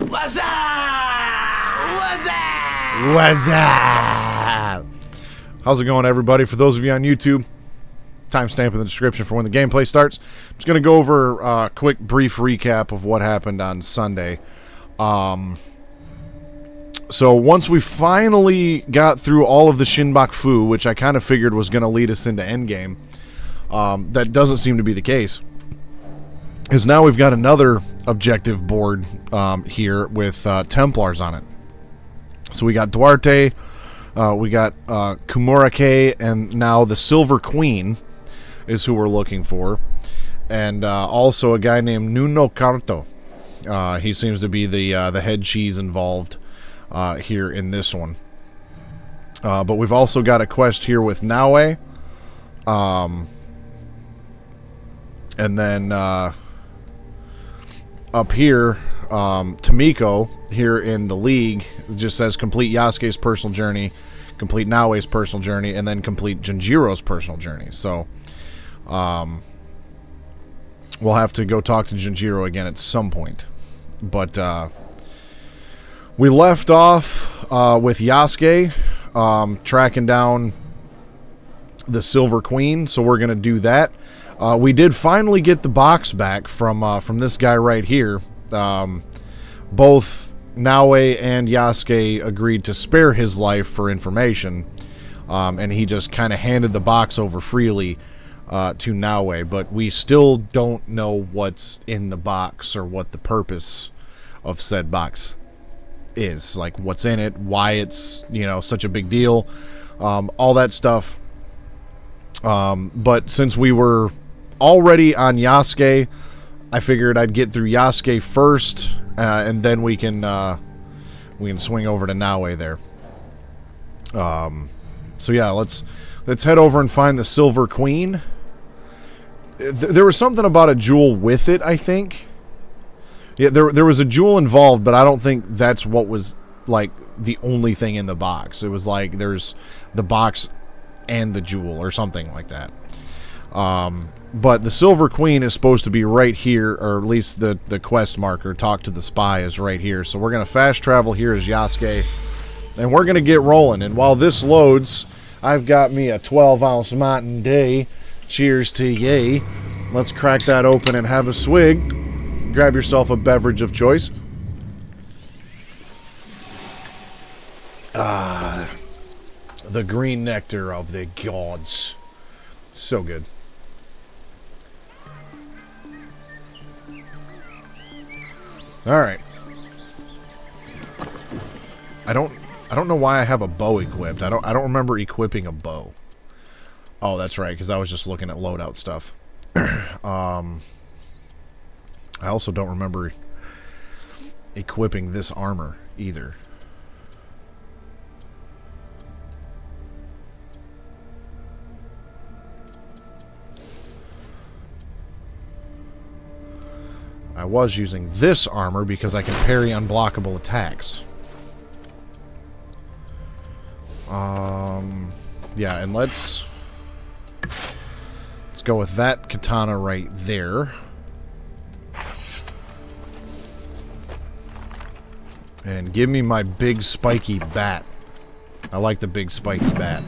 What's up? What's up? What's up? How's it going, everybody? For those of you on YouTube, timestamp in the description for when the gameplay starts. I'm just going to go over a quick, brief recap of what happened on Sunday. So once we finally got through all of the Shinbak Fu, which I kind of figured was going to lead us into Endgame, that doesn't seem to be the case. Is now we've got another objective board here with Templars on it. So we got Duarte, we got Kumurake, and now the Silver Queen is who we're looking for. And also a guy named Nuno Carto. He seems to be the head cheese involved here in this one. But we've also got a quest here with Naue. And then up here, Tomiko here in the league, it just says complete Yasuke's personal journey, complete Naue's personal journey, and then complete Junjiro's personal journey. So we'll have to go talk to Junjiro again at some point. But we left off with Yasuke tracking down the Silver Queen, so we're going to do that. We did finally get the box back from this guy right here. Both Naue and Yasuke agreed to spare his life for information, and he just kind of handed the box over freely to Naue, but we still don't know what's in the box or what the purpose of said box is. Like, what's in it, why it's, such a big deal, all that stuff. But since we were already on Yasuke, I figured I'd get through Yasuke first, and then we can swing over to Naue there. So yeah, let's head over and find the Silver Queen. There was something about a jewel with it, I think. Yeah, there was a jewel involved, but I don't think that's what was like the only thing in the box. It was like there's the box and the jewel or something like that. But the Silver Queen is supposed to be right here, or at least the quest marker, talk to the spy, is right here. So we're going to fast travel here as Yasuke, and we're going to get rolling. And while this loads, I've got me a 12-ounce Mountain Dew. Cheers to ye. Let's crack that open and have a swig. Grab yourself a beverage of choice. The green nectar of the gods. So good. Alright. I don't know why I have a bow equipped. I don't remember equipping a bow. Oh, that's right, because I was just looking at loadout stuff. I also don't remember equipping this armor either. I was using this armor because I can parry unblockable attacks. Yeah, and let's go with that katana right there. And give me my big spiky bat. I like the big spiky bat.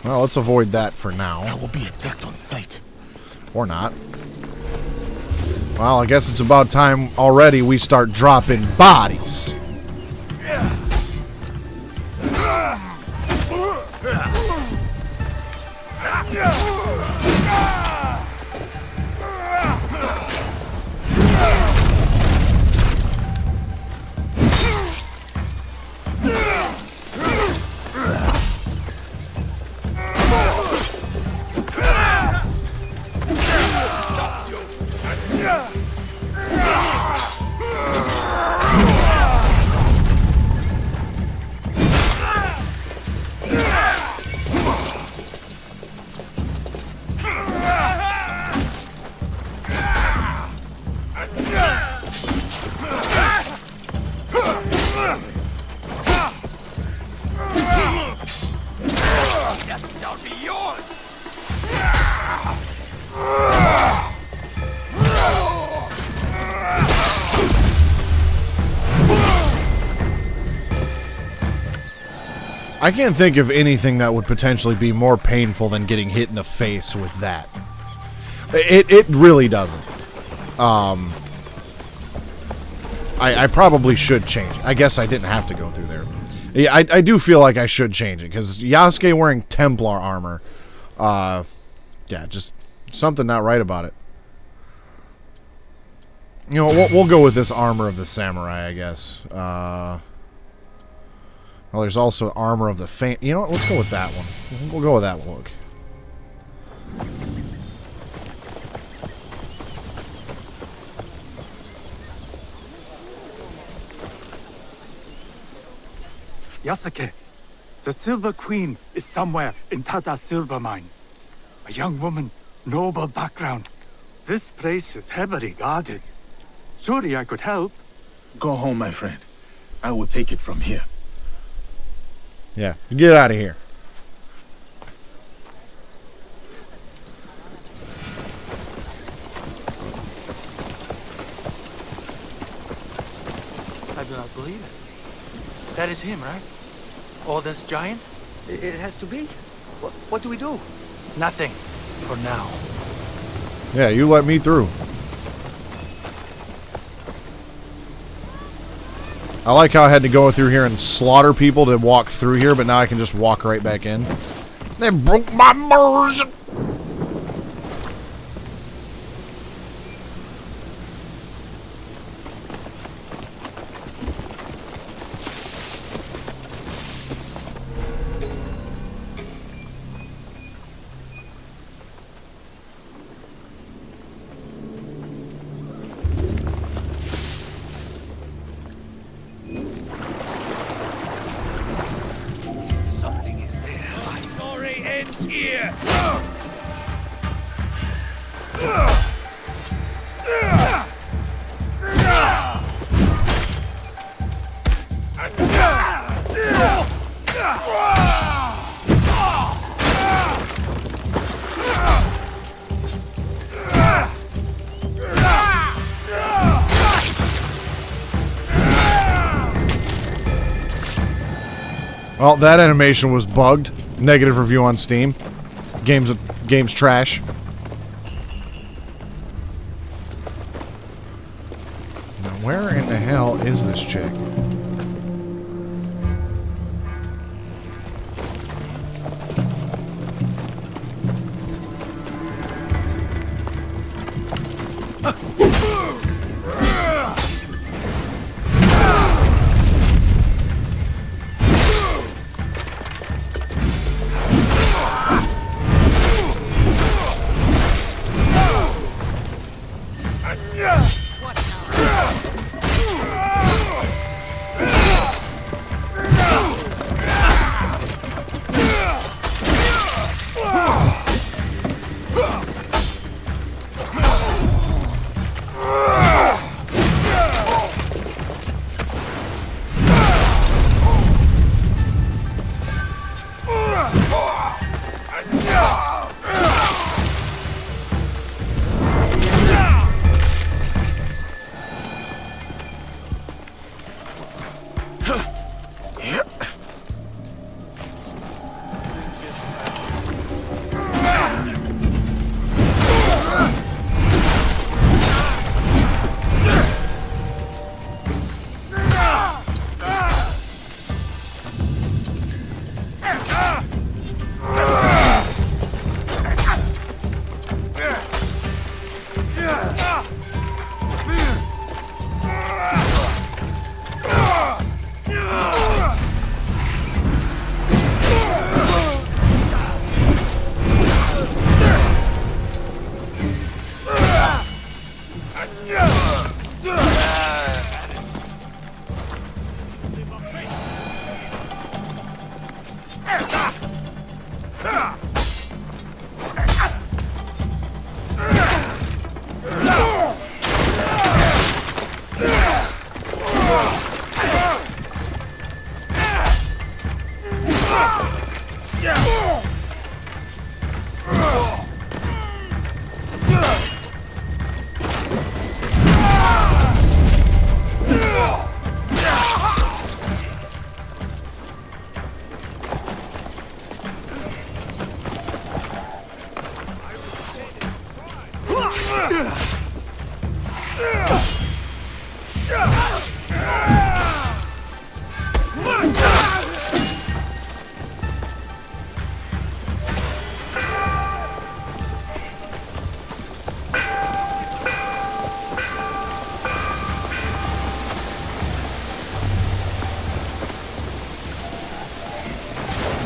Well, let's avoid that for now. I will be attacked on sight. Or not. Well, I guess it's about time already we start dropping bodies. I can't think of anything that would potentially be more painful than getting hit in the face with that. It really doesn't. I probably should change it. I guess I didn't have to go through there. Yeah, I do feel like I should change it, because Yasuke wearing Templar armor, yeah, just something not right about it. You know, we'll go with this armor of the samurai, I guess. Well, there's also armor of the You know what? Let's go with that one. We'll go with that look. Yasuke, the Silver Queen is somewhere in Tada's silver mine. A young woman, noble background. This place is heavily guarded. Surely I could help. Go home, my friend. I will take it from here. Yeah, get out of here. I do not believe it. That is him, right? Oldest giant? It has to be. What do we do? Nothing. For now. Yeah, you let me through. I like how I had to go through here and slaughter people to walk through here, but now I can just walk right back in. They broke my immersion. Something is there. My story ends here. Well, that animation was bugged. Negative review on Steam. Game's trash. Now, where in the hell is this chick?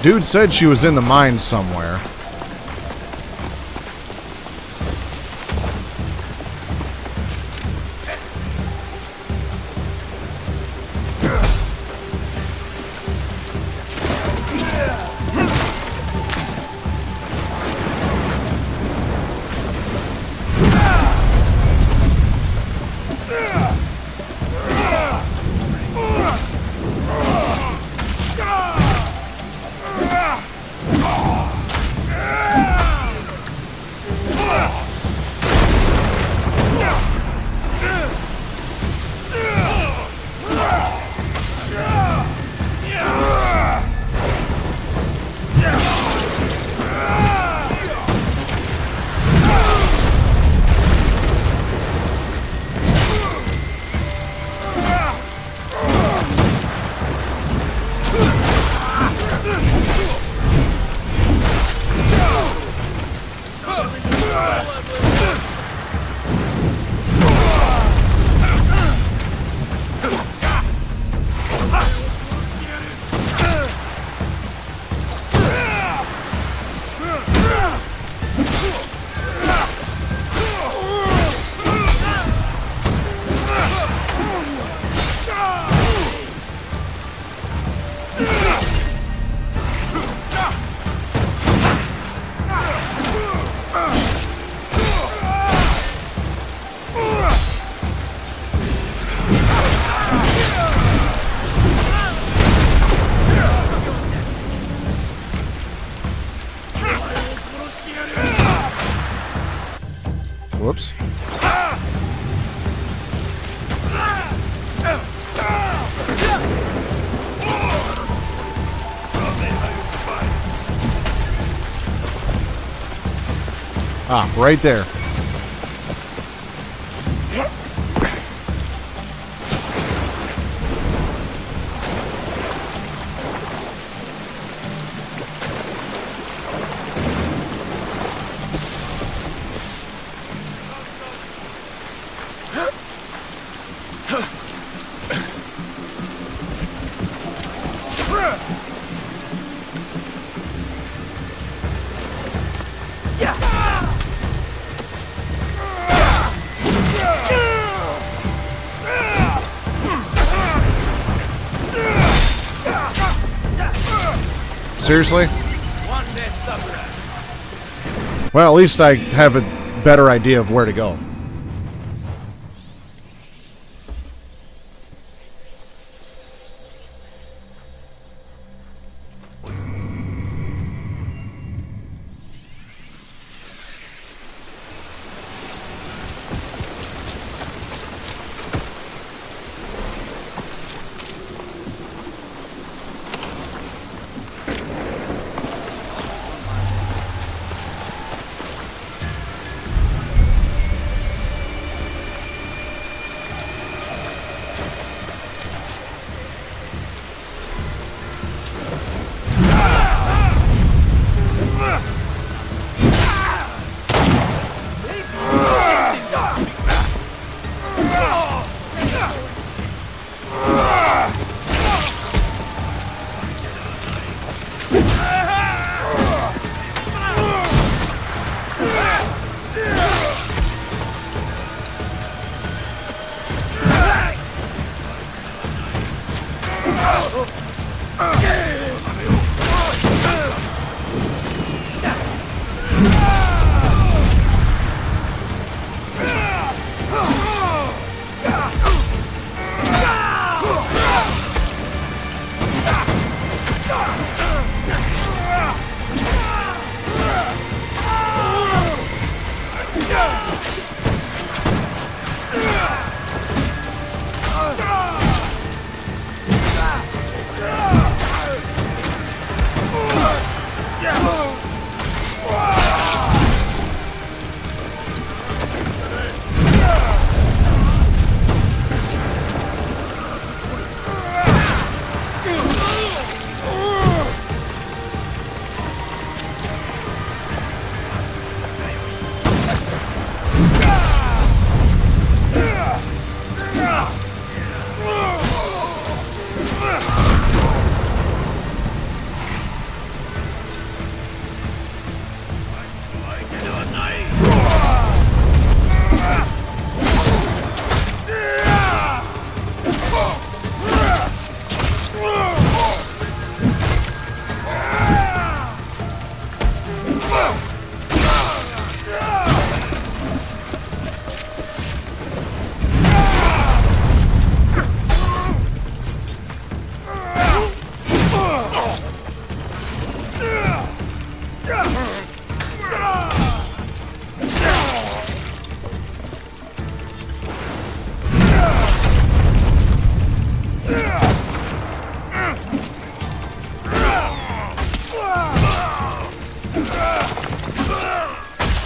Dude said she was in the mines somewhere. Whoops. Ah, right there. Seriously? Well, at least I have a better idea of where to go.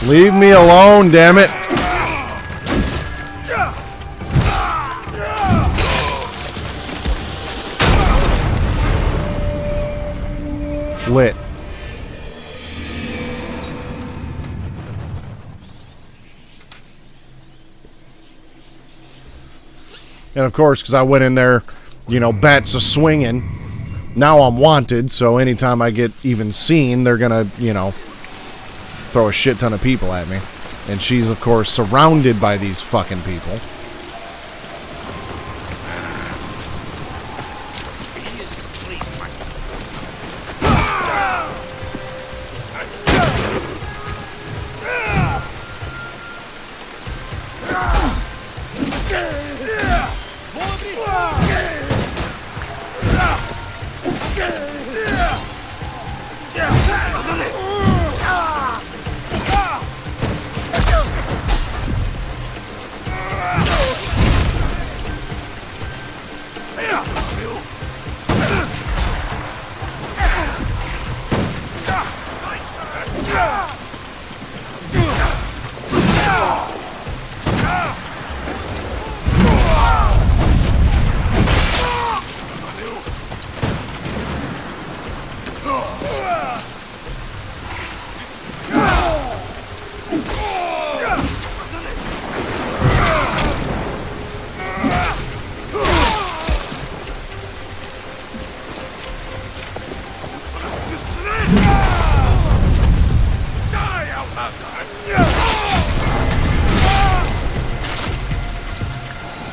Leave me alone, damn it. Lit. And of course, because I went in there, you know, bats a swinging. Now I'm wanted, so anytime I get even seen, they're gonna, you know, throw a shit ton of people at me. And she's, of course, surrounded by these fucking people.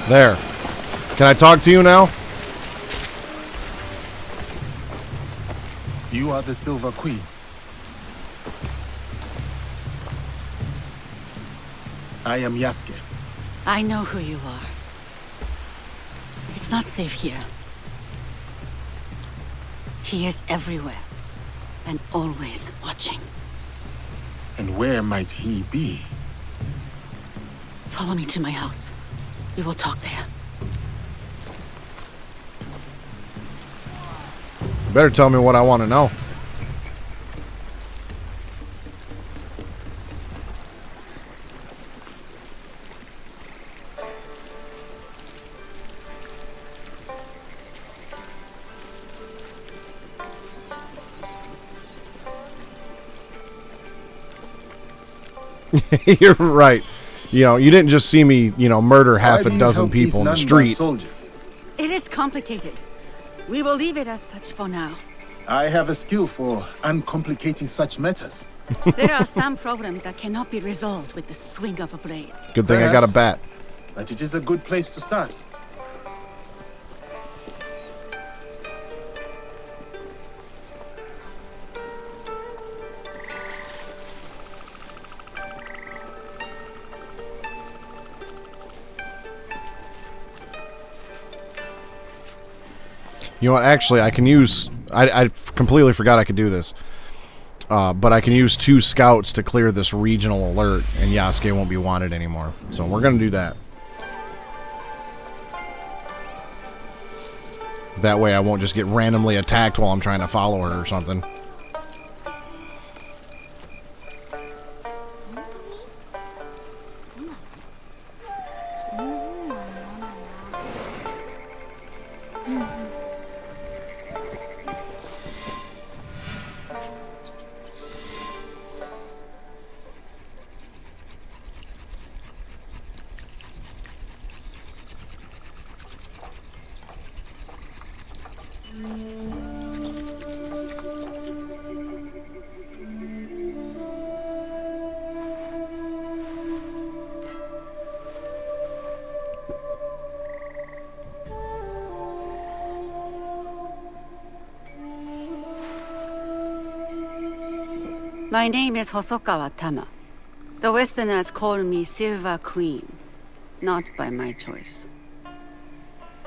There. Can I talk to you now? You are the Silver Queen. I am Yasuke. I know who you are. It's not safe here. He is everywhere. And always watching. And where might he be? Follow me to my house. We will talk there. Better tell me what I want to know. You're right. You know, you didn't just see me, you know, murder half a dozen people in the street. Soldiers. It is complicated. We will leave it as such for now. I have a skill for uncomplicating such matters. There are some problems that cannot be resolved with the swing of a blade. Good thing I got a bat. But it is a good place to start. You know what? Actually, I can use... I completely forgot I could do this. But I can use 2 scouts to clear this regional alert, and Yasuke won't be wanted anymore. So we're going to do that. That way I won't just get randomly attacked while I'm trying to follow her or something. My name is Hosokawa Tama. The Westerners call me Silver Queen, not by my choice.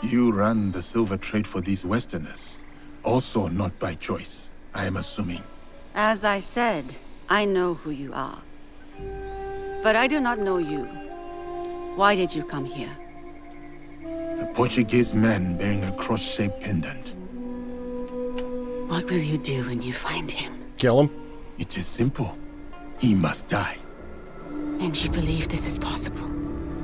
You run the silver trade for these Westerners. Also not by choice, I am assuming. As I said, I know who you are. But I do not know you. Why did you come here? A Portuguese man bearing a cross-shaped pendant. What will you do when you find him? Kill him? It is simple. He must die. And you believe this is possible?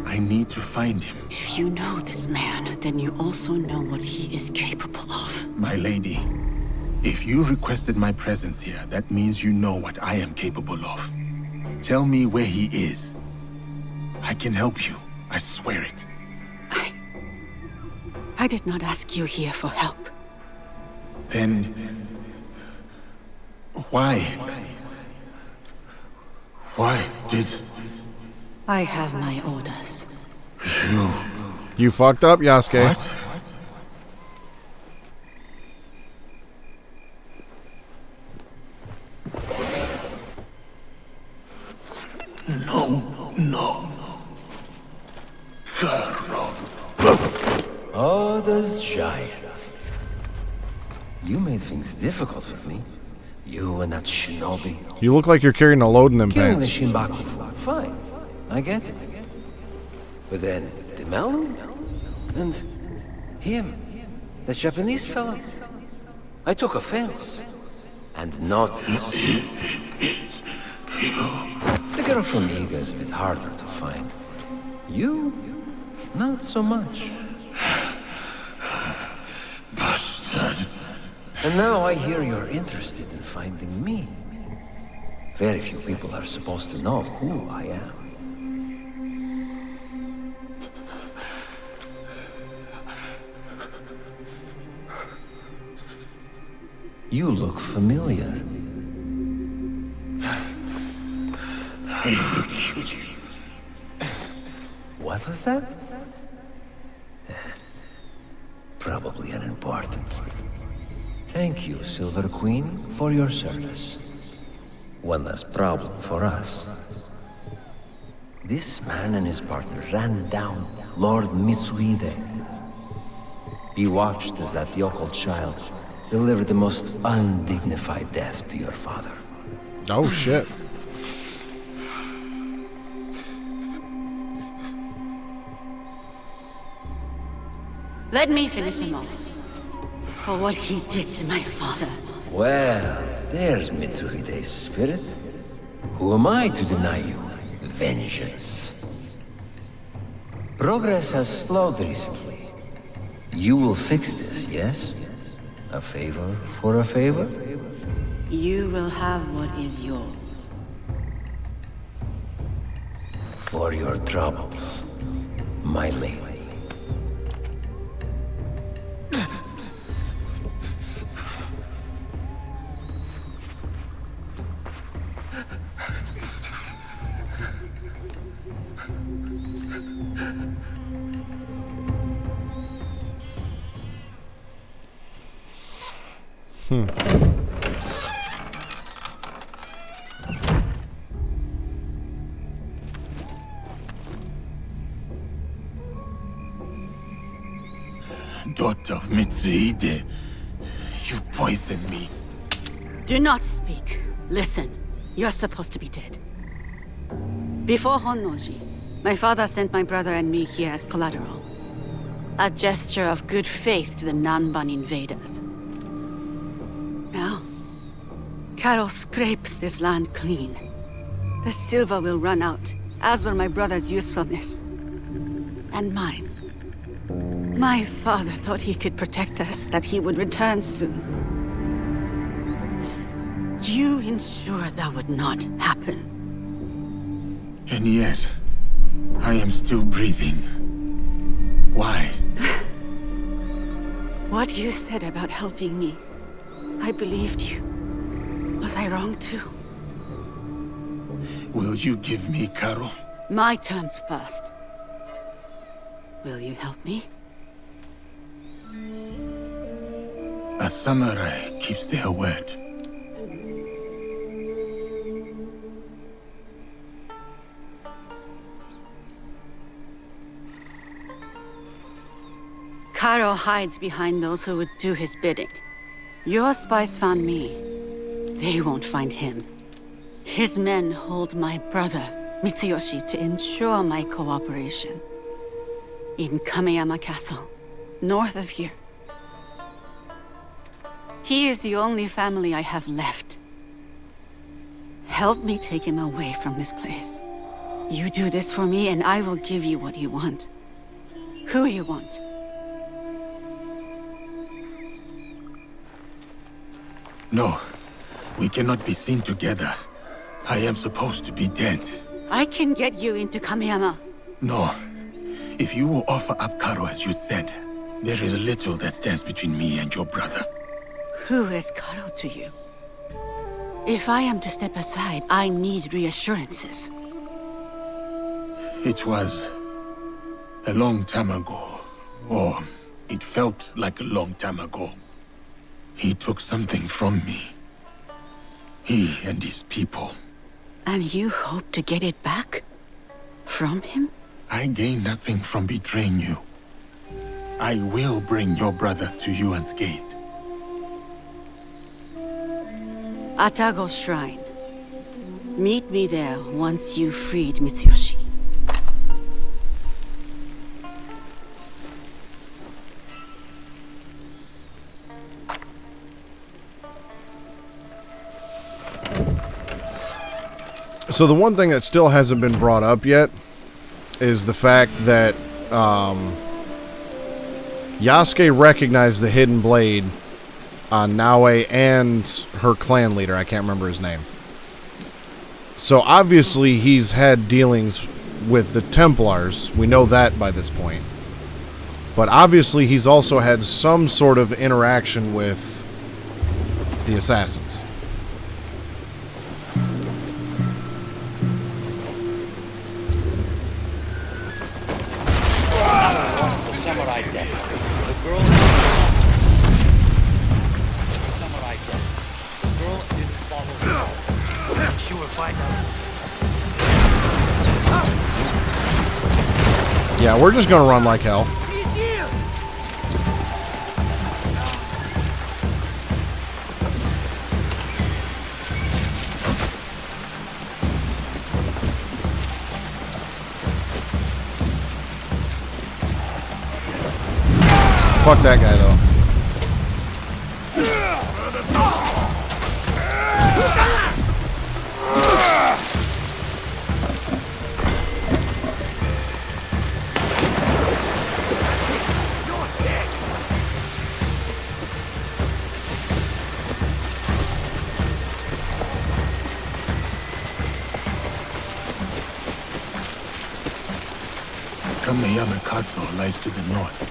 I need to find him. If you know this man, then you also know what he is capable of. My lady, if you requested my presence here, that means you know what I am capable of. Tell me where he is. I can help you. I swear it. I did not ask you here for help. Then... why? Why did... I have my orders. You fucked up, Yasuke. What? No. Carlo. Oh, those giants. You made things difficult for me. You and that shinobi. You look like you're carrying a load in them Killing the pants. Shinbaku. Fine. I get it. But then, the Melon? And him. The Japanese fella. I took offense. And not... The girl from Iga is a bit harder to find. You? Not so much. Bastard. And now I hear you're interested in finding me. Very few people are supposed to know who I am. You look familiar. What was that? Probably unimportant. Thank you, Silver Queen, for your service. One less problem for us. This man and his partner ran down Lord Mitsuhide. He watched as that yokel child delivered the most undignified death to your father. Oh, shit. Let me finish him off. For what he did to my father. Well, there's Mitsuhide's spirit. Who am I to deny you vengeance? Progress has slowed recently. You will fix this, yes? A favor for a favor? You will have what is yours. For your troubles, my lady. Daughter of Mitsuhide, you poisoned me. Do not speak. Listen. You're supposed to be dead. Before Honnoji, my father sent my brother and me here as collateral. A gesture of good faith to the Nanban invaders. Now, Carol scrapes this land clean. The silver will run out, as will my brother's usefulness. And mine. My father thought he could protect us, that he would return soon. You ensured that would not happen. And yet, I am still breathing. Why? What you said about helping me, I believed you. Was I wrong too? Will you give me Carol? My terms first. Will you help me? A samurai keeps their word. Karo hides behind those who would do his bidding. Your spies found me. They won't find him. His men hold my brother, Mitsuyoshi, to ensure my cooperation. In Kameyama Castle, north of here. He is the only family I have left. Help me take him away from this place. You do this for me, and I will give you what you want. Who you want. No, we cannot be seen together. I am supposed to be dead. I can get you into Kamiyama. No. If you will offer up Karo as you said, there is little that stands between me and your brother. Who is Karo to you? If I am to step aside, I need reassurances. It was a long time ago, or it felt like a long time ago. He took something from me. He and his people. And you hope to get it back? From him? I gain nothing from betraying you. I will bring your brother to you unscathed. Atago's shrine. Meet me there once you've freed Mitsuyoshi. So the one thing that still hasn't been brought up yet is the fact that Yasuke recognized the hidden blade on Naue and her clan leader. I can't remember his name. So obviously he's had dealings with the Templars. We know that by this point. But obviously he's also had some sort of interaction with the assassins. Yeah, we're just gonna run like hell. Fuck that guy though. Kameyama Castle lies to the north.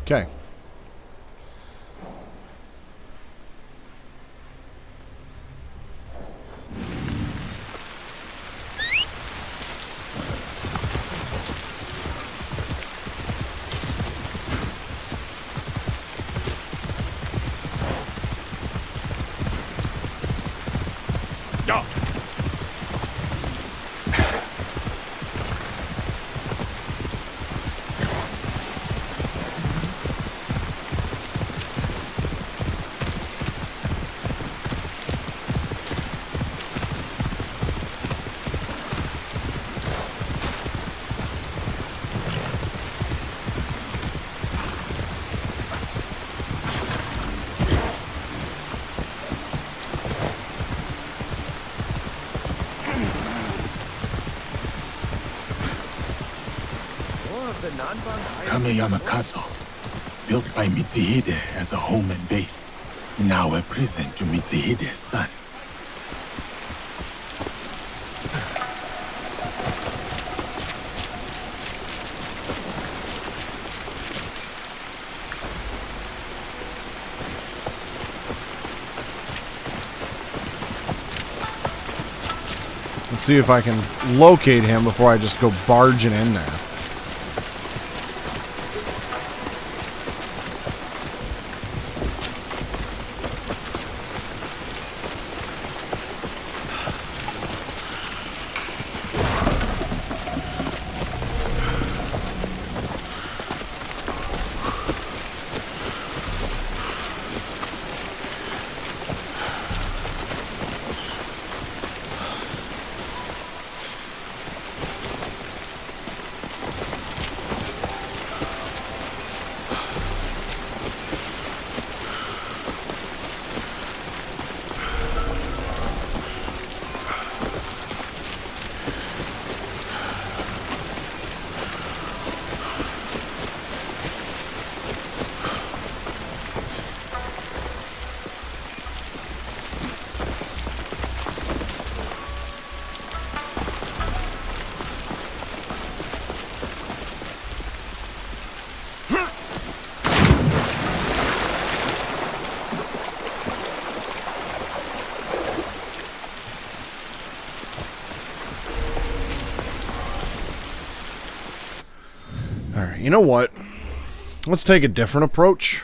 Okay. Kameyama Castle, built by Mitsuhide as a home and base, now a prison to Mitsuhide's son. Let's see if I can locate him before I just go barging in there. You know what? Let's take a different approach.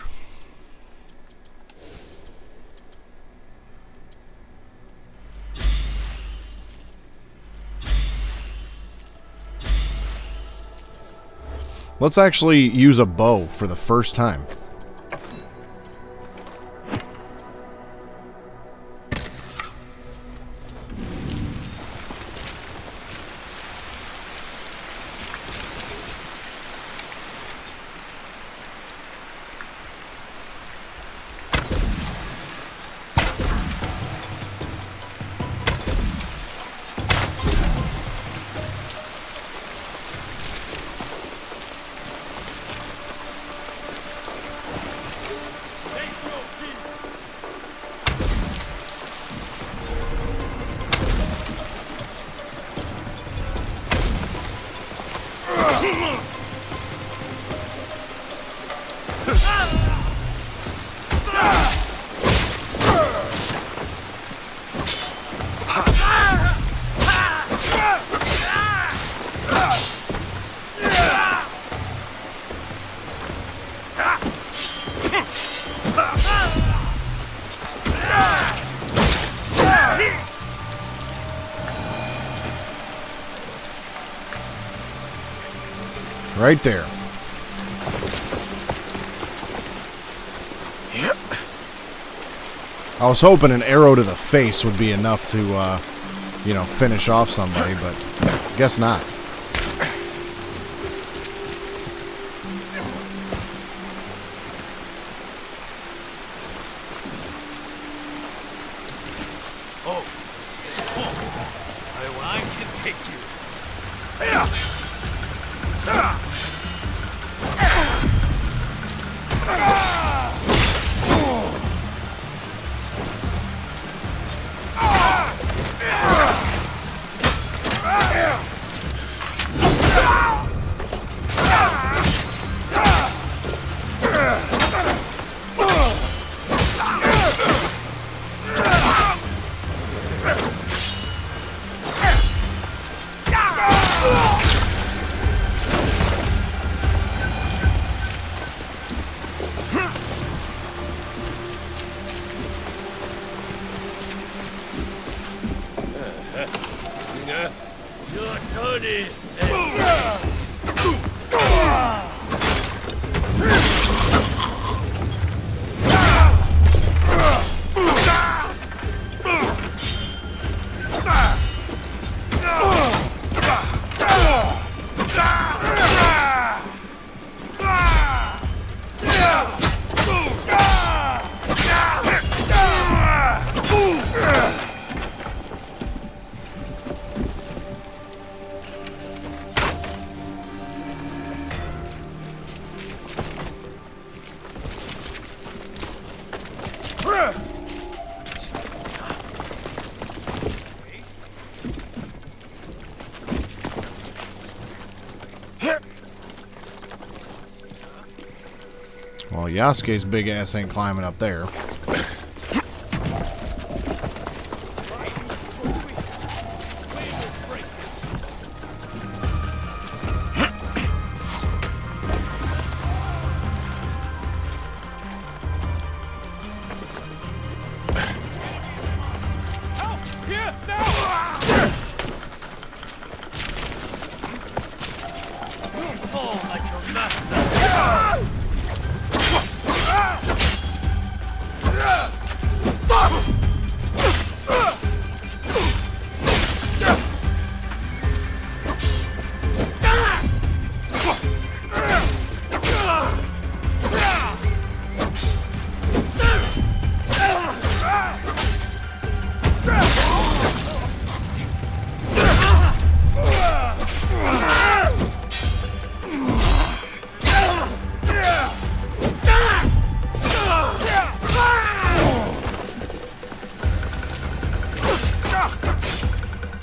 Let's actually use a bow for the first time. Right there. Yep. I was hoping an arrow to the face would be enough to, you know, finish off somebody, but guess not. I can take you. Your turn is Well, Yasuke's big ass ain't climbing up there.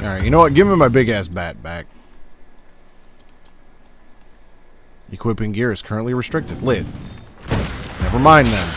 Alright, you know what? Give me my big ass bat back. Equipping gear is currently restricted. Lid. Never mind then.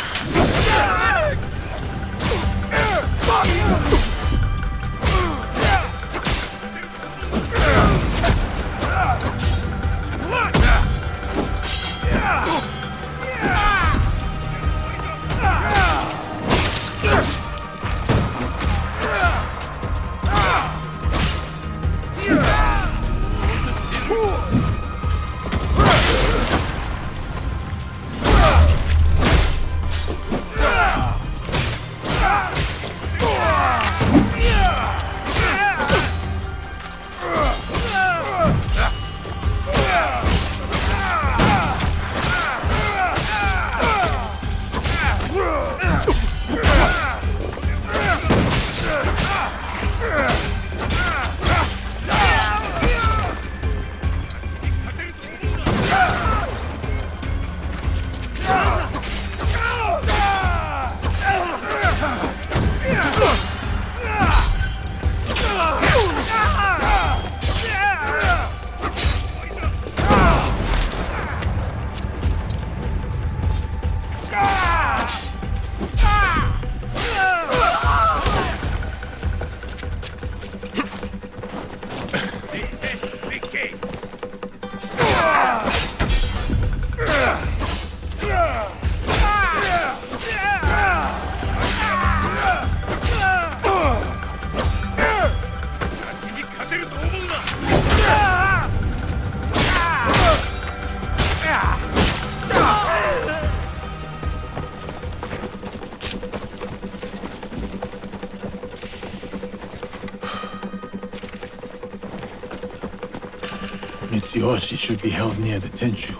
Mitsuyoshi should be held near the Tenchu,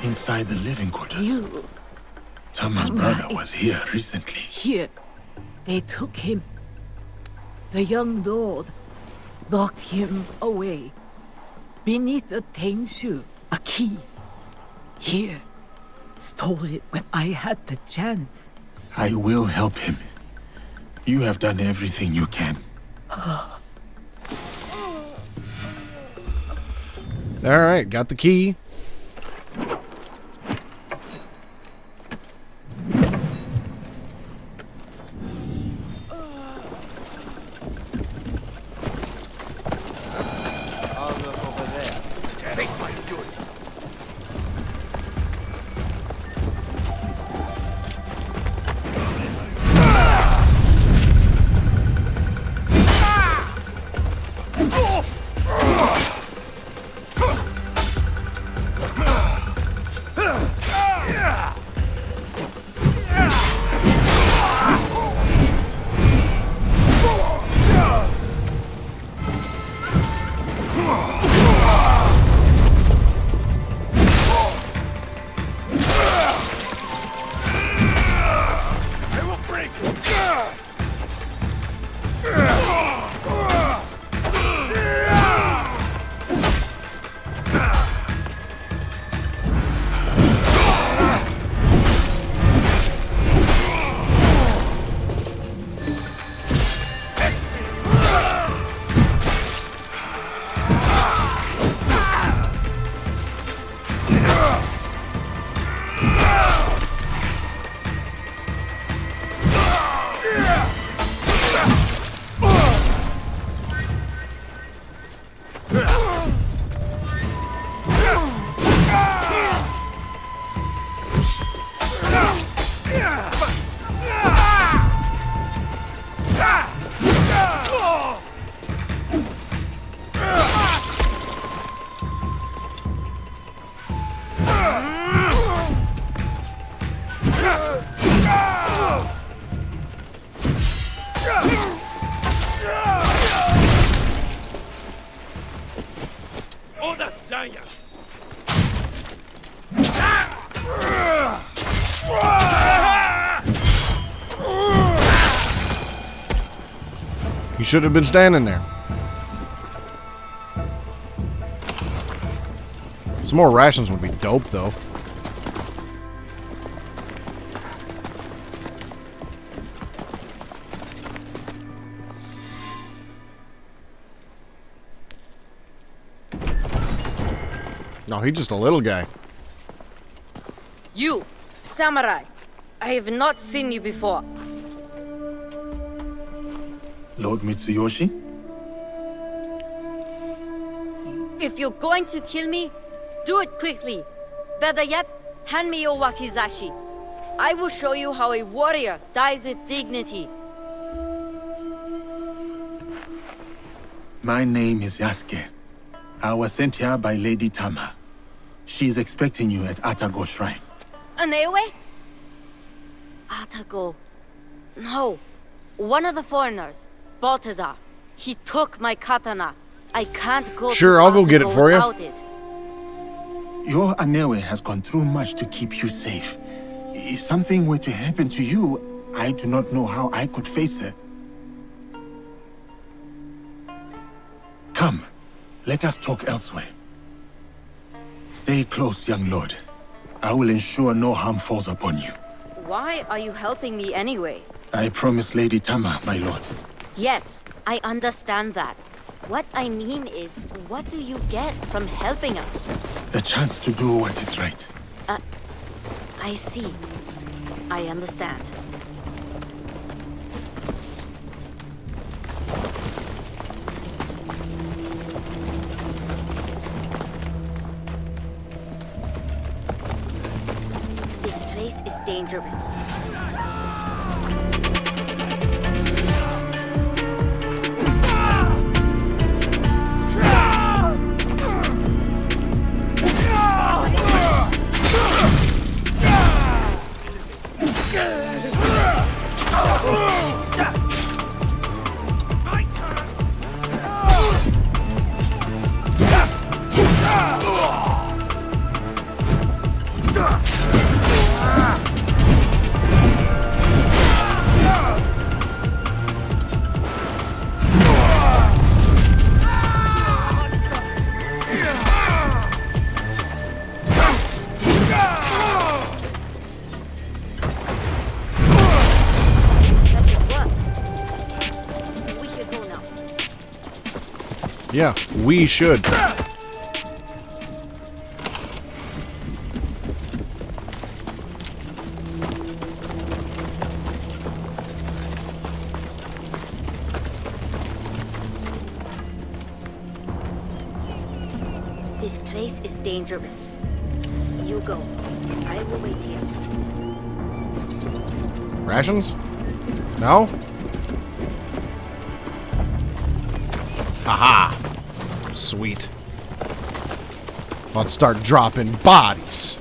inside the living quarters. You Tama's brother was here recently. here. They took him. The young lord locked him away. Beneath a Tenshu, a key. Here. Stole it when I had the chance. I will help him. You have done everything you can. Alright, got the key. I'll look over there. You should have been standing there. Some more rations would be dope, though. No, he's just a little guy. You, samurai. I have not seen you before. Lord Mitsuyoshi? If you're going to kill me, do it quickly. Better yet, hand me your wakizashi. I will show you how a warrior dies with dignity. My name is Yasuke. I was sent here by Lady Tama. She is expecting you at Atago Shrine. Anewe? Atago. No. One of the foreigners, Baltazar. He took my katana. I can't go Sure, to I'll go get it Atago for you. without it. Your Anewe has gone through much to keep you safe. If something were to happen to you, I do not know how I could face her. Come, let us talk elsewhere. Stay close, young lord. I will ensure no harm falls upon you. Why are you helping me anyway? I promise Lady Tama, my lord. Yes, I understand that. What I mean is, what do you get from helping us? A chance to do what is right. I see. I understand. This place is dangerous. My turn! Yeah, we should. This place is dangerous. You go. I will wait here. Rations? No? Haha. Sweet. About to start dropping bodies.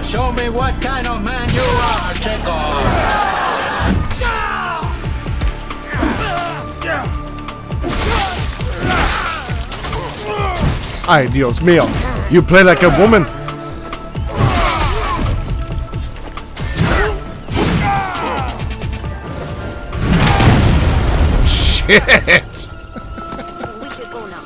Show me what kind of man you are, Chekhov. Ay, Dios mío. You play like a woman. Shit. We should go now.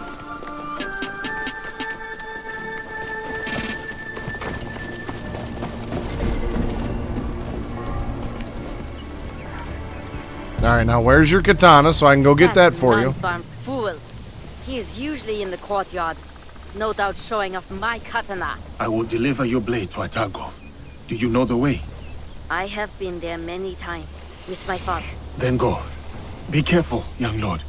Alright, now where's your katana so I can go get that for you? Non-farm fool. He is usually in the courtyard. No doubt showing off my katana. I will deliver your blade to Atago. Do you know the way? I have been there many times with my father. Then go. Be careful, young lord.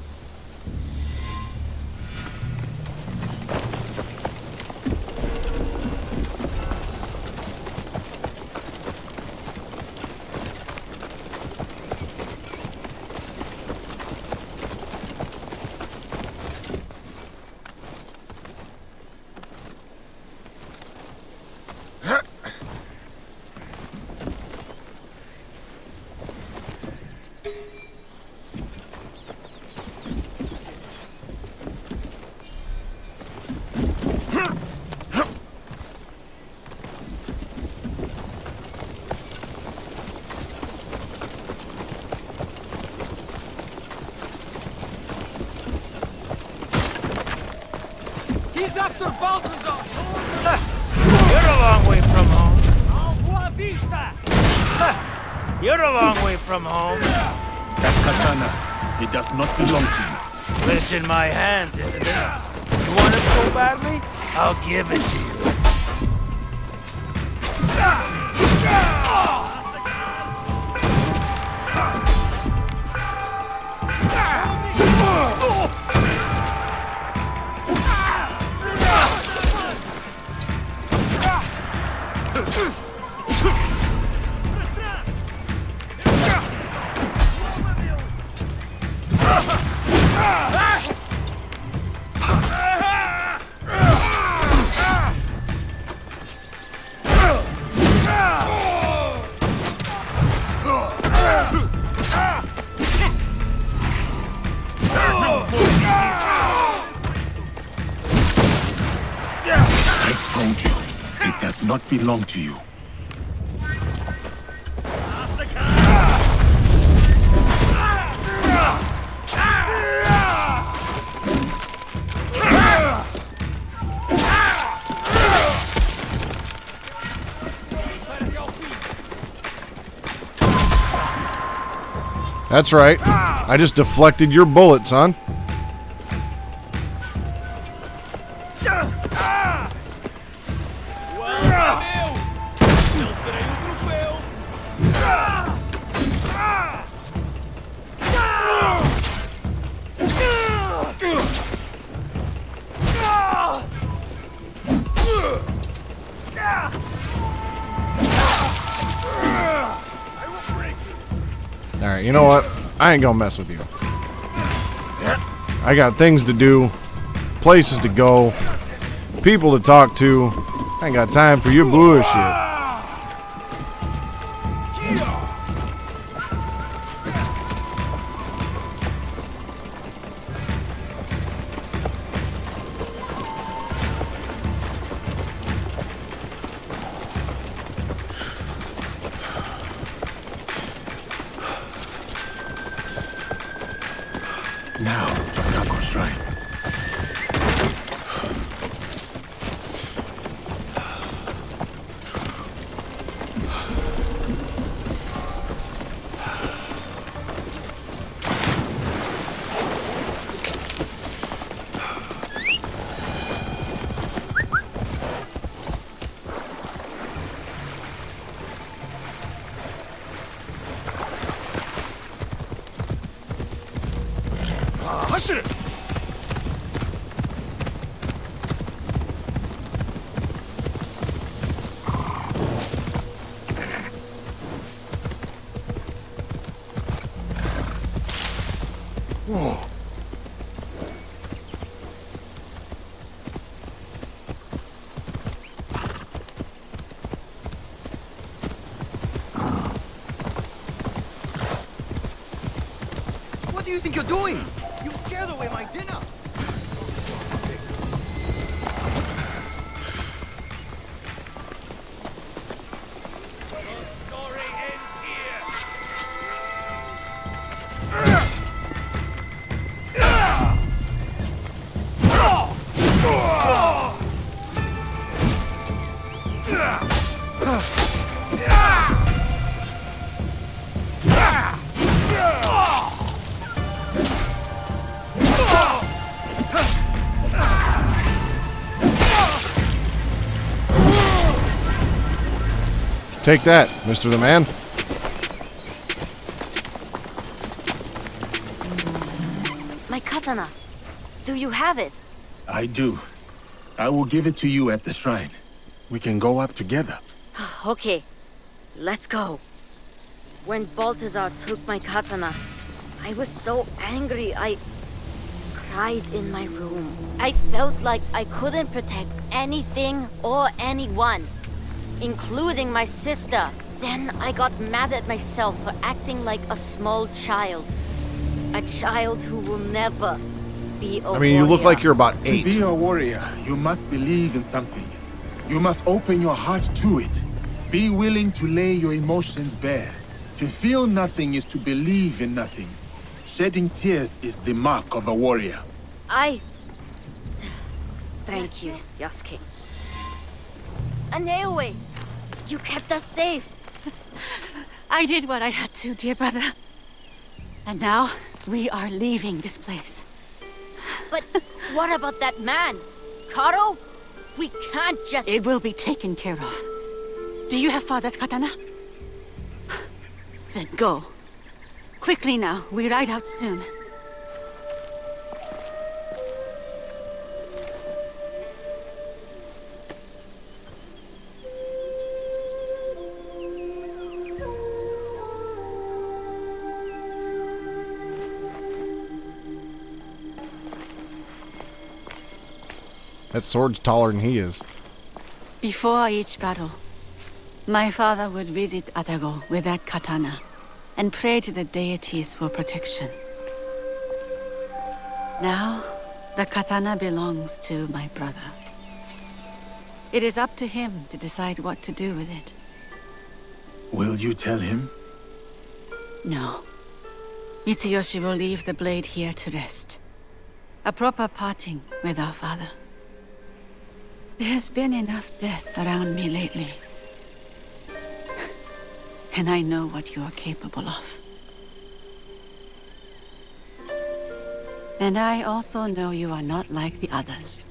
He's after Balthazar! You're a long way from home. You're a long way from home. That katana, it does not belong to you. It's in my hands, isn't it? You want it so badly? I'll give it to you. I told you, it does not belong to you. That's right. I just deflected your bullet, son. Alright, you know what? I ain't gonna mess with you. I got things to do, places to go, people to talk to. I ain't got time for your bullshit. you think you're doing? You scared away my dinner. Take that, Mr. the Man. My katana. Do you have it? I do. I will give it to you at the shrine. We can go up together. Okay, let's go. When Balthazar took my katana, I was so angry I cried in my room. I felt like I couldn't protect anything or anyone, including my sister. Then I got mad at myself for acting like a small child. A child who will never be a I mean, you look warrior. like you're about To 8. be a warrior, you must believe in something. You must open your heart to it. Be willing to lay your emotions bare. To feel nothing is to believe in nothing. Shedding tears is the mark of a warrior. Thank you, Yasuke. Aneoe, you kept us safe. I did what I had to, dear brother. And now, we are leaving this place. But what about that man? Karo? We can't just... It will be taken care of. Do you have father's katana? Then go. Quickly now, we ride out soon. That sword's taller than he is. Before each battle, my father would visit Atago with that katana and pray to the deities for protection. Now, the katana belongs to my brother. It is up to him to decide what to do with it. Will you tell him? No. Mitsuyoshi will leave the blade here to rest. A proper parting with our father. There's been enough death around me lately. And I know what you are capable of. And I also know you are not like the others.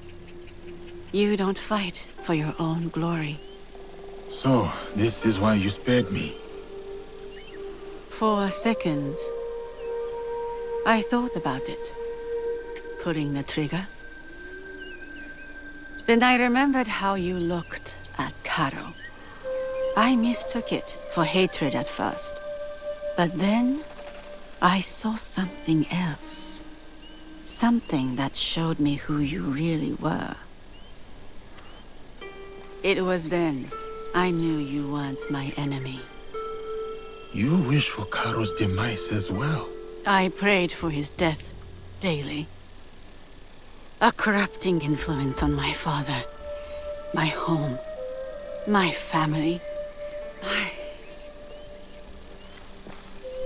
You don't fight for your own glory. So, this is why you spared me. For a second, I thought about it. Pulling the trigger. Then I remembered how you looked at Karo. I mistook it for hatred at first. But then, I saw something else. Something that showed me who you really were. It was then I knew you weren't my enemy. You wish for Karo's demise as well. I prayed for his death daily. A corrupting influence on my father, my home, my family. I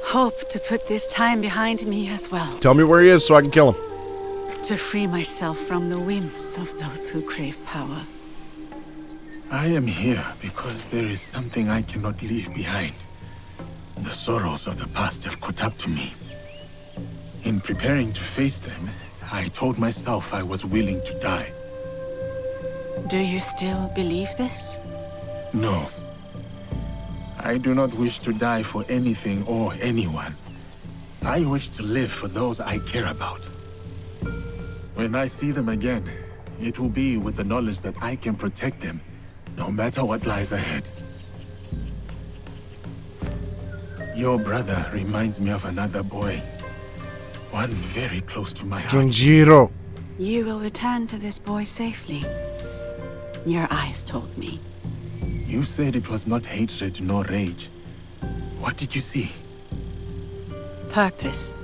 hope to put this time behind me as well. Tell me where he is so I can kill him. To free myself from the whims of those who crave power. I am here because there is something I cannot leave behind. The sorrows of the past have caught up to me. In preparing to face them, I told myself I was willing to die. Do you still believe this? No. I do not wish to die for anything or anyone. I wish to live for those I care about. When I see them again, it will be with the knowledge that I can protect them, no matter what lies ahead. Your brother reminds me of another boy. One very close to my heart. Junjiro. You will return to this boy safely. Your eyes told me. You said it was not hatred nor rage. What did you see? Purpose.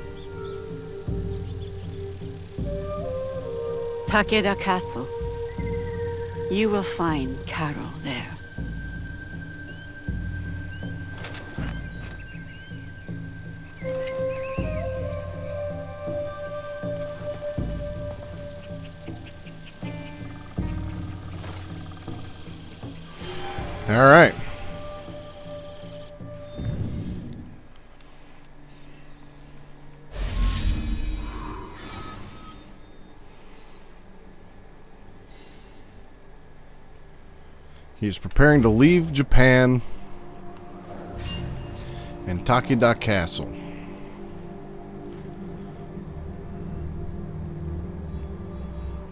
Takeda Castle. You will find Carol there. All right. He's preparing to leave Japan and Takeda Castle.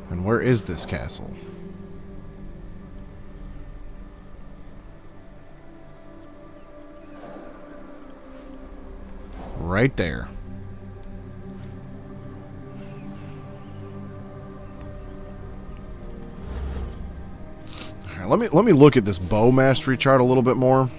And where is this castle? Right there. All right, let me look at this bow mastery chart a little bit more.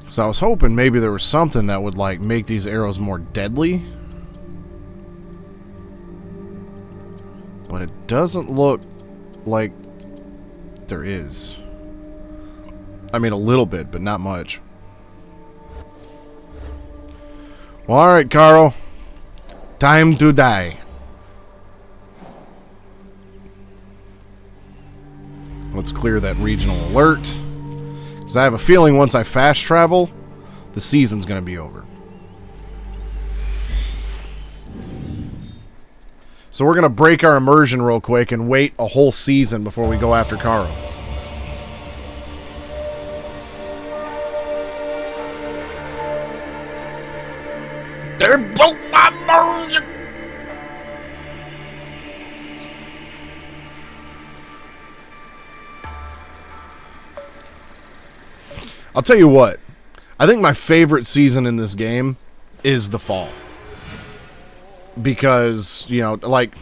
So I was hoping maybe there was something that would like make these arrows more deadly. But it doesn't look like there is. I mean a little bit, but not much. Well, alright, Carl. Time to die. Let's clear that regional alert. Because I have a feeling once I fast travel, the season's going to be over. So we're going to break our immersion real quick and wait a whole season before we go after Carl. They broke my immersion! I'll tell you what, I think my favorite season in this game is the fall. Because, you know, like,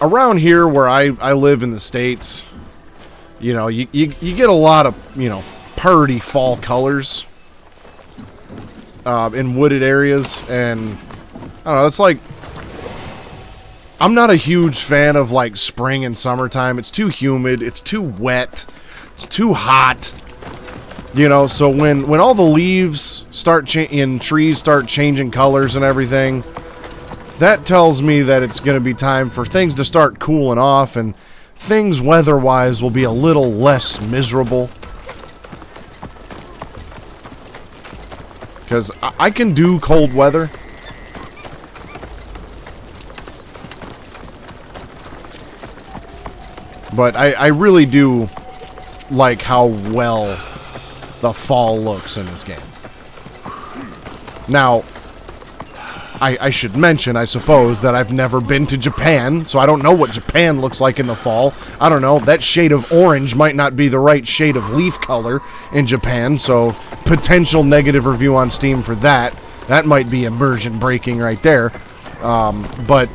around here where I live in the States, you know, you get a lot of, you know, purty fall colors in wooded areas. And, I don't know, it's like, I'm not a huge fan of, like, spring and summertime. It's too humid, it's too wet, it's too hot. You know, so when all the leaves start in trees start changing colors and everything, that tells me that it's going to be time for things to start cooling off and things weather-wise will be a little less miserable. Because I can do cold weather. But I really do like how well the fall looks in this game. Now, I should mention, I suppose, that I've never been to Japan, so I don't know what Japan looks like in the fall. I don't know, that shade of orange might not be the right shade of leaf color in Japan, so potential negative review on Steam for that. That might be immersion breaking right there. But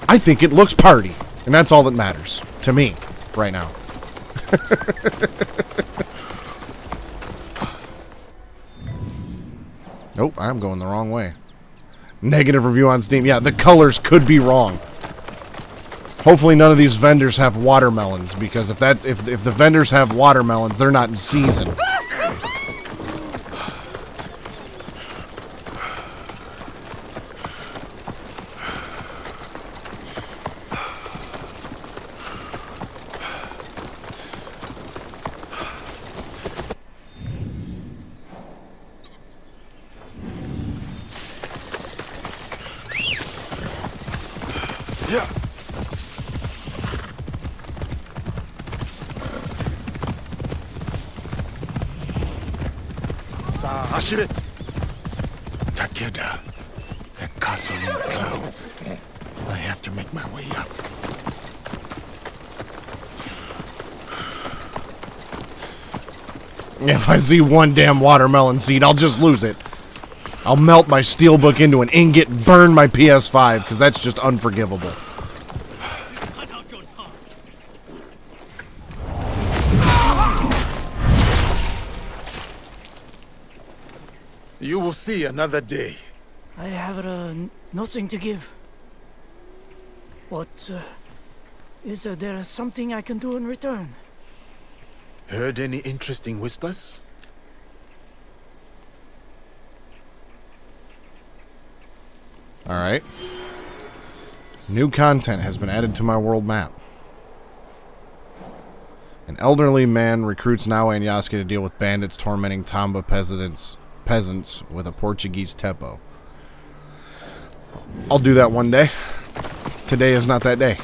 I think it looks party, and that's all that matters to me right now. Nope, I'm going the wrong way. Negative review on Steam. Yeah, the colors could be wrong. Hopefully none of these vendors have watermelons, because if the vendors have watermelons, they're not in season. Takeda, that castle in the clouds. I have to make my way up. If I see one damn watermelon seed, I'll just lose it. I'll melt my steelbook into an ingot and burn my PS5, because that's just unforgivable. You will see another day. I have nothing to give. What, is there something I can do in return? Heard any interesting whispers? Alright. New content has been added to my world map. An elderly man recruits Naue and Yasuke to deal with bandits tormenting Tamba peasants with a Portuguese tepo. I'll do that one day. Today is not that day.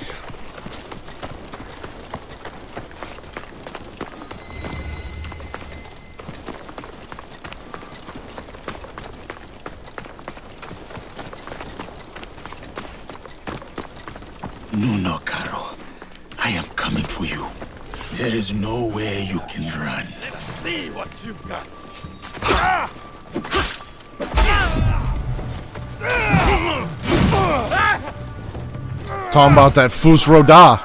No, Caro. I am coming for you. There is no way you can run. Let's see what you've got. Talking about that Fus Roda.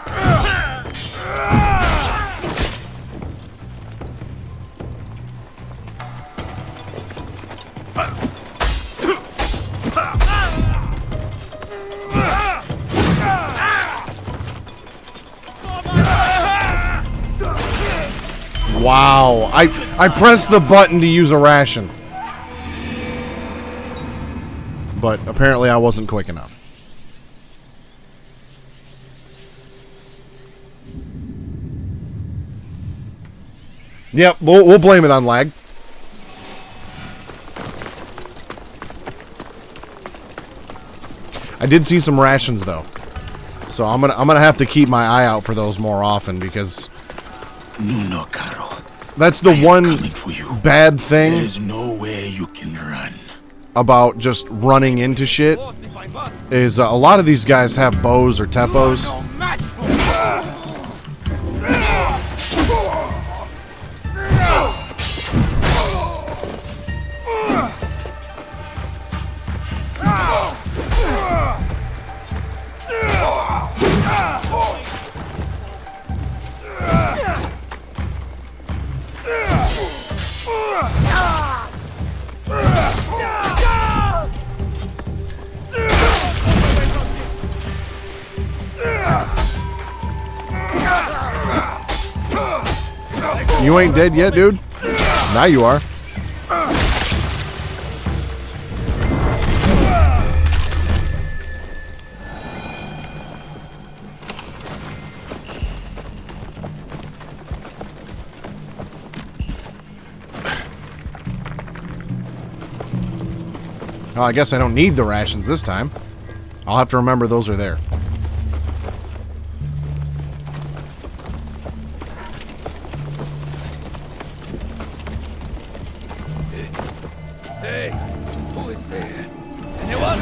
Wow, I pressed the button to use a ration. But apparently I wasn't quick enough. Yep, we'll blame it on lag. I did see some rations though. So I'm gonna have to keep my eye out for those more often because No, Caro. that's the one bad There thing is no way you can run. about just running into shit is a lot of these guys have bows or tepos. You ain't dead yet, dude? Now you are. Oh, I guess I don't need the rations this time. I'll have to remember those are there. Hey, who is there? Anyone?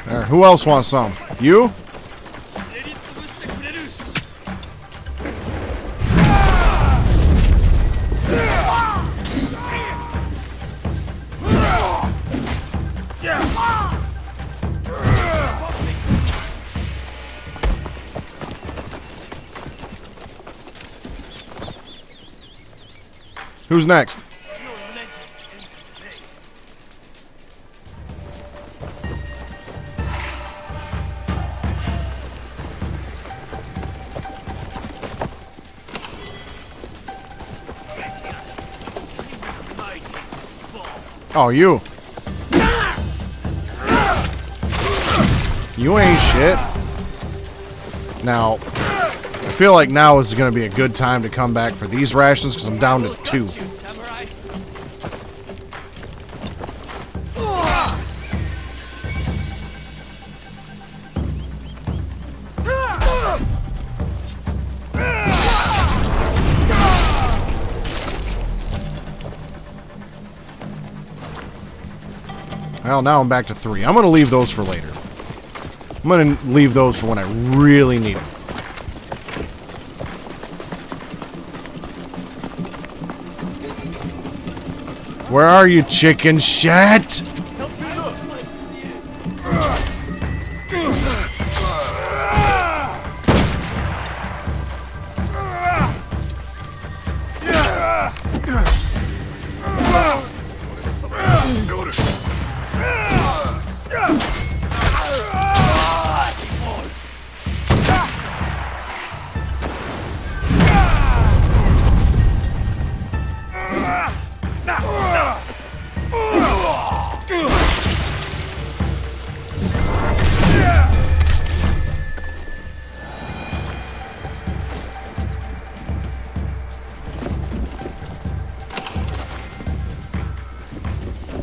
There, who else wants some? You? Who's next? Oh, you. You ain't shit. Now, I feel like now is going to be a good time to come back for these rations because I'm down to 2. Well, now I'm back to 3. I'm going to leave those for later. I'm going to leave those for when I really need them. Where are you, chicken shit?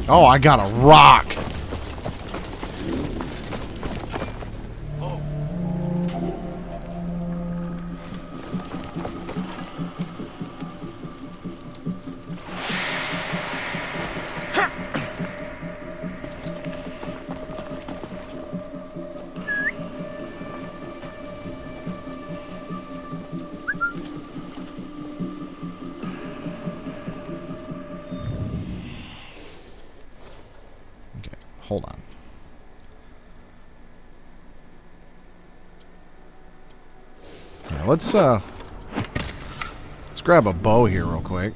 Oh, I got a rock. Hold on. Yeah, let's grab a bow here real quick.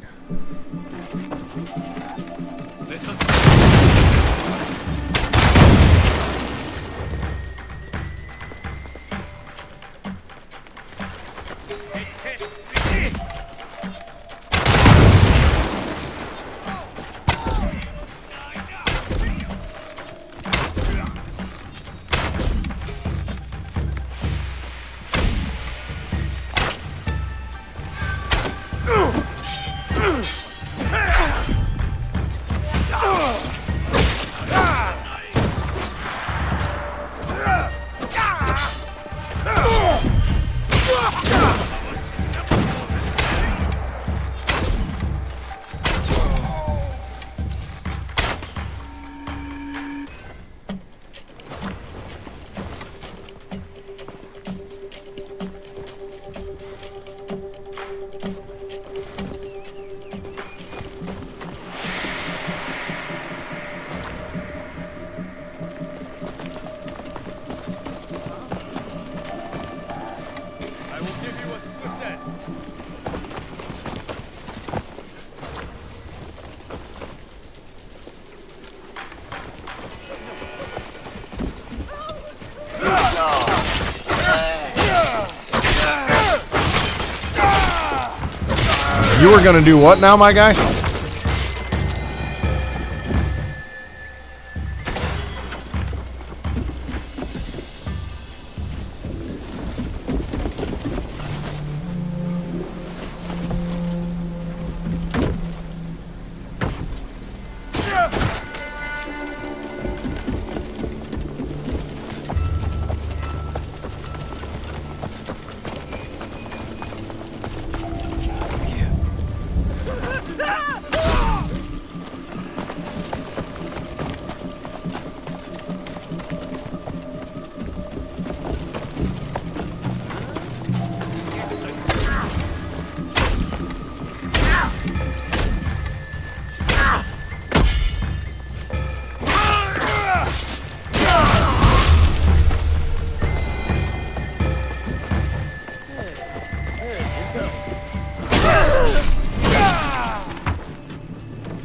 You were gonna do what now, my guy?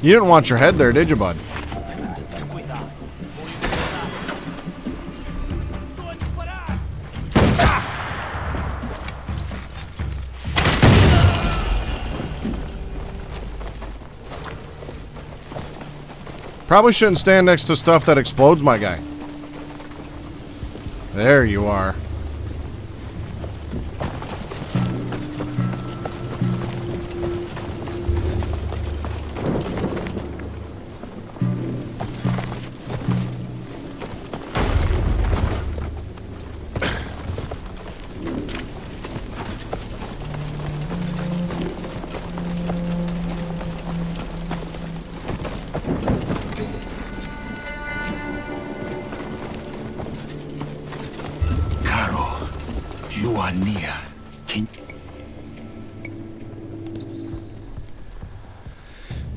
You didn't want your head there, did you, bud? Probably shouldn't stand next to stuff that explodes, my guy. There you are. You are near.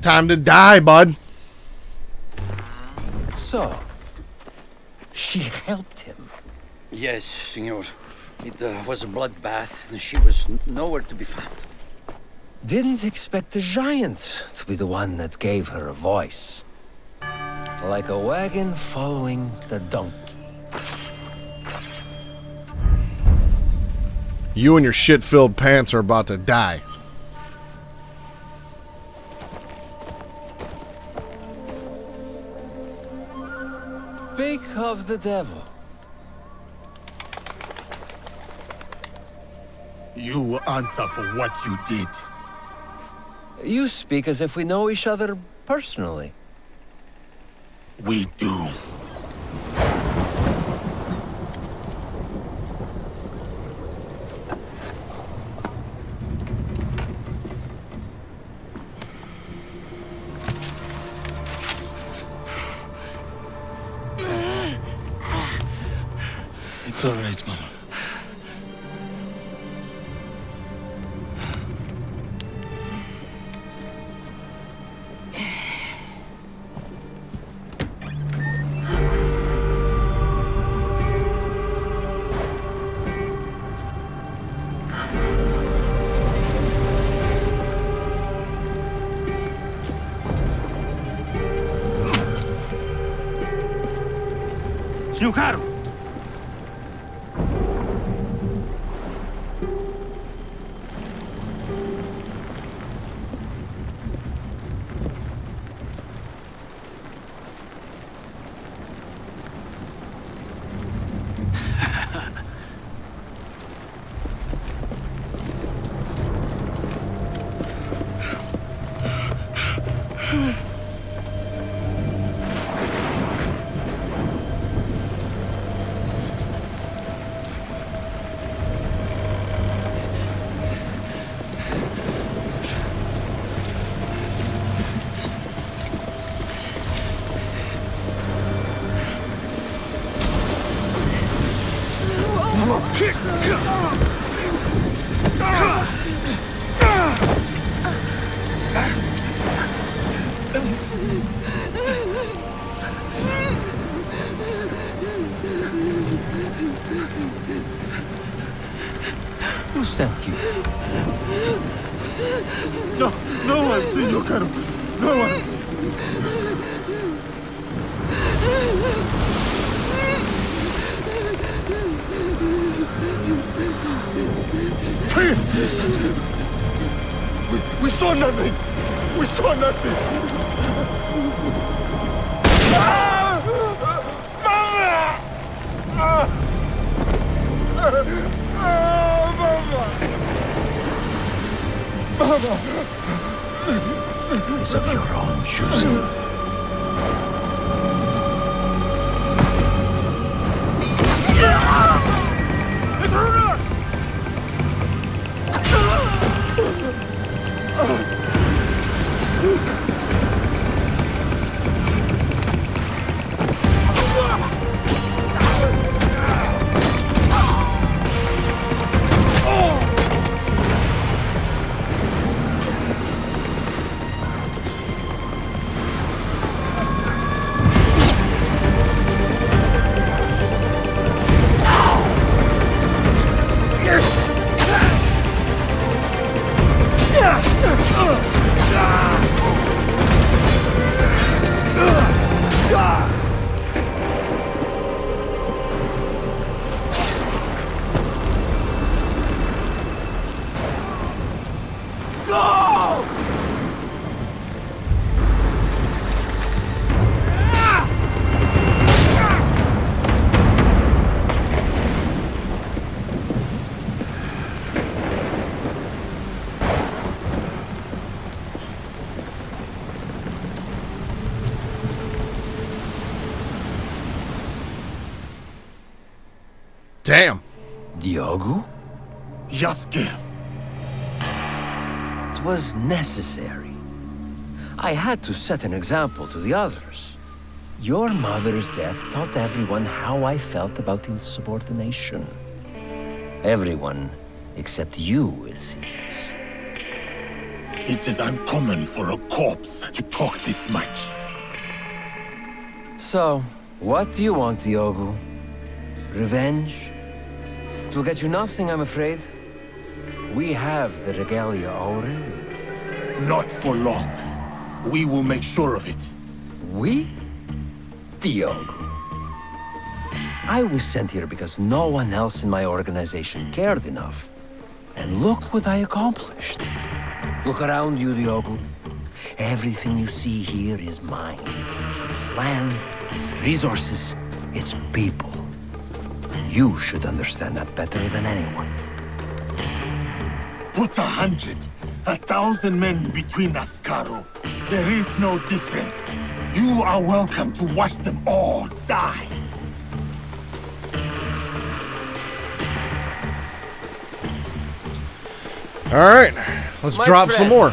Time to die, bud. So, she helped him. Yes, senor. It was a bloodbath, and she was nowhere to be found. Didn't expect the giant to be the one that gave her a voice. Like a wagon following the donkey. You and your shit-filled pants are about to die. Speak of the devil. You answer for what you did. You speak as if we know each other personally. We do. It's all right, Mama. Snookaru! Who sent you? No one, Senor Caro. No one. Please! We saw nothing! We saw nothing! It's of your own choosing. Damn. Diogo? Yasuke. It was necessary. I had to set an example to the others. Your mother's death taught everyone how I felt about insubordination. Everyone except you, it seems. It is uncommon for a corpse to talk this much. So, what do you want, Diogo? Revenge? It will get you nothing, I'm afraid. We have the regalia already. Not for long. We will make sure of it. We? Diogo. I was sent here because no one else in my organization cared enough. And look what I accomplished. Look around you, Diogo. Everything you see here is mine. It's land, it's resources, it's people. You should understand that better than anyone. Put 100, 1,000 men between us, Caro. There is no difference. You are welcome to watch them all die. All right, let's My drop some friend, more.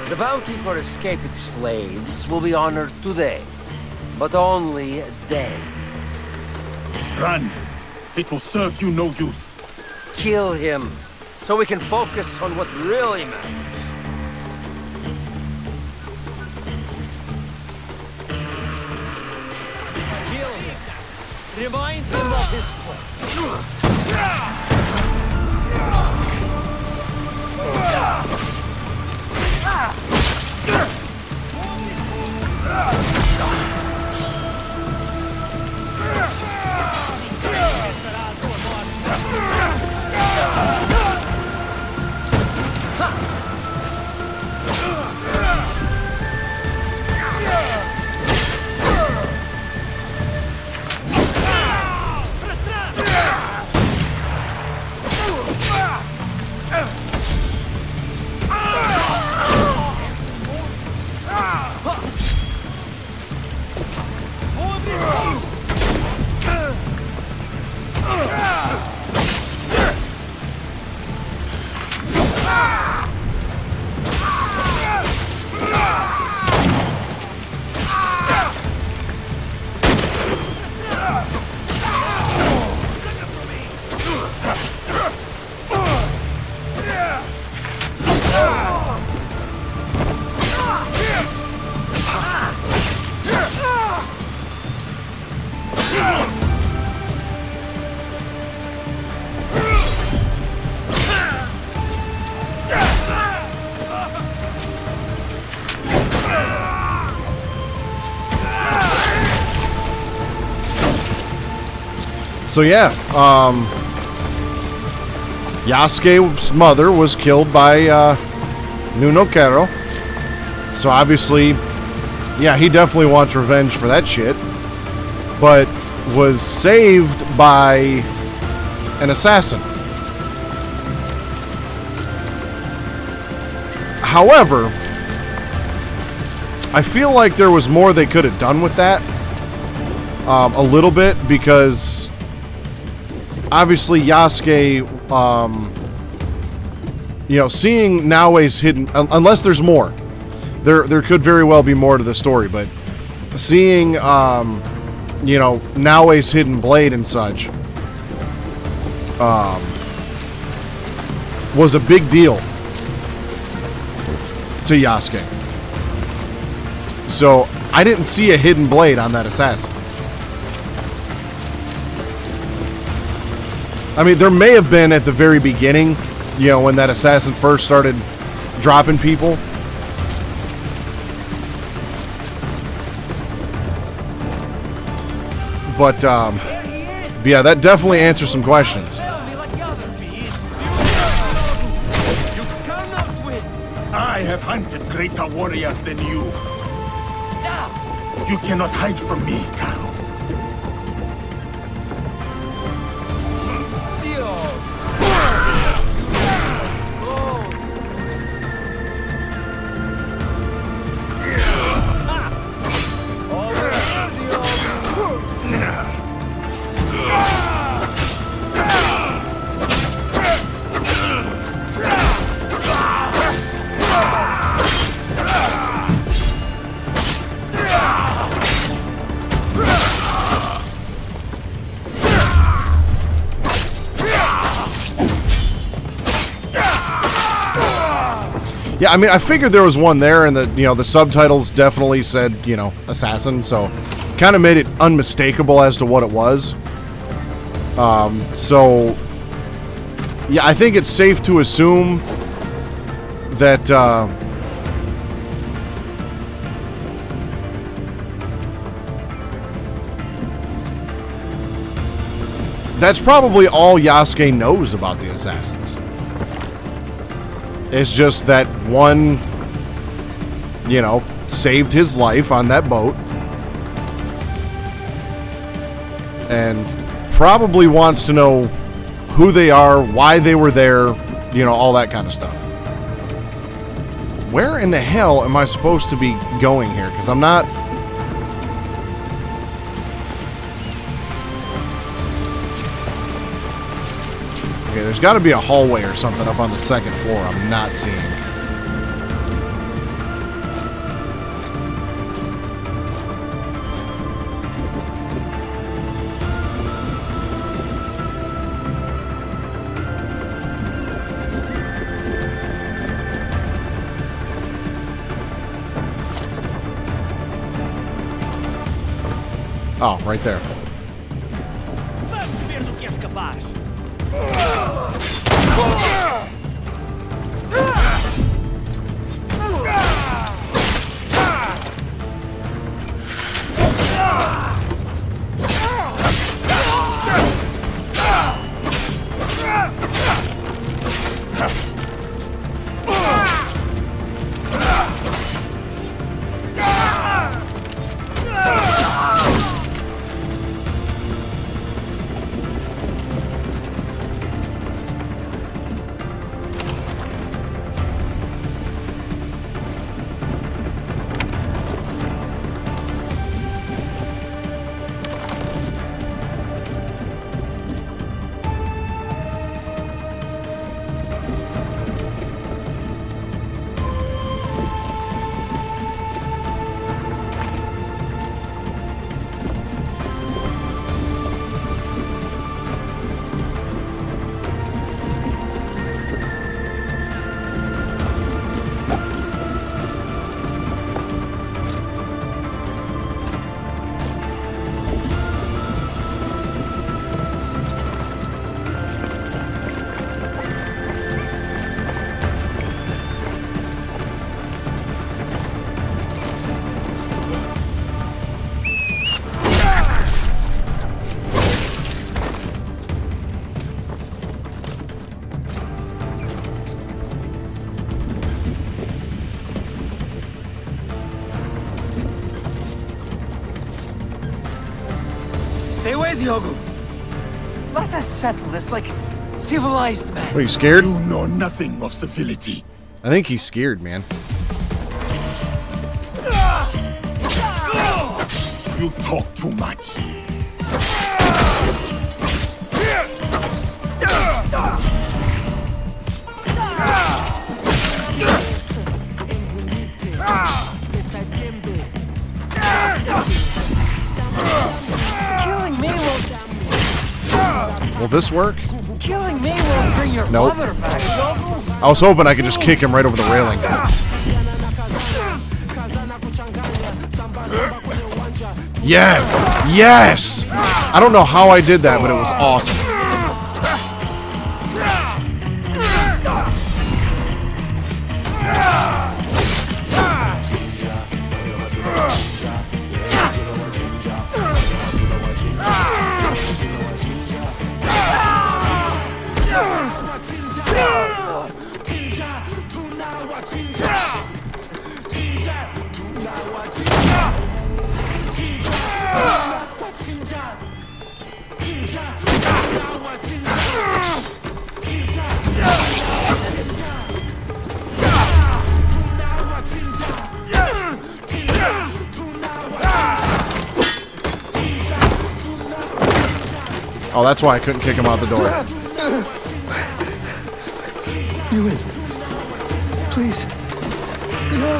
The bounty for escaped slaves will be honored today, but only then. Run. It will serve you no use. Kill him, so we can focus on what really matters. Kill him. Remind him of his place. So yeah, Yasuke's mother was killed by Nuno Quero. So obviously, yeah, he definitely wants revenge for that shit. But was saved by an assassin. However, I feel like there was more they could have done with that. A little bit, because obviously Yasuke, you know, seeing Naoe's hidden, unless there's more, there could very well be more to the story, but seeing, you know, Naoe's hidden blade and such, was a big deal to Yasuke. So I didn't see a hidden blade on that assassin. I mean, there may have been at the very beginning, you know, when that assassin first started dropping people. But yeah, that definitely answers some questions. I have hunted greater warriors than you. You cannot hide from me, Caro. Yeah, I mean, I figured there was one there, and the subtitles definitely said, assassin, so kind of made it unmistakable as to what it was. So, yeah, I think it's safe to assume that, that's probably all Yasuke knows about the assassins. It's just that one, saved his life on that boat. And probably wants to know who they are, why they were there, all that kind of stuff. Where in the hell am I supposed to be going here? Because I'm not... Okay, there's got to be a hallway or something up on the second floor I'm not seeing. Oh, right there. Stay away, Diogo. Let us settle this like civilized men. Are you scared? You know nothing of civility. I think he's scared, man. You talk too much. Killing me will... Will this work? Killing me will bring your Nope. mother back, Diogo. I was hoping I could just kick him right over the railing. Yes! Yes! I don't know how I did that, but it was awesome. Oh, that's why I couldn't kick him out the door. Ewan, please. No.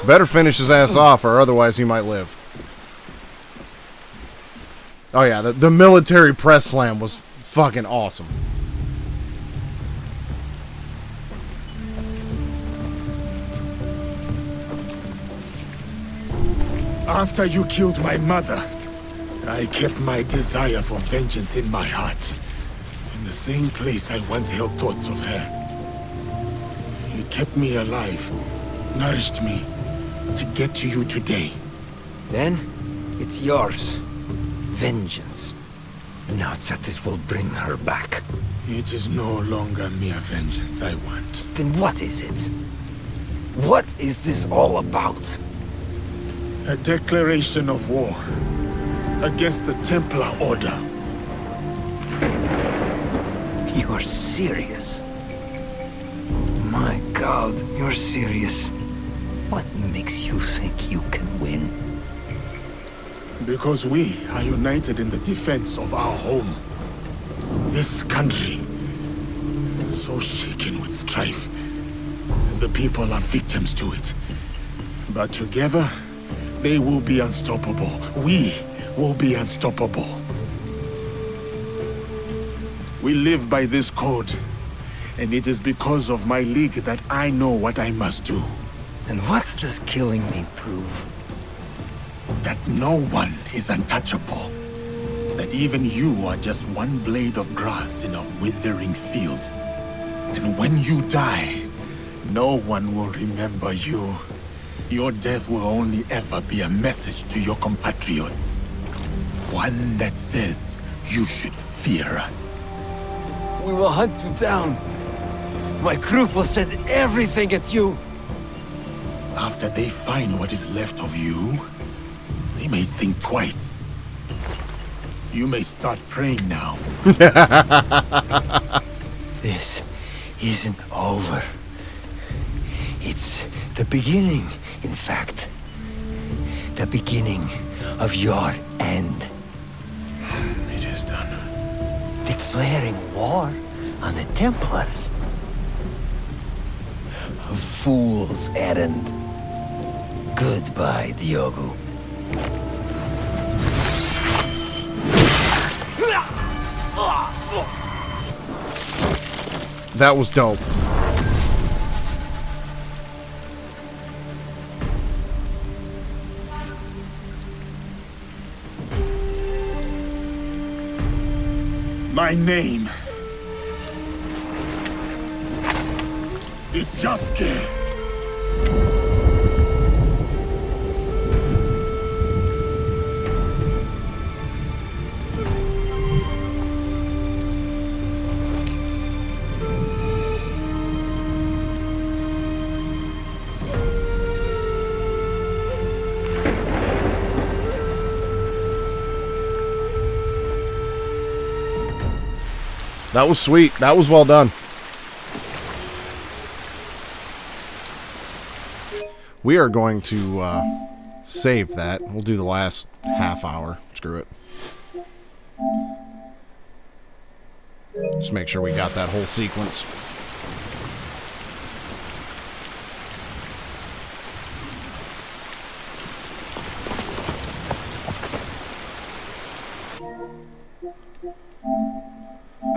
Better finish his ass off, or otherwise he might live. Oh yeah, the military press slam was fucking awesome. After you killed my mother, I kept my desire for vengeance in my heart. In the same place I once held thoughts of her. It kept me alive, nourished me, to get to you today. Then, it's yours. Vengeance. Not that it will bring her back. It is no longer mere vengeance I want. Then what is it? What is this all about? A declaration of war against the Templar Order. You are serious? My God, you're serious. What makes you think you can win? Because we are united in the defense of our home. This country, so shaken with strife. The people are victims to it. But together, they will be unstoppable. We will be unstoppable. We live by this code. And it is because of my league that I know what I must do. And what does killing me prove? That no one is untouchable. That even you are just one blade of grass in a withering field. And when you die, no one will remember you. Your death will only ever be a message to your compatriots. One that says you should fear us. We will hunt you down. My crew will send everything at you. After they find what is left of you, they may think twice. You may start praying now. This isn't over. It's the beginning, in fact. The beginning of your end. It is done. Declaring war on the Templars. A fool's errand. Goodbye, Diogo. That was dope. My name is Yasuke. That was sweet. That was well done. We are going to save that. We'll do the last half hour. Screw it. Just make sure we got that whole sequence.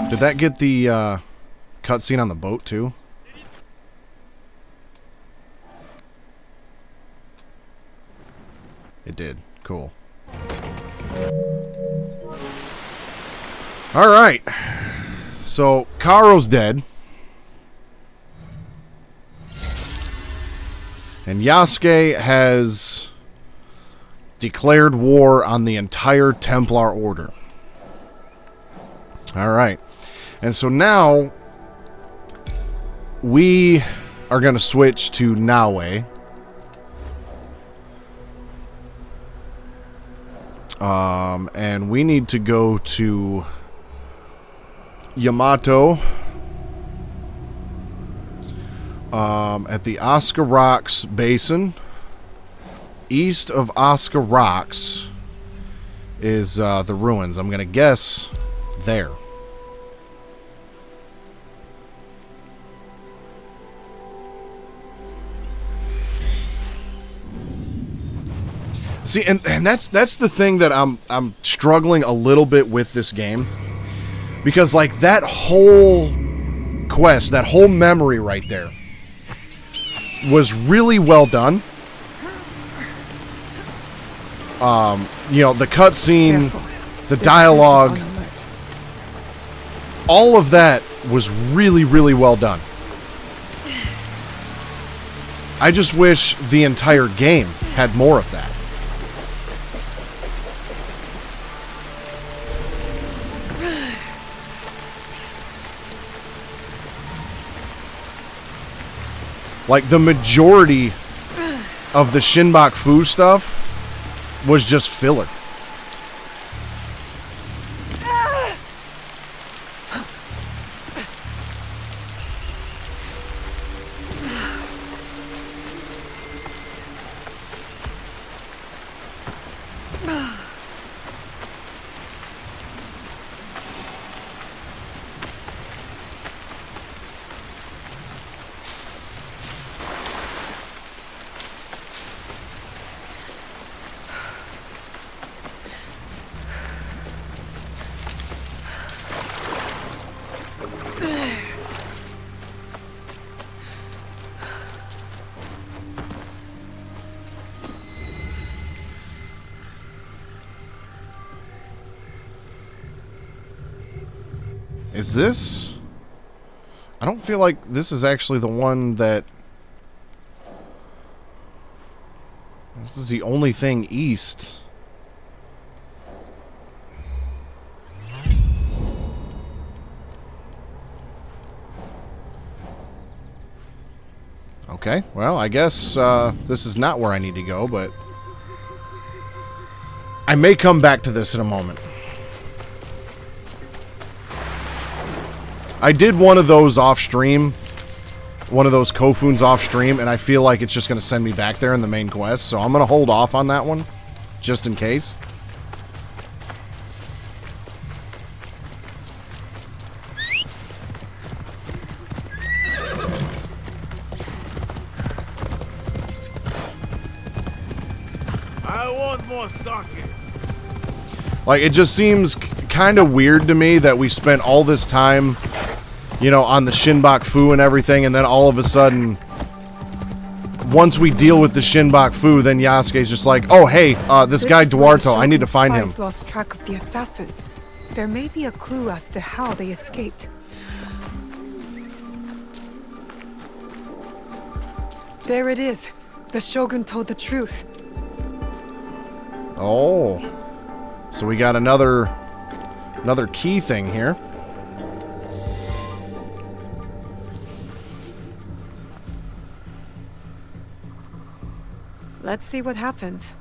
Did that get the cutscene on the boat too? It did. Cool. Alright. So, Karo's dead. And Yasuke has declared war on the entire Templar Order. Alright. And so now we are going to switch to Naue. And we need to go to Yamato at the Oscar Rocks Basin. East of Oscar Rocks is the ruins. I'm going to guess there. See, and that's the thing that I'm struggling a little bit with this game. Because, like, that whole quest, that whole memory right there was really well done. You know, the cutscene, the dialogue, all of that was really, really well done. I just wish the entire game had more of that. Like, the majority of the Shinbok Fu stuff was just filler. Is this? I don't feel like this is actually the one that... This is the only thing east. Okay, well, I guess this is not where I need to go, but... I may come back to this in a moment. I did one of those off-stream, one of those Kofuns off-stream, and I feel like it's just going to send me back there in the main quest, so I'm going to hold off on that one, just in case. I want more sake. Like, it just seems kind of weird to me that we spent all this time, you know, on the Shinbok Fu and everything, and then all of a sudden, once we deal with the Shinbok Fu, then Yasuke's just like, oh, hey, this guy Duarto, I need to find him. Lost track of the assassin. There may be a clue as to how they escaped. There it is. The Shogun told the truth. Oh. So we got another key thing here. Let's see what happens.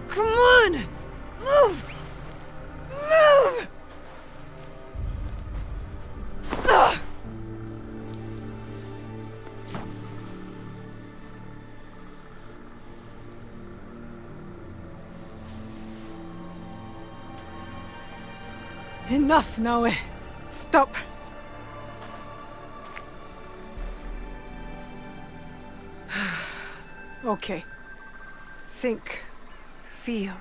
Come on! Move! Move! Ugh. Enough, Naoe. Stop. Okay. Think. Feel.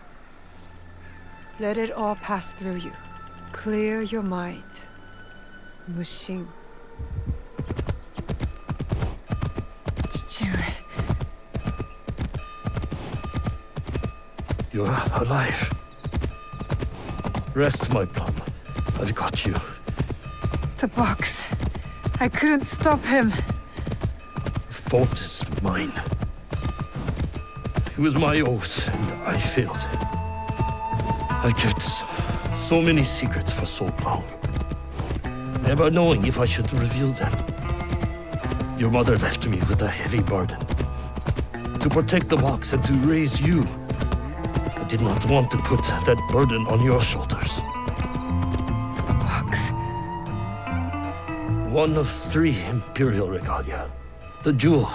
Let it all pass through you. Clear your mind. Mushin. You're alive. Rest, my plum. I've got you. The box. I couldn't stop him. The fault is mine. It was my oath, and I failed. I kept so many secrets for so long, never knowing if I should reveal them. Your mother left me with a heavy burden. To protect the box and to raise you, I did not want to put that burden on your shoulders. The box. One of 3 Imperial regalia. The jewel.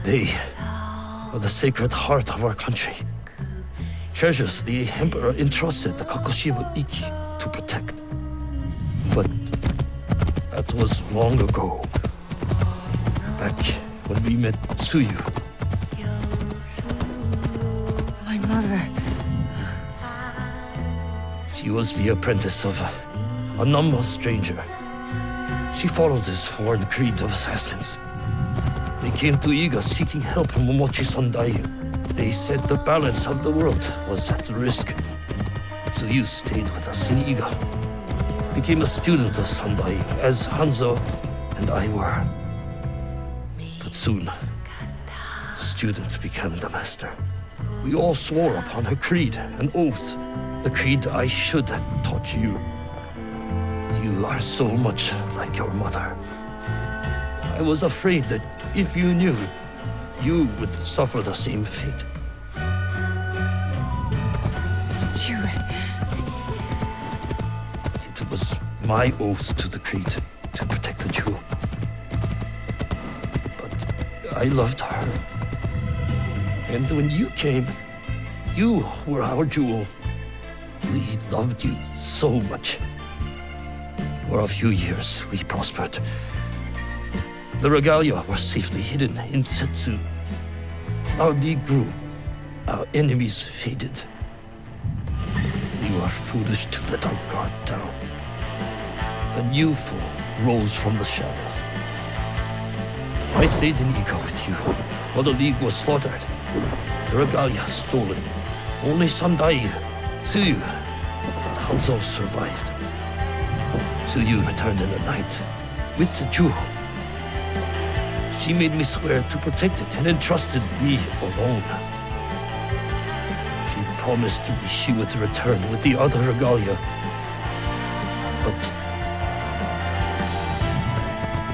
They are the sacred heart of our country. Treasures the Emperor entrusted the Kakushiba Iki to protect. But that was long ago. Back when we met Tsuyu. My mother. She was the apprentice of a number stranger. She followed this foreign creed of assassins. They came to Iga seeking help from Momochi Sandai. They said the balance of the world was at risk. So you stayed with us in Iga. Became a student of Sandai, as Hanzo and I were. But soon, the student became the master. We all swore upon her creed, an oath. The creed I should have taught you. You are so much like your mother. I was afraid that if you knew, you would suffer the same fate. It was my oath to the creed to protect the jewel. But I loved her. And when you came, you were our jewel. We loved you so much. For a few years, we prospered. The regalia were safely hidden in Setsu. Our league grew. Our enemies faded. We were foolish to let our guard down. A new foe rose from the shadows. I stayed in Iga with you while the league was slaughtered. The regalia stolen. Only Sandai, Tsuyu, and Hanzo survived. Tsuyu returned in the night with the jewel. She made me swear to protect it and entrusted me alone. She promised me she would return with the other regalia. But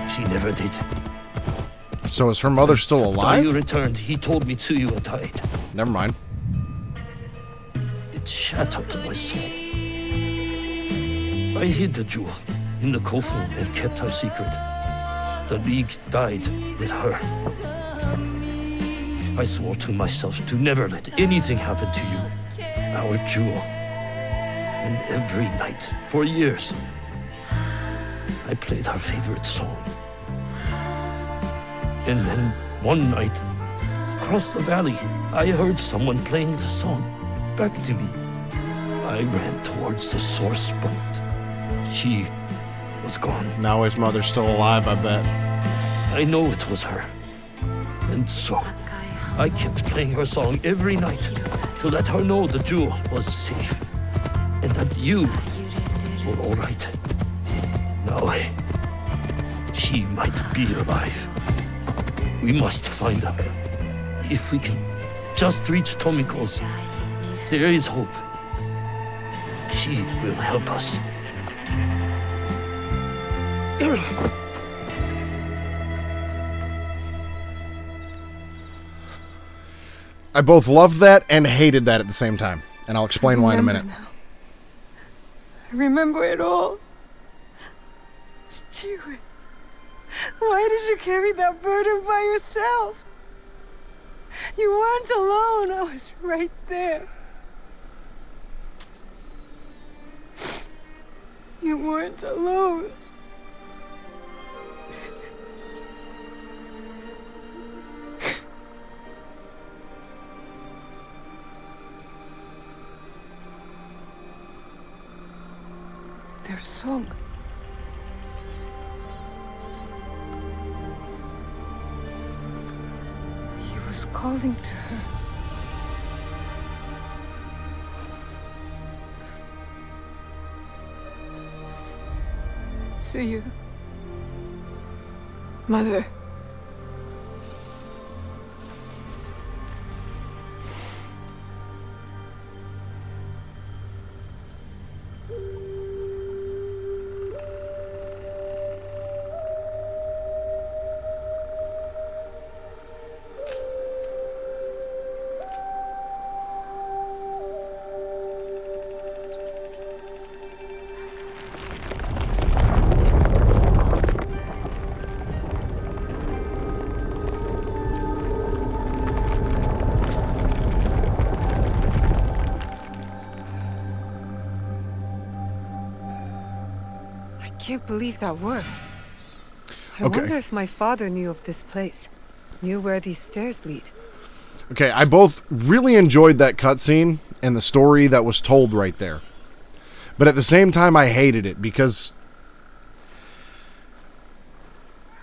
she never did. So is her mother still alive? When you returned, he told me Tsuyu had died. Never mind. It shattered my soul. I hid the jewel in the coffin and kept her secret. The League died with her. I swore to myself to never let anything happen to you, our jewel. And every night, for years, I played her favorite song. And then, one night, across the valley, I heard someone playing the song back to me. I ran towards the source, but she was gone. Now his mother's still alive, I bet. I know it was her. And so, I kept playing her song every night to let her know the jewel was safe. And that you were all right. Now, she might be alive. We must find her. If we can just reach Tomiko's, there is hope. She will help us. I both loved that and hated that at the same time. And I'll explain why in a minute. Now. I remember it all. Stewart, why did you carry that burden by yourself? You weren't alone. I was right there. You weren't alone. Their song. He was calling to her. See you, Mother. can't believe that worked. I Okay. wonder if my father knew of this place, knew where these stairs lead. Okay, I both really enjoyed that cutscene and the story that was told right there. But at the same time, I hated it because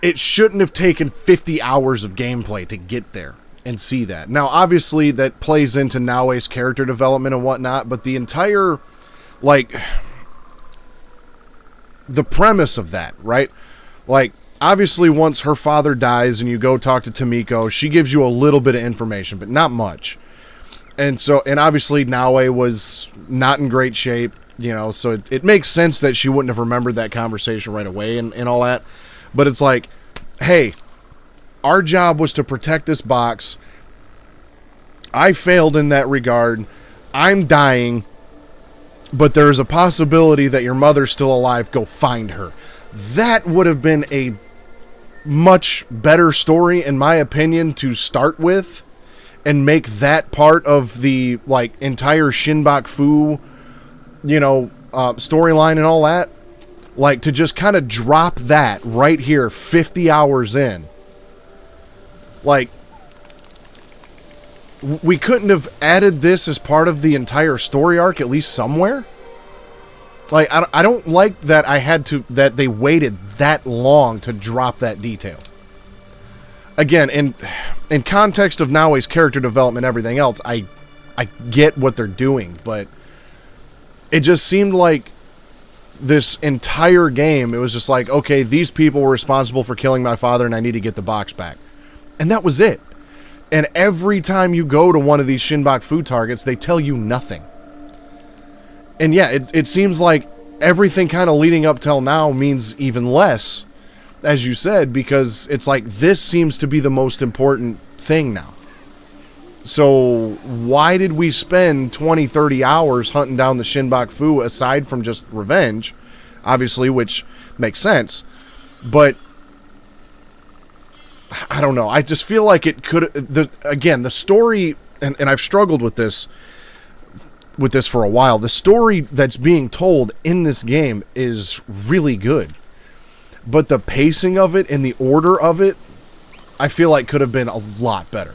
it shouldn't have taken 50 hours of gameplay to get there and see that. Now, obviously, that plays into Naoe's character development and whatnot, but the entire, like, the premise of that, right? Like, obviously, once her father dies and you go talk to Tomiko, she gives you a little bit of information, but not much. And so, and obviously, Naoe was not in great shape, you know, so it makes sense that she wouldn't have remembered that conversation right away and all that. But it's like, hey, our job was to protect this box. I failed in that regard. I'm dying, but there's a possibility that your mother's still alive. Go find her. That would have been a much better story, in my opinion, to start with, and make that part of the, like, entire Shinbok Fu, you know, storyline and all that. Like, to just kind of drop that right here 50 hours in. Like, we couldn't have added this as part of the entire story arc, at least somewhere? Like, I don't like that that they waited that long to drop that detail. Again, in context of Naoe's character development and everything else, I get what they're doing, but it just seemed like this entire game, it was just like, okay, these people were responsible for killing my father and I need to get the box back. And that was it. And every time you go to one of these Shinbok Fu targets, they tell you nothing. And yeah, it seems like everything kind of leading up till now means even less, as you said, because it's like this seems to be the most important thing now. So why did we spend 20, 30 hours hunting down the Shinbok Fu aside from just revenge, obviously, which makes sense, but I don't know. I just feel like it could, the story, and I've struggled with this for a while. The story that's being told in this game is really good, but the pacing of it and the order of it, I feel like could have been a lot better.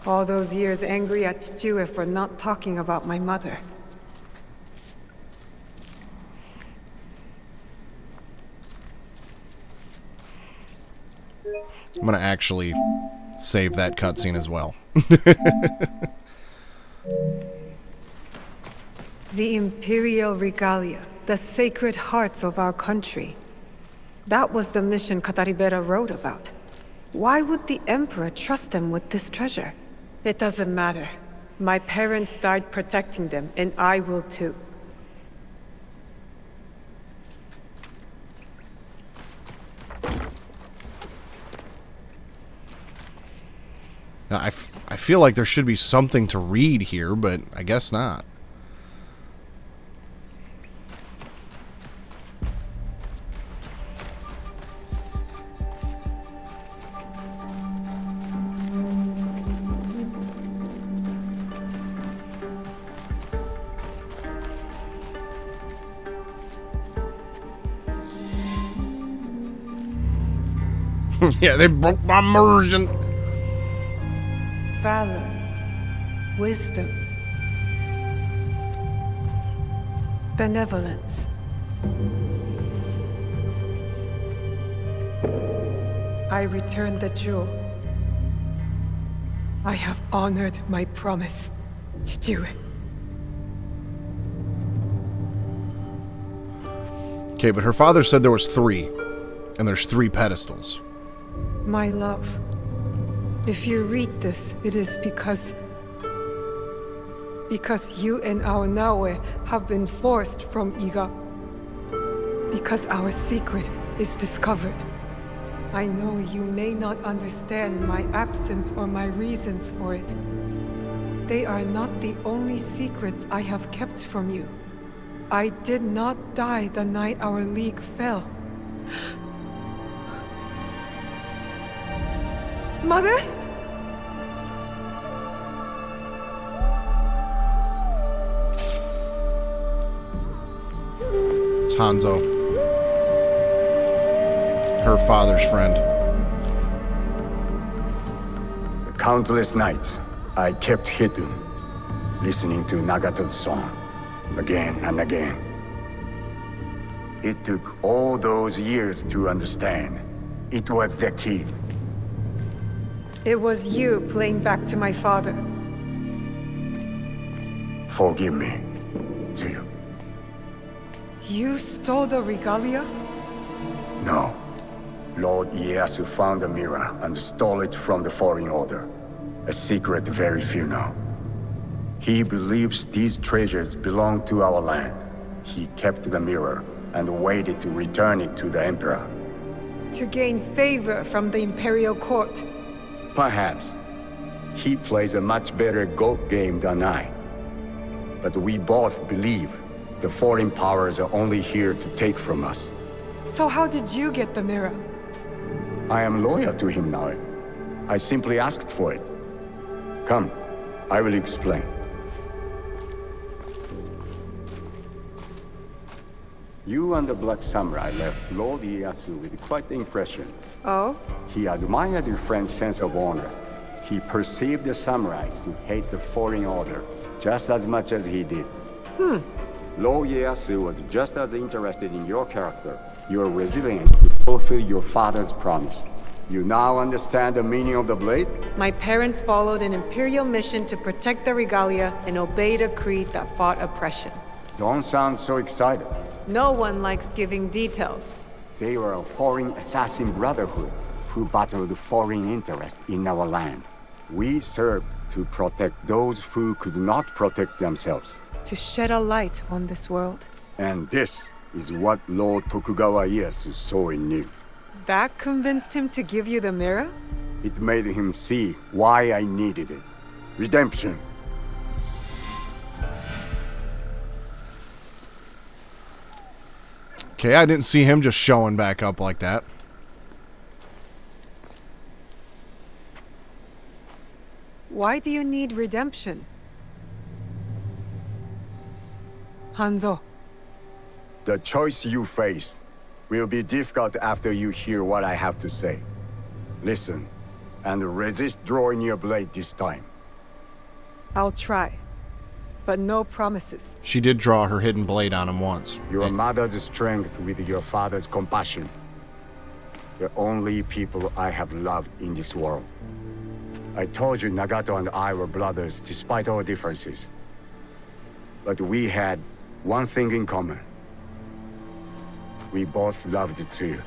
All those years angry at Chichue for not talking about my mother. I'm going to actually save that cutscene as well. The Imperial Regalia, the sacred hearts of our country. That was the mission Kataribera wrote about. Why would the Emperor trust them with this treasure? It doesn't matter. My parents died protecting them, and I will too. Now, I feel like there should be something to read here, but I guess not. Yeah, they broke my immersion. Valor, wisdom, benevolence. I returned the jewel. I have honored my promise, Chichue. Okay, but her father said there was 3, and there's 3 pedestals. My love, if you read this, it is because you and our Naoe have been forced from Iga. Because our secret is discovered. I know you may not understand my absence or my reasons for it. They are not the only secrets I have kept from you. I did not die the night our league fell. Mother? Hanzo. Her father's friend. Countless nights, I kept hidden, listening to Nagato's song, again and again. It took all those years to understand. It was the key. It was you playing back to my father. Forgive me, Tsuyu. You stole the regalia? No. Lord Ieyasu found the mirror and stole it from the Foreign Order. A secret very few know. He believes these treasures belong to our land. He kept the mirror and waited to return it to the Emperor. To gain favor from the Imperial Court. Perhaps. He plays a much better goat game than I. But we both believe the foreign powers are only here to take from us. So how did you get the mirror? I am loyal to him now. I simply asked for it. Come, I will explain. You and the Black Samurai left Lord Ieyasu with quite the impression. Oh? He admired your friend's sense of honor. He perceived the samurai to hate the Foreign Order just as much as he did. Lord Ieyasu was just as interested in your character, your resilience to fulfill your father's promise. You now understand the meaning of the blade? My parents followed an Imperial mission to protect the regalia and obeyed a creed that fought oppression. Don't sound so excited. No one likes giving details. They were a foreign assassin brotherhood who battled foreign interests in our land. We served to protect those who could not protect themselves. To shed a light on this world. And this is what Lord Tokugawa Ieyasu saw in you. That convinced him to give you the mirror? It made him see why I needed it. Redemption. Okay, I didn't see him just showing back up like that. Why do you need redemption? Hanzo. The choice you face will be difficult after you hear what I have to say. Listen, and resist drawing your blade this time. I'll try. But no promises. She did draw her hidden blade on him once. Your mother's strength with your father's compassion. The only people I have loved in this world. I told you Nagato and I were brothers despite our differences. But we had one thing in common. We both loved Tsuyu.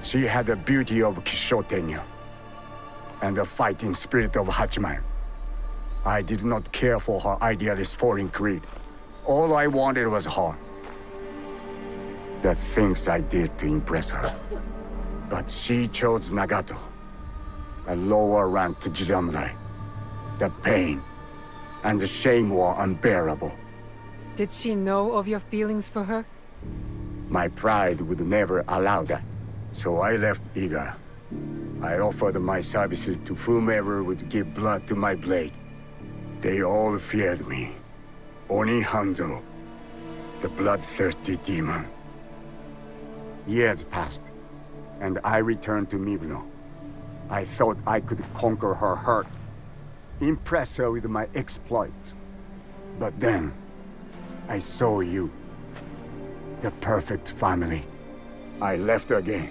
She had the beauty of Kishotenya and the fighting spirit of Hachiman. I did not care for her idealist foreign creed. All I wanted was her. The things I did to impress her. But she chose Nagato, a lower rank to Jisamurai. The pain and the shame were unbearable. Did she know of your feelings for her? My pride would never allow that. So I left Iga. I offered my services to whomever would give blood to my blade. They all feared me. Only Hanzo, the bloodthirsty demon. Years passed, and I returned to Mibno. I thought I could conquer her hurt, impress her with my exploits. But then, I saw you. The perfect family. I left again.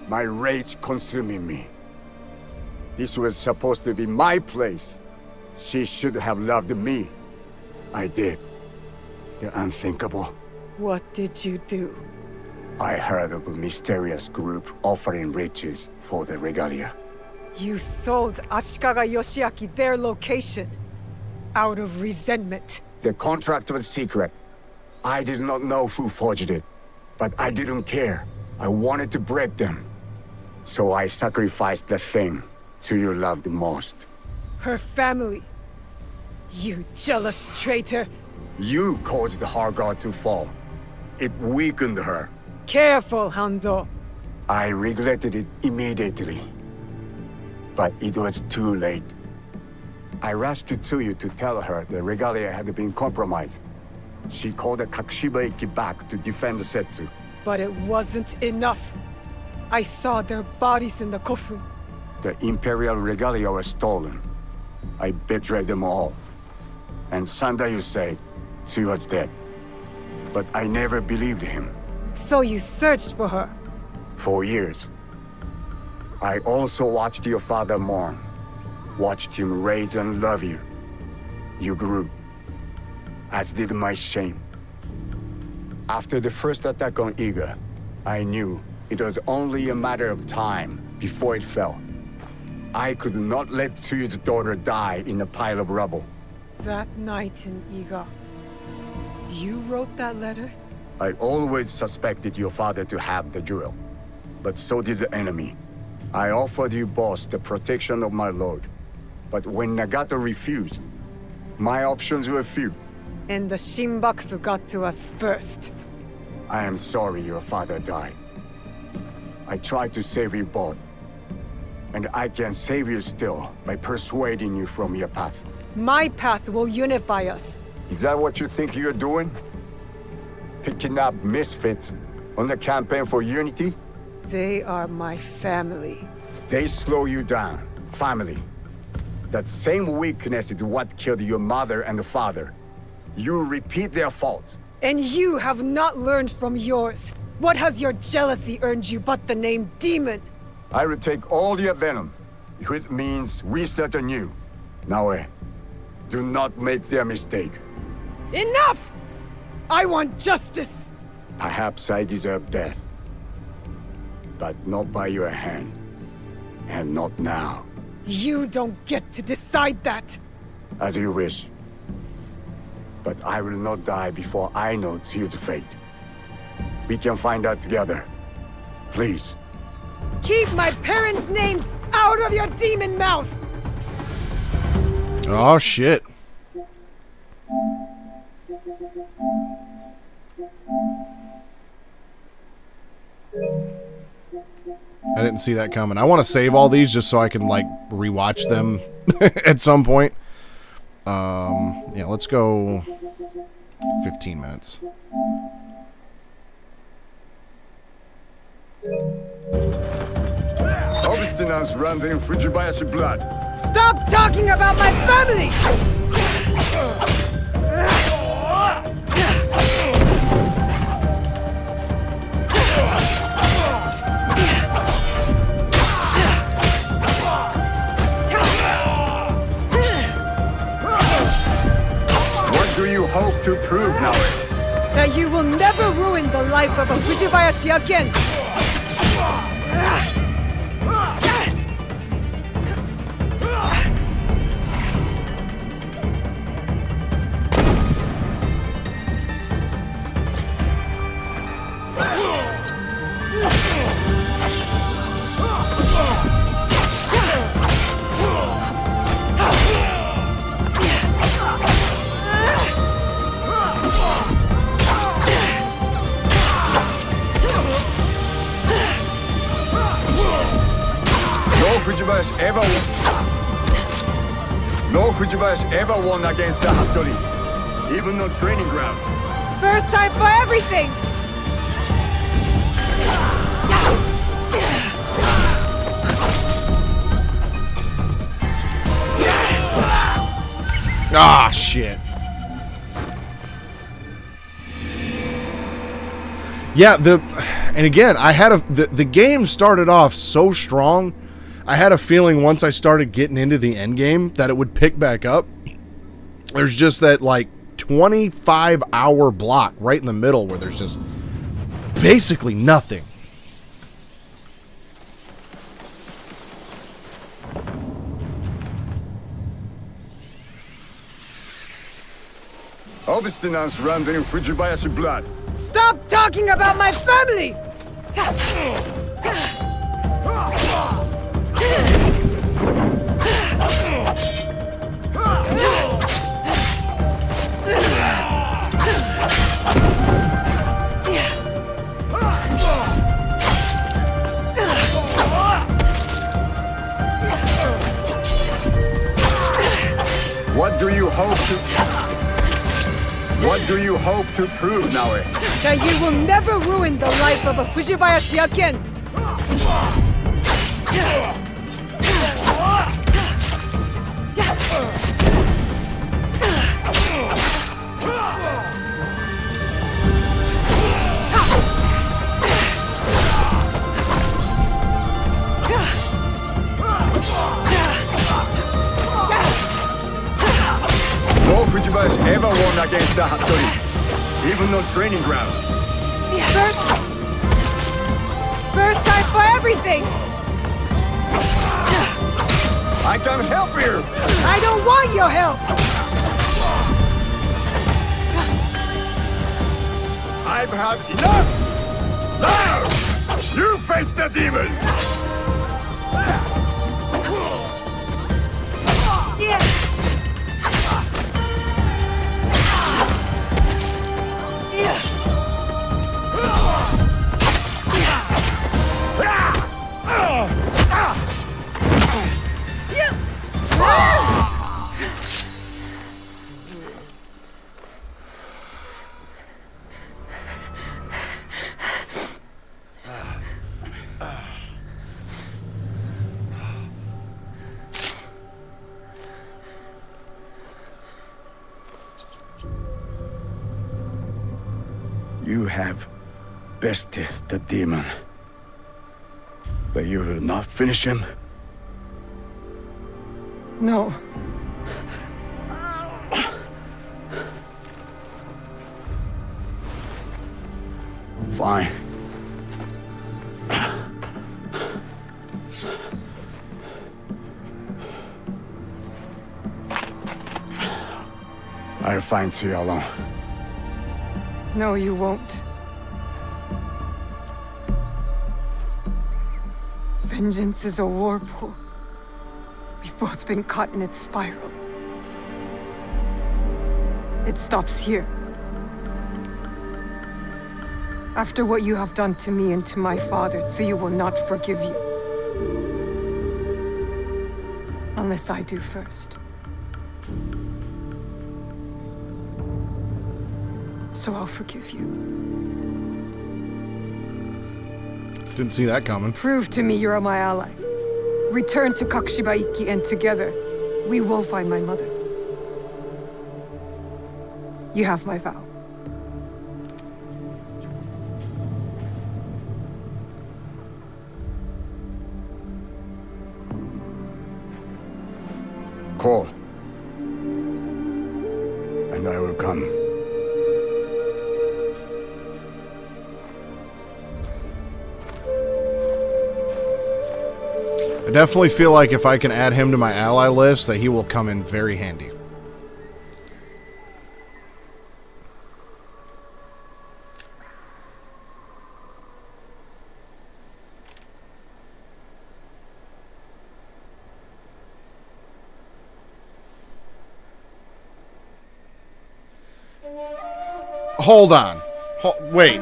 My rage consuming me. This was supposed to be my place. She should have loved me. I did. The unthinkable. What did you do? I heard of a mysterious group offering riches for the regalia. You sold Ashikaga Yoshiaki their location. Out of resentment. The contract was secret. I did not know who forged it. But I didn't care. I wanted to break them. So I sacrificed the thing Tsuyu loved most. Her family. You jealous traitor. You caused her god to fall. It weakened her. Careful, Hanzo. I regretted it immediately. But it was too late. I rushed to Tsuyu to tell her the regalia had been compromised. She called the Kakushiba-iki back to defend the Setsu. But it wasn't enough. I saw their bodies in the kofun. The Imperial regalia was stolen. I betrayed them all. And Sunday, you say, she was dead. But I never believed him. So you searched for her? For years. I also watched your father mourn. Watched him raise and love you. You grew. As did my shame. After the first attack on Iga, I knew it was only a matter of time before it fell. I could not let Tsuyu's daughter die in a pile of rubble. That night in Iga, you wrote that letter? I always suspected your father to have the jewel, but so did the enemy. I offered you both the protection of my lord, but when Nagato refused, my options were few. And the Shinbakufu got to us first. I am sorry your father died. I tried to save you both, and I can save you still by persuading you from your path. My path will unify us. Is that what you think you're doing? Picking up misfits on the campaign for unity? They are my family. They slow you down. Family. That same weakness is what killed your mother and the father. You repeat their fault. And you have not learned from yours. What has your jealousy earned you but the name Demon? I will take all your venom, if it means we start anew. Naoe, do not make their mistake. Enough! I want justice! Perhaps I deserve death. But not by your hand. And not now. You don't get to decide that! As you wish. But I will not die before I know Tsuyu's fate. We can find out together. Please. Keep my parents' names out of your demon mouth! Oh, shit. I didn't see that coming. I want to save all these just so I can, like, rewatch them at some point. Yeah, let's go 15 minutes. Obstinance runs in Fujibayashi blood. Stop talking about my family! What do you hope to prove now? That you will never ruin the life of a Fujibayashi again! No Fujibayashi ever won against the Hattori, even on training grounds. First time for everything! Ah, shit. Yeah, and again, I had the game started off so strong. I had a feeling once I started getting into the end game that it would pick back up. There's just that like 25-hour block right in the middle where there's just basically nothing. Obstinance runs in Fujibayashi blood. Stop talking about my family! What do you hope to... What do you hope to prove, Naoe? That you will never ruin the life of a Fujibayashi again! No Fujibayashi ever won against the Hattori, even on training grounds. First time for everything! I can help you! I don't want your help! I've had enough! Now! You face the demon! You have bested the demon, but you will not finish him? No. Fine. I'll find you alone. No, you won't. Vengeance is a whirlpool. We've both been caught in its spiral. It stops here. After what you have done to me and to my father, so you will not forgive you. Unless I do first. So I'll forgive you. Didn't see that coming. Prove to me you're my ally. Return to Kakushibaiki and together, we will find my mother. You have my vow. Call. And I will come. I definitely feel like if I can add him to my ally list, that he will come in very handy. Hold on. Wait.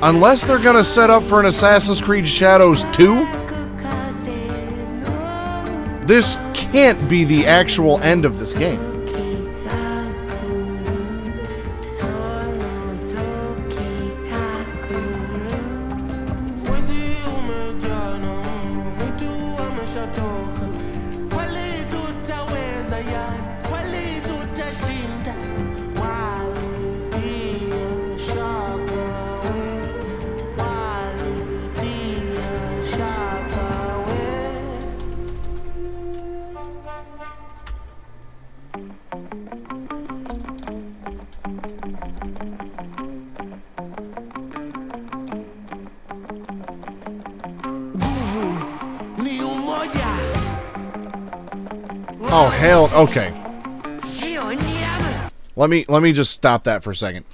Unless they're gonna set up for an Assassin's Creed Shadows 2, this can't be the actual end of this game. Oh hell, okay. Let me just stop that for a second.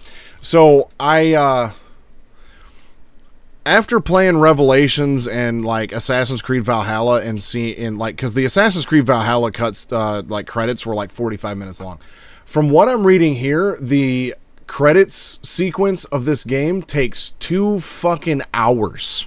So after playing Revelations and like Assassin's Creed Valhalla and because the Assassin's Creed Valhalla cuts like credits were like 45 minutes long. From what I'm reading here, the credits sequence of this game takes 2 fucking hours.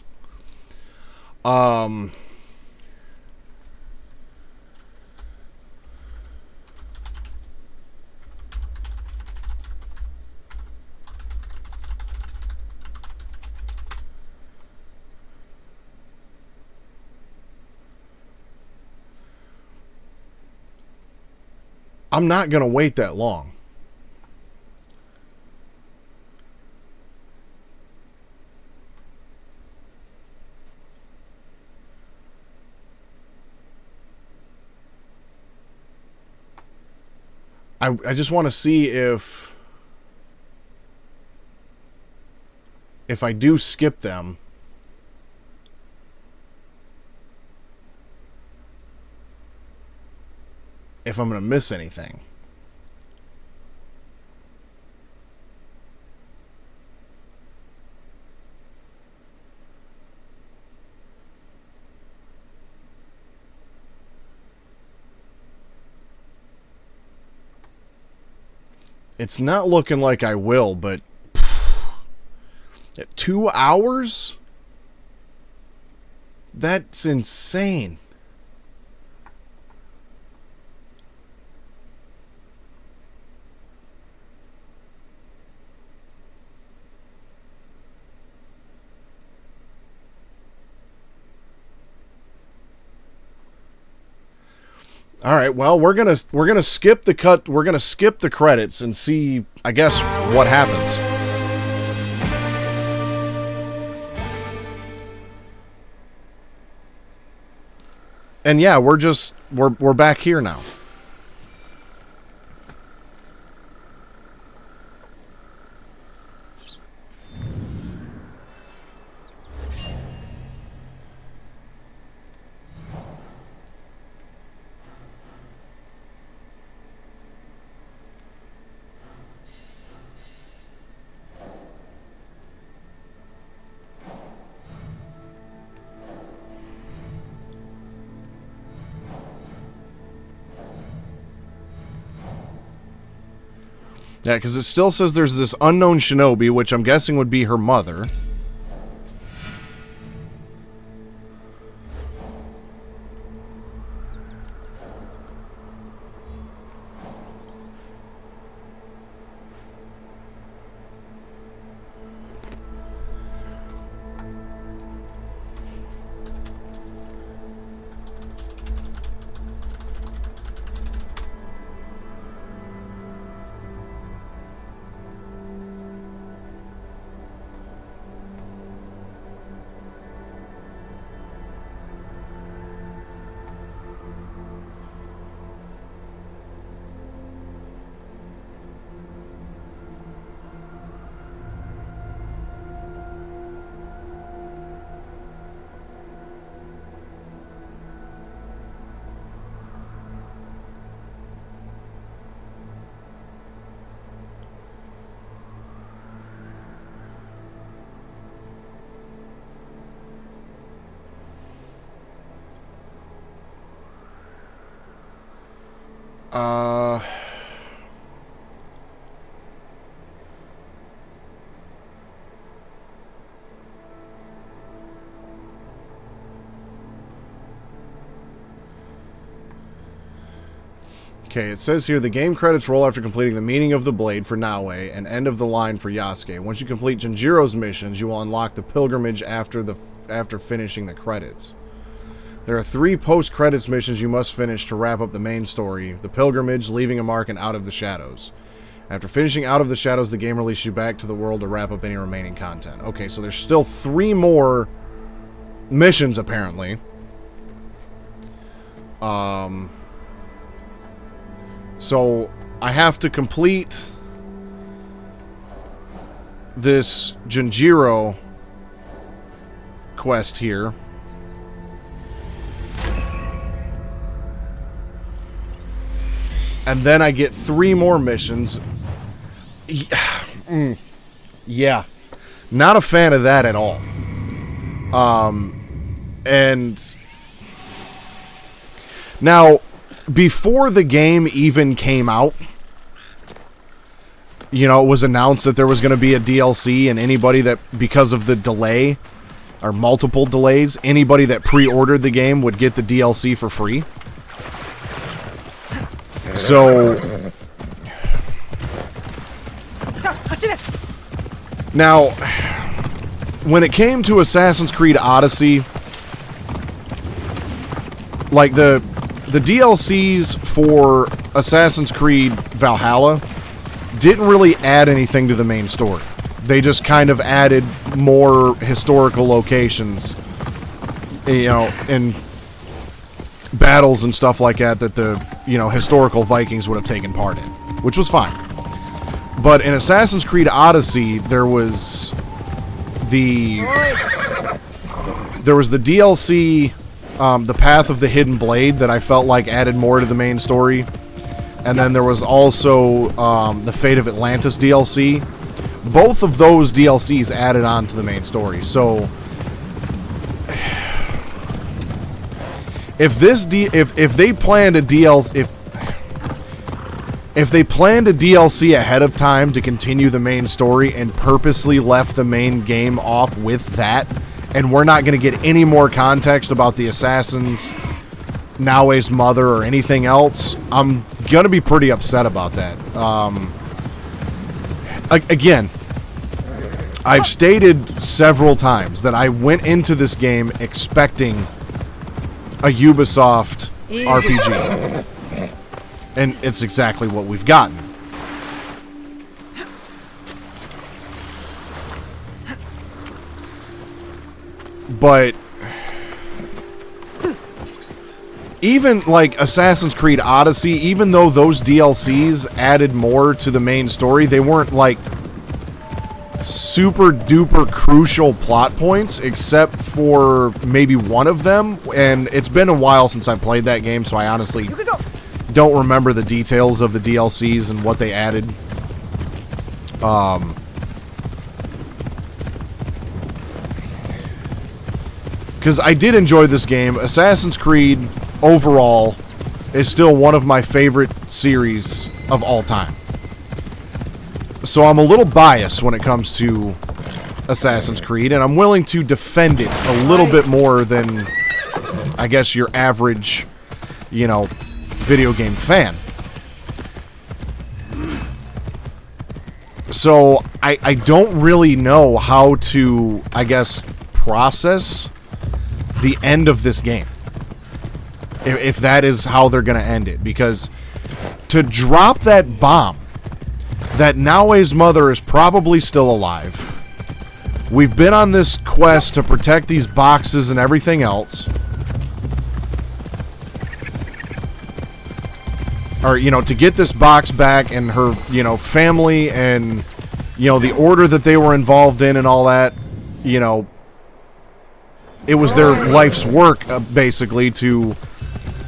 I'm not going to wait that long. I just want to see if I do skip them, if I'm going to miss anything. It's not looking like I will, but 2 hours? That's insane. All right, well, we're gonna skip the cut. We're gonna skip the credits and see, I guess, what happens. And yeah, we're back here now. Yeah, because it still says there's this unknown shinobi, which I'm guessing would be her mother. Okay, it says here, the game credits roll after completing the meaning of the blade for Naue and end of the line for Yasuke. Once you complete Jinjiro's missions, you will unlock the pilgrimage after finishing the credits. There are 3 post-credits missions you must finish to wrap up the main story: the pilgrimage, leaving a mark, and Out of the Shadows. After finishing Out of the Shadows, the game releases you back to the world to wrap up any remaining content. Okay, so there's still 3 more missions, apparently. So I have to complete this Jinjiro quest here. And then I get 3 more missions. Yeah. Not a fan of that at all. And now, before the game even came out, you know, it was announced that there was going to be a DLC, and anybody that, because of the delay, or multiple delays, anybody that pre-ordered the game would get the DLC for free. So, now, when it came to Assassin's Creed Odyssey, like the DLCs for Assassin's Creed Valhalla didn't really add anything to the main story. They just kind of added more historical locations, you know, and battles and stuff like that the, you know, historical Vikings would have taken part in, which was fine. But in Assassin's Creed Odyssey, there was the DLC, The Path of the Hidden Blade, that I felt like added more to the main story. And then there was also the Fate of Atlantis DLC. Both of those DLCs added on to the main story. So if they planned a DLC, if they planned a DLC ahead of time to continue the main story and purposely left the main game off with that, and we're not going to get any more context about the assassins, Naoe's mother, or anything else, I'm going to be pretty upset about that. Again, I've stated several times that I went into this game expecting a Ubisoft RPG. And it's exactly what we've gotten. But even like Assassin's Creed Odyssey, even though those DLCs added more to the main story, they weren't like super duper crucial plot points, except for maybe one of them. And it's been a while since I played that game, so I honestly don't remember the details of the DLCs and what they added. Because I did enjoy this game. Assassin's Creed, overall, is still one of my favorite series of all time. So I'm a little biased when it comes to Assassin's Creed, and I'm willing to defend it a little bit more than, I guess, your average, you know, video game fan. So I don't really know how to, I guess, process the end of this game, if that is how they're going to end it. Because to drop that bomb that Naoe's mother is probably still alive, we've been on this quest to protect these boxes and everything else, or, you know, to get this box back and her, you know, family and, you know, the order that they were involved in and all that, you know, it was their life's work, basically, to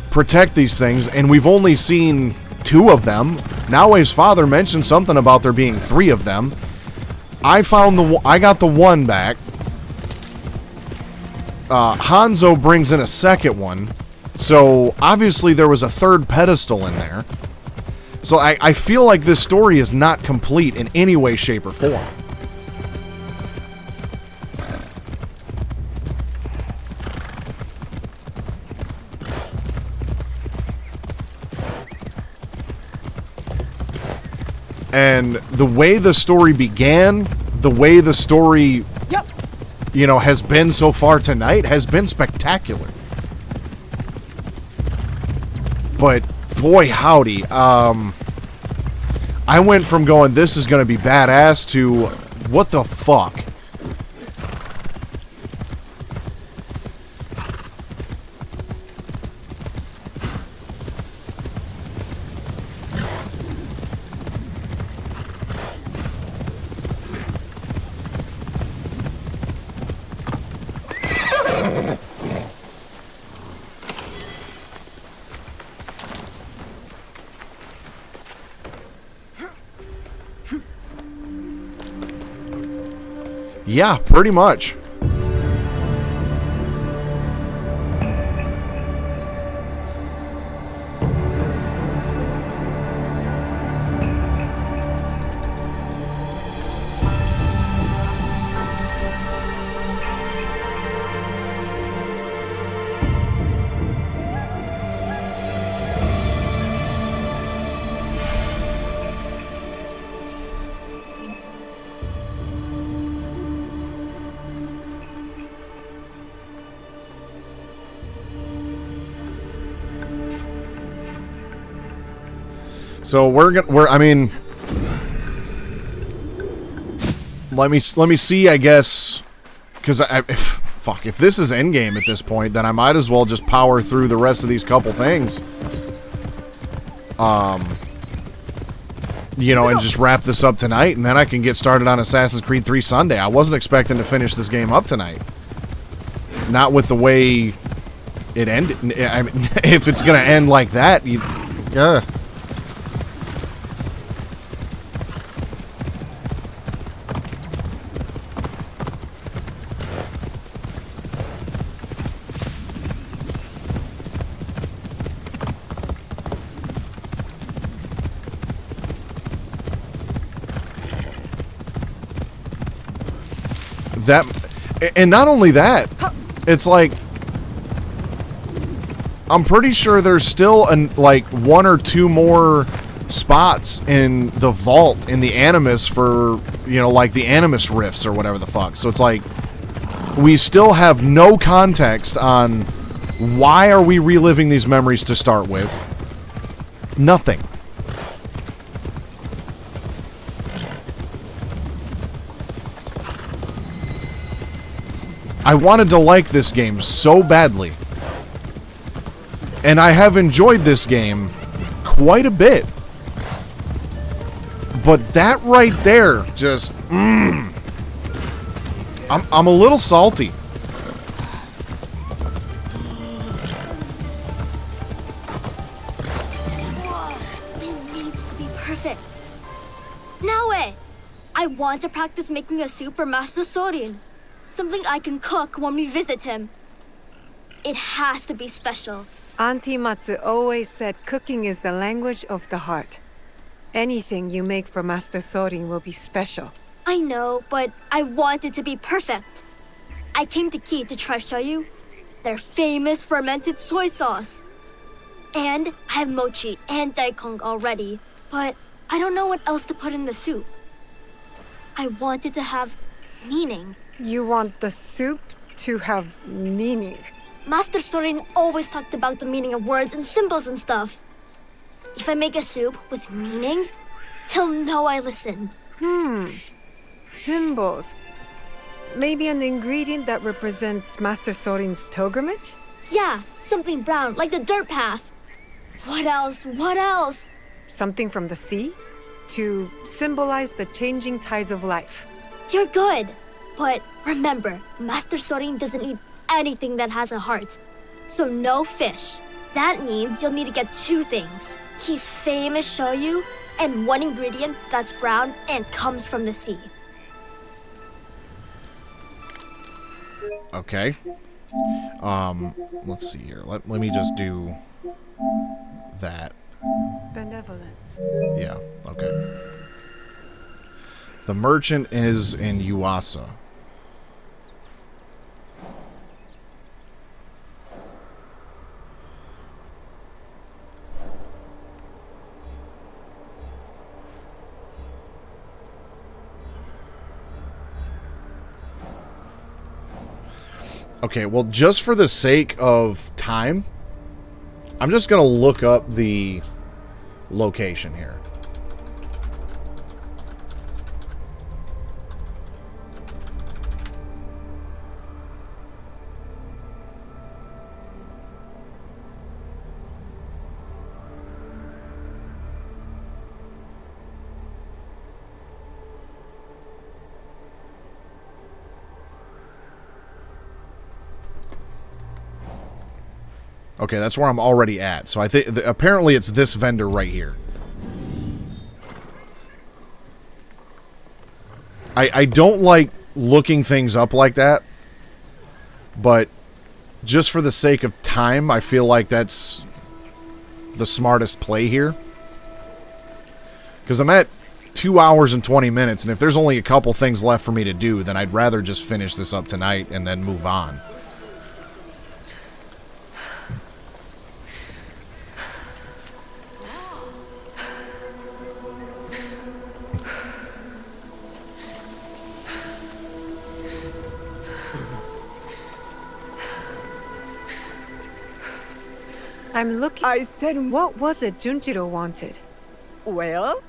protect these things, and we've only seen 2 of them. Naoe's father mentioned something about there being 3 of them. I got the one back. Hanzo brings in a second one. So, obviously, there was a 3rd pedestal in there. So, I feel like this story is not complete in any way, shape, or form. And the way the story began, the way the story, you know, has been so far tonight has been spectacular. But boy howdy, I went from going, this is going to be badass, to what the fuck. Yeah, pretty much. So I mean, let me see, I guess, because if this is endgame at this point, then I might as well just power through the rest of these couple things. You know, and just wrap this up tonight, and then I can get started on Assassin's Creed 3 Sunday. I wasn't expecting to finish this game up tonight. Not with the way it ended. I mean, if it's gonna end like that, yeah. And not only that, it's like I'm pretty sure there's still like 1 or 2 more spots in the vault in the Animus for, you know, like the Animus rifts or whatever the fuck. So it's like we still have no context on why are we reliving these memories to start with. Nothing. I wanted to like this game so badly. And I have enjoyed this game quite a bit. But that right there just I'm a little salty. It needs to be perfect. Naoe! I want to practice making a soup for Master Sorin. Something I can cook when we visit him. It has to be special. Auntie Matsu always said cooking is the language of the heart. Anything you make for Master Sorin will be special. I know, but I want it to be perfect. I came to Ki to try shoyu, their famous fermented soy sauce. And I have mochi and daikon already, but I don't know what else to put in the soup. I want it to have meaning. You want the soup to have meaning? Master Sorin always talked about the meaning of words and symbols and stuff. If I make a soup with meaning, he'll know I listened. Symbols. Maybe an ingredient that represents Master Sorin's pilgrimage? Yeah, something brown, like the dirt path. What else? What else? Something from the sea? To symbolize the changing tides of life. You're good. But remember, Master Sorin doesn't eat anything that has a heart. So no fish. That means you'll need to get 2 things. He's famous shoyu, and 1 ingredient that's brown and comes from the sea. Okay. Let's see here. Let me just do that. Benevolence. Yeah, okay. The merchant is in Yuasa. Okay, well, just for the sake of time, I'm just going to look up the location here. Okay, that's where I'm already at. So I think apparently it's this vendor right here. I don't like looking things up like that. But just for the sake of time, I feel like that's the smartest play here. Because I'm at 2 hours and 20 minutes, and if there's only a couple things left for me to do, then I'd rather just finish this up tonight and then move on. I'm looking. I said, what was it Junjiro wanted? Well?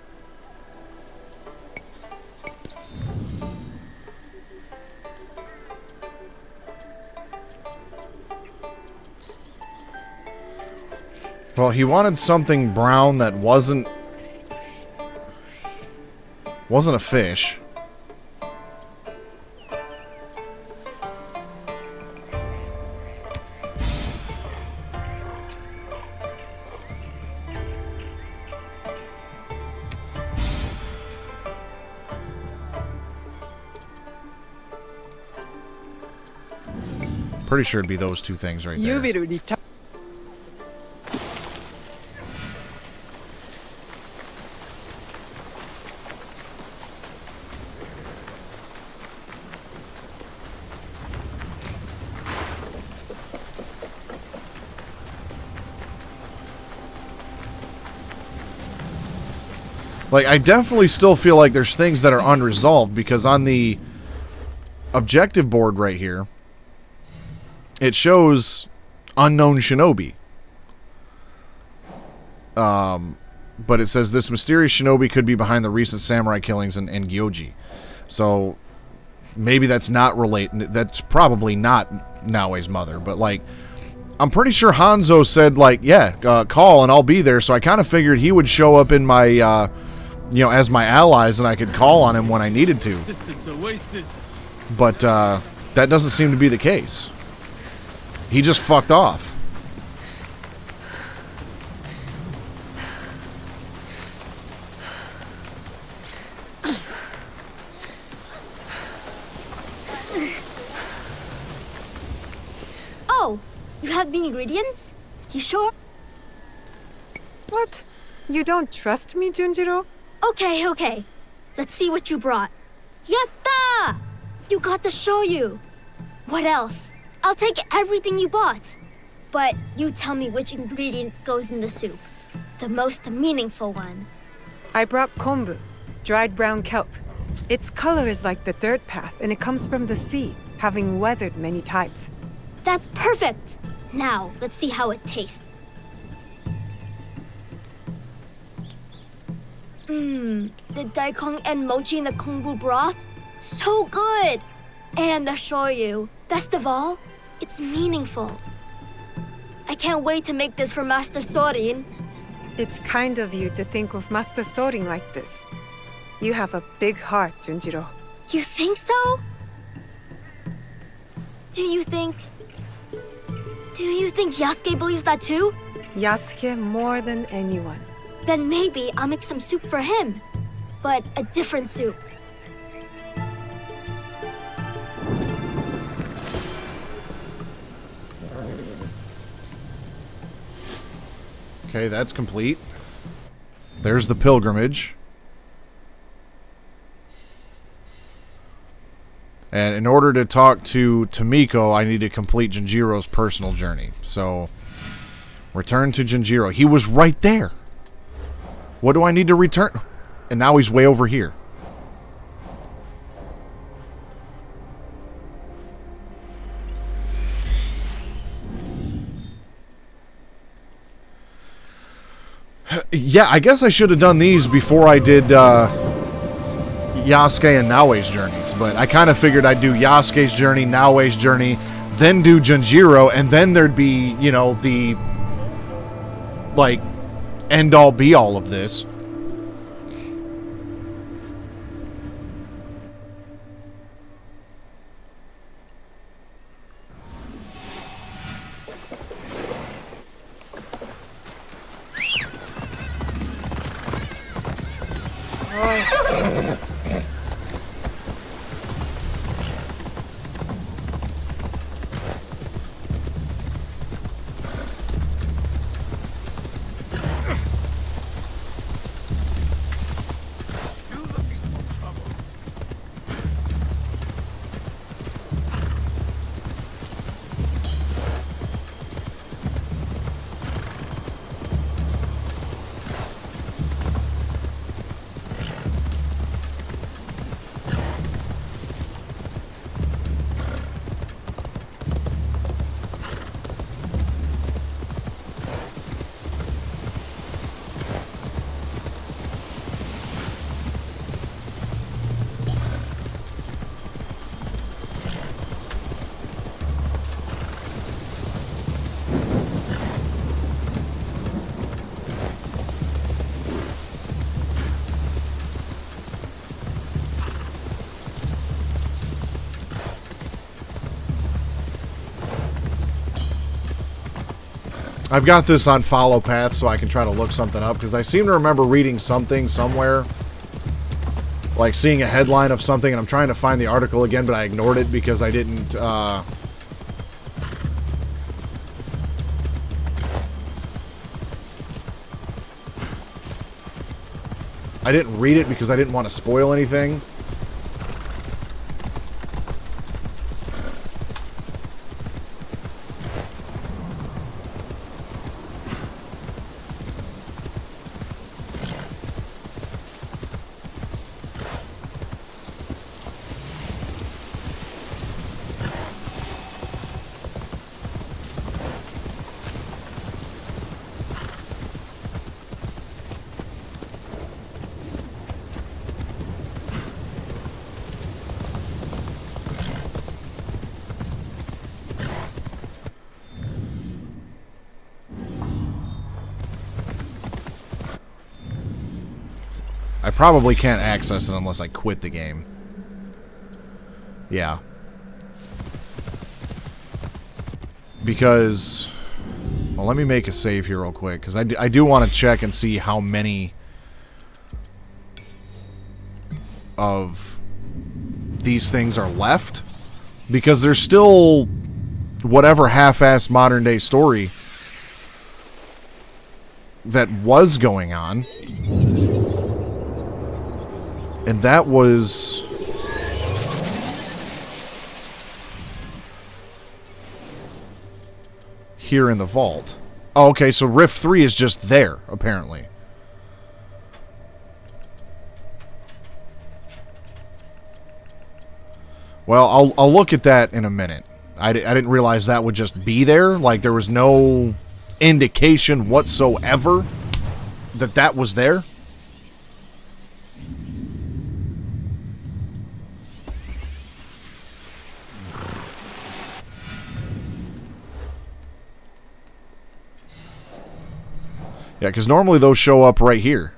Well, he wanted something brown that wasn't a fish. Pretty sure it'd be those two things right there. Like, I definitely still feel like there's things that are unresolved, because on the objective board right here, it shows unknown shinobi. But it says this mysterious shinobi could be behind the recent samurai killings in Gyoji. So maybe that's not related. That's probably not Naoe's mother. But, like, I'm pretty sure Hanzo said, like, yeah, call and I'll be there. So I kind of figured he would show up in my, you know, as my allies, and I could call on him when I needed to. But that doesn't seem to be the case. He just fucked off. Oh, you have the ingredients? You sure? What? You don't trust me, Junjiro? Okay. Let's see what you brought. Yatta! You got the shoyu. What else? I'll take everything you bought. But you tell me which ingredient goes in the soup. The most meaningful one. I brought kombu, dried brown kelp. Its color is like the dirt path, and it comes from the sea, having weathered many tides. That's perfect. Now, let's see how it tastes. The daikon and mochi in the kombu broth? So good! And the shoyu. Best of all, it's meaningful. I can't wait to make this for Master Sorin. It's kind of you to think of Master Sorin like this. You have a big heart, Junjiro. You think so? Do you think Yasuke believes that too? Yasuke more than anyone. Then maybe I'll make some soup for him. But a different soup. Okay, that's complete. There's the pilgrimage. And in order to talk to Tomiko, I need to complete Junjiro's personal journey. So, return to Junjiro. He was right there. What do I need to return? And now he's way over here. Yeah, I guess I should have done these before I did Yasuke and Naoe's journeys. But I kind of figured I'd do Yasuke's journey, Naoe's journey, then do Junjiro, and then there'd be, you know, the, like, end-all be-all of this. I've got this on follow path so I can try to look something up, because I seem to remember reading something somewhere, like seeing a headline of something, and I'm trying to find the article again, but I ignored it because I didn't, I didn't read it because I didn't want to spoil anything. I probably can't access it unless I quit the game. Yeah. Because... Well, let me make a save here real quick, because I do want to check and see how many of these things are left. Because there's still whatever half-assed modern-day story that was going on. And that was... here in the vault. Oh, okay, so Rift 3 is just there, apparently. Well, I'll look at that in a minute. I didn't realize that would just be there. Like, there was no indication whatsoever that that was there. Yeah, because normally those show up right here.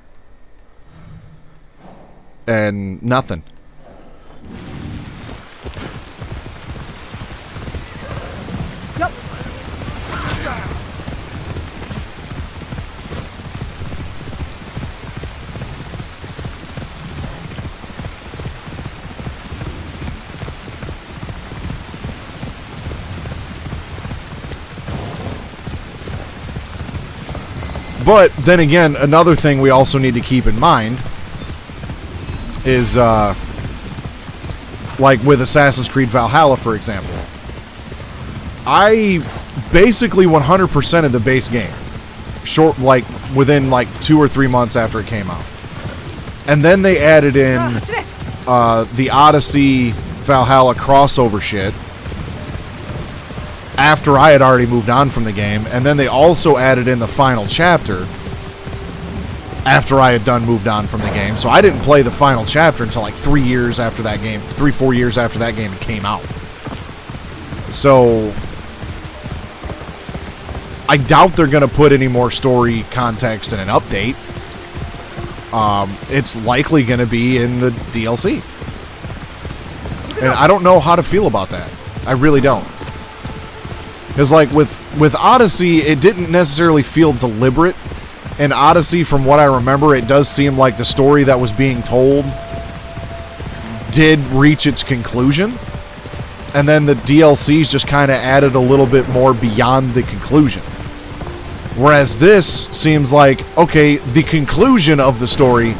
And nothing. Yep. But then again, another thing we also need to keep in mind is, like with Assassin's Creed Valhalla, for example, I basically 100%ed the base game, like within like 2 or 3 months after it came out, and then they added in the Odyssey Valhalla crossover shit after I had already moved on from the game, and then they also added in the final chapter after I had moved on from the game. So I didn't play the final chapter until like 3 years after that game, 3-4 years after that game came out. So I doubt they're going to put any more story context in an update. It's likely going to be in the DLC. And I don't know how to feel about that. I really don't. Because, like, with Odyssey, it didn't necessarily feel deliberate. In Odyssey, from what I remember, it does seem like the story that was being told did reach its conclusion. And then the DLCs just kind of added a little bit more beyond the conclusion. Whereas this seems like, okay, the conclusion of the story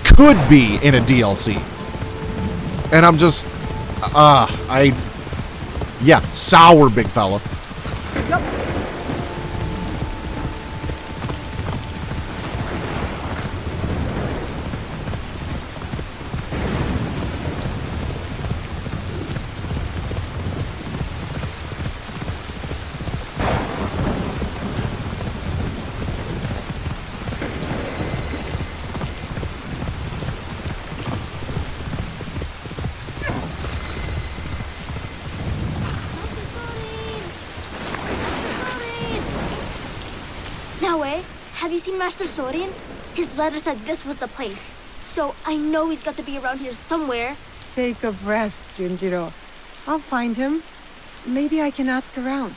could be in a DLC. And I'm just... Yeah, sour, big fella. Yep. Have you seen Master Sorian? His letter said this was the place. So I know he's got to be around here somewhere. Take a breath, Junjiro. I'll find him. Maybe I can ask around.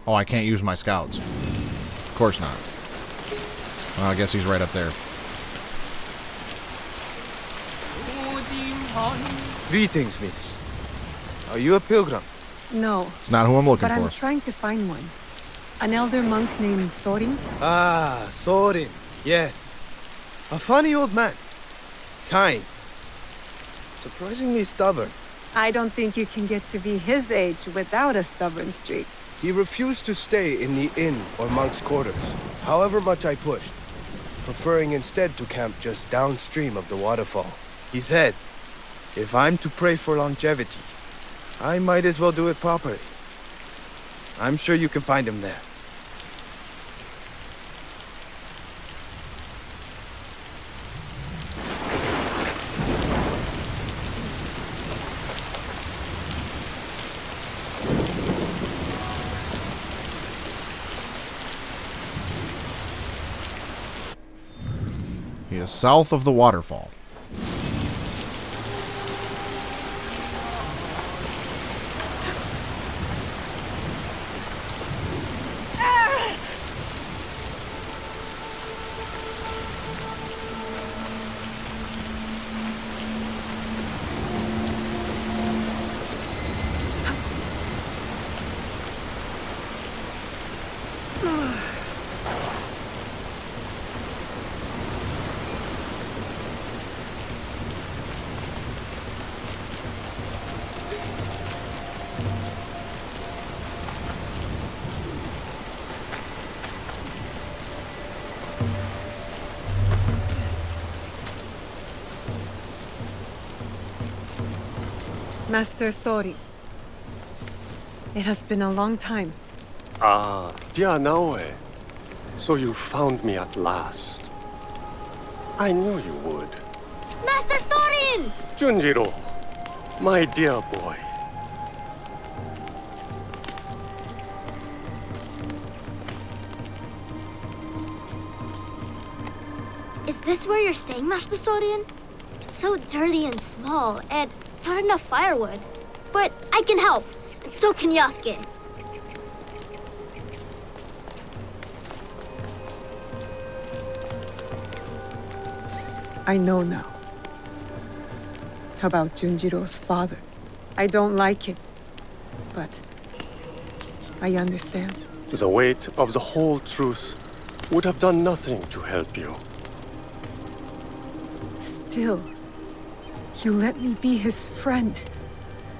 Oh, I can't use my scouts. Of course not. Well, I guess he's right up there. Greetings, miss. Are you a pilgrim? No. It's not who I'm looking but for. I'm trying to find one. An elder monk named Sorin? Ah, Sorin. Yes. A funny old man. Kind. Surprisingly stubborn. I don't think you can get to be his age without a stubborn streak. He refused to stay in the inn or monk's quarters, however much I pushed, preferring instead to camp just downstream of the waterfall. He said, if I'm to pray for longevity, I might as well do it properly. I'm sure you can find him there. He is south of the waterfall. Master Sori. It has been a long time. Ah, dear Naoe. So you found me at last. I knew you would. Master Sorin! Junjiro, my dear boy. Is this where you're staying, Master Sorin? It's so dirty and small, and not enough firewood. But I can help, and so can Yasuke. I know now. About Junjiro's father. I don't like it, but I understand. The weight of the whole truth would have done nothing to help you. Still, you let me be his friend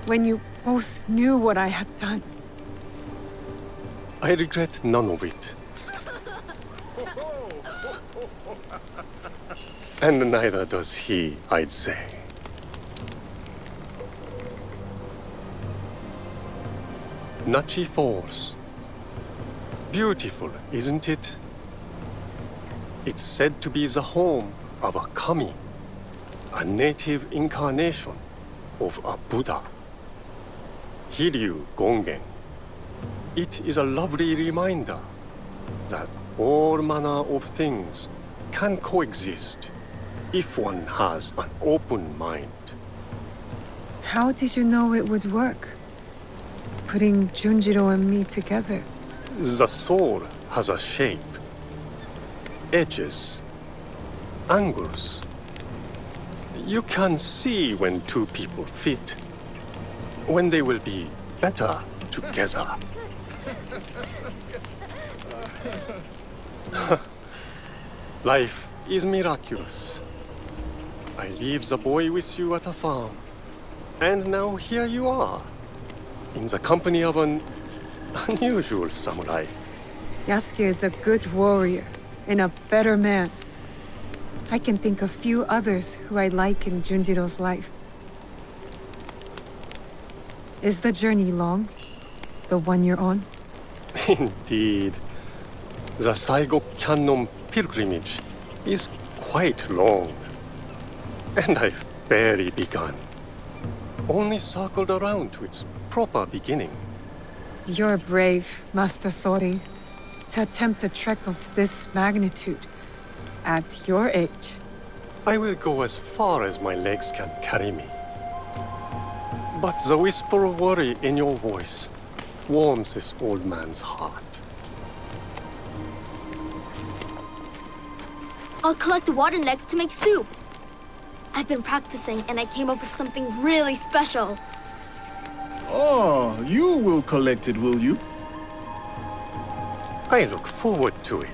when you both knew what I had done. I regret none of it. And neither does he, I'd say. Nachi Falls. Beautiful, isn't it? It's said to be the home of a kami, a native incarnation of a Buddha. Hiryu Gongen. It is a lovely reminder that all manner of things can coexist if one has an open mind. How did you know it would work? Putting Junjiro and me together. The soul has a shape, edges, angles. You can see when two people fit, when they will be better together. Life is miraculous. I leave the boy with you at a farm, and now here you are, in the company of an unusual samurai. Yasuke is a good warrior and a better man. I can think of few others who I like in Junjiro's life. Is the journey long? The one you're on? Indeed. The Saigo Cannon pilgrimage is quite long. And I've barely begun. Only circled around to its proper beginning. You're brave, Master Sori, to attempt a trek of this magnitude at your age. I will go as far as my legs can carry me. But the whisper of worry in your voice warms this old man's heart. I'll collect the water next to make soup. I've been practicing and I came up with something really special. Oh, you will collect it, will you? I look forward to it.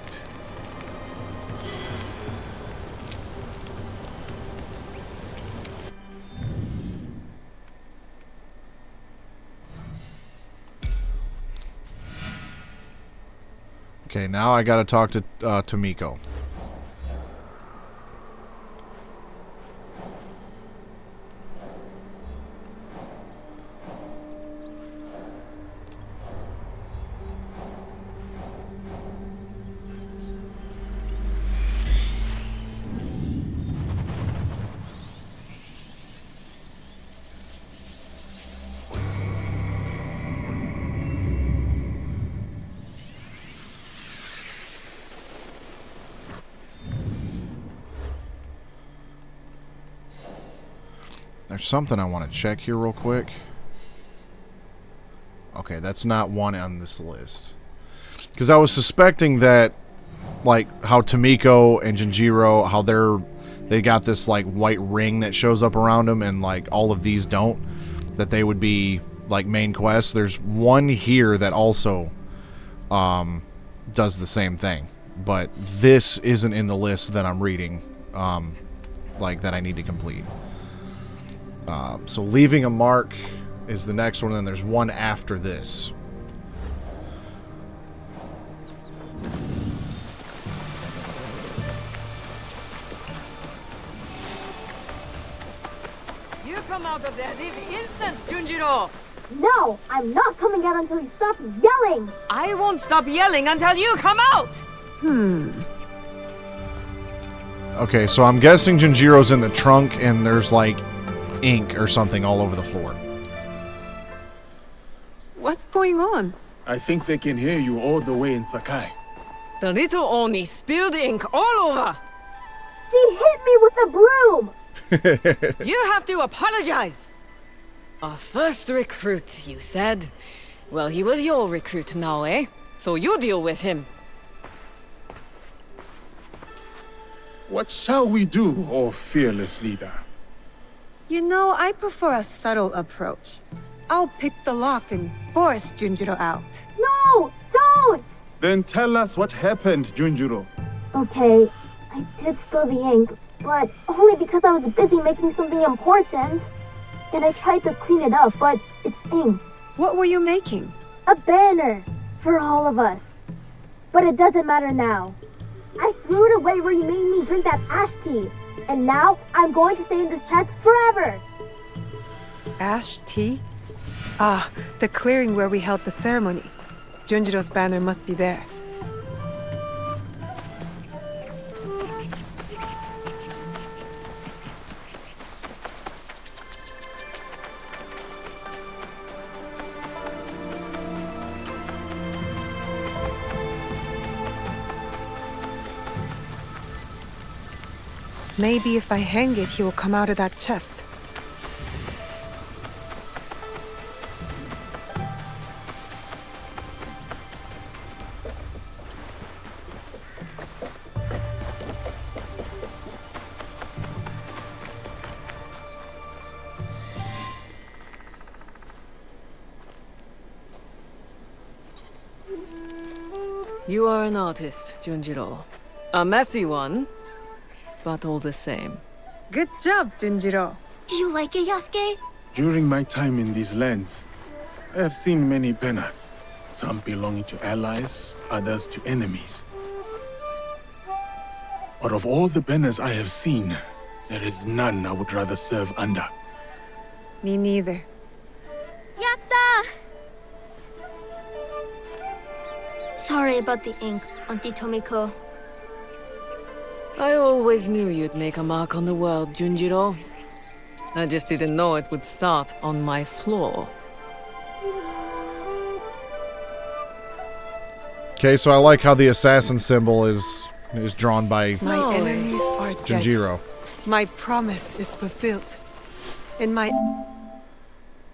Okay, now I gotta talk to Tomiko. There's something I want to check here real quick. Okay, that's not one on this list. Because I was suspecting that, like, how Tomiko and Junjiro, how they got this, like, white ring that shows up around them, and, like, all of these don't. That they would be, like, main quests. There's one here that also does the same thing. But this isn't in the list that I'm reading, like, that I need to complete. So leaving a mark is the next one, and then there's one after this. You come out of there this instant, Junjiro! No, I'm not coming out until you stop yelling! I won't stop yelling until you come out! Okay, so I'm guessing Junjiro's in the trunk, and there's, like, ink or something all over the floor. What's going on? I think they can hear you all the way in Sakai. The little Oni spilled ink all over! She hit me with a broom! You have to apologize! Our first recruit, you said? Well, he was your recruit now, eh? So you deal with him. What shall we do, O fearless leader? You know, I prefer a subtle approach. I'll pick the lock and force Junjiro out. No! Don't! Then tell us what happened, Junjiro. Okay, I did spill the ink, but only because I was busy making something important. And I tried to clean it up, but it's ink. What were you making? A banner for all of us. But it doesn't matter now. I threw it away where you made me drink that ash tea. And now I'm going to stay in this chest forever. Ash tea? Ah, the clearing where we held the ceremony. Junjiro's banner must be there. Maybe if I hang it, he will come out of that chest. You are an artist, Junjiro. A messy one, but all the same. Good job, Junjiro. Do you like it, Yasuke? During my time in these lands, I have seen many banners. Some belonging to allies, others to enemies. But of all the banners I have seen, there is none I would rather serve under. Me neither. Yatta! Sorry about the ink, Auntie Tomiko. I always knew you'd make a mark on the world, Junjiro. I just didn't know it would start on my floor. Okay, so I like how the assassin symbol is drawn by My enemies are dead. Junjiro. My promise is fulfilled. And my...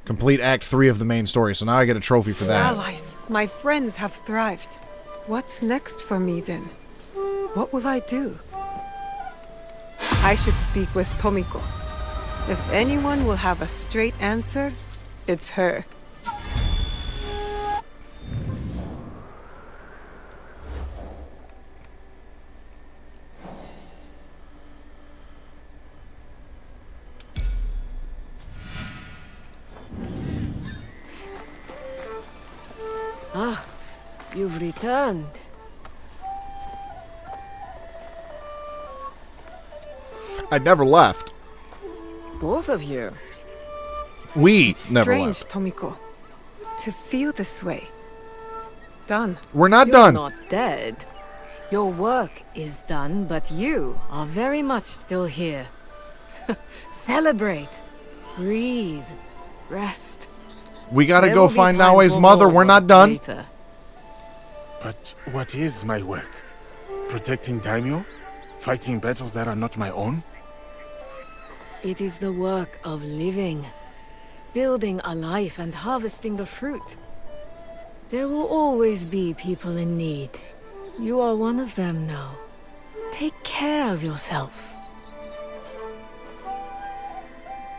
Complete Act 3 of the main story, so now I get a trophy for that. Allies, my friends have thrived. What's next for me then? What will I do? I should speak with Tomiko. If anyone will have a straight answer, it's her. Ah, you've returned. I never left. Both of you. We never Strange, left. Tomiko. To feel this way. Done. We're not You're done. Not dead. Your work is done, but you are very much still here. Celebrate. Breathe. Rest. We gotta There go will be find time Naoe's for mother. more We're not work done. later. But what is my work? Protecting daimyo? Fighting battles that are not my own? It is the work of living. Building a life and harvesting the fruit. There will always be people in need. You are one of them now. Take care of yourself.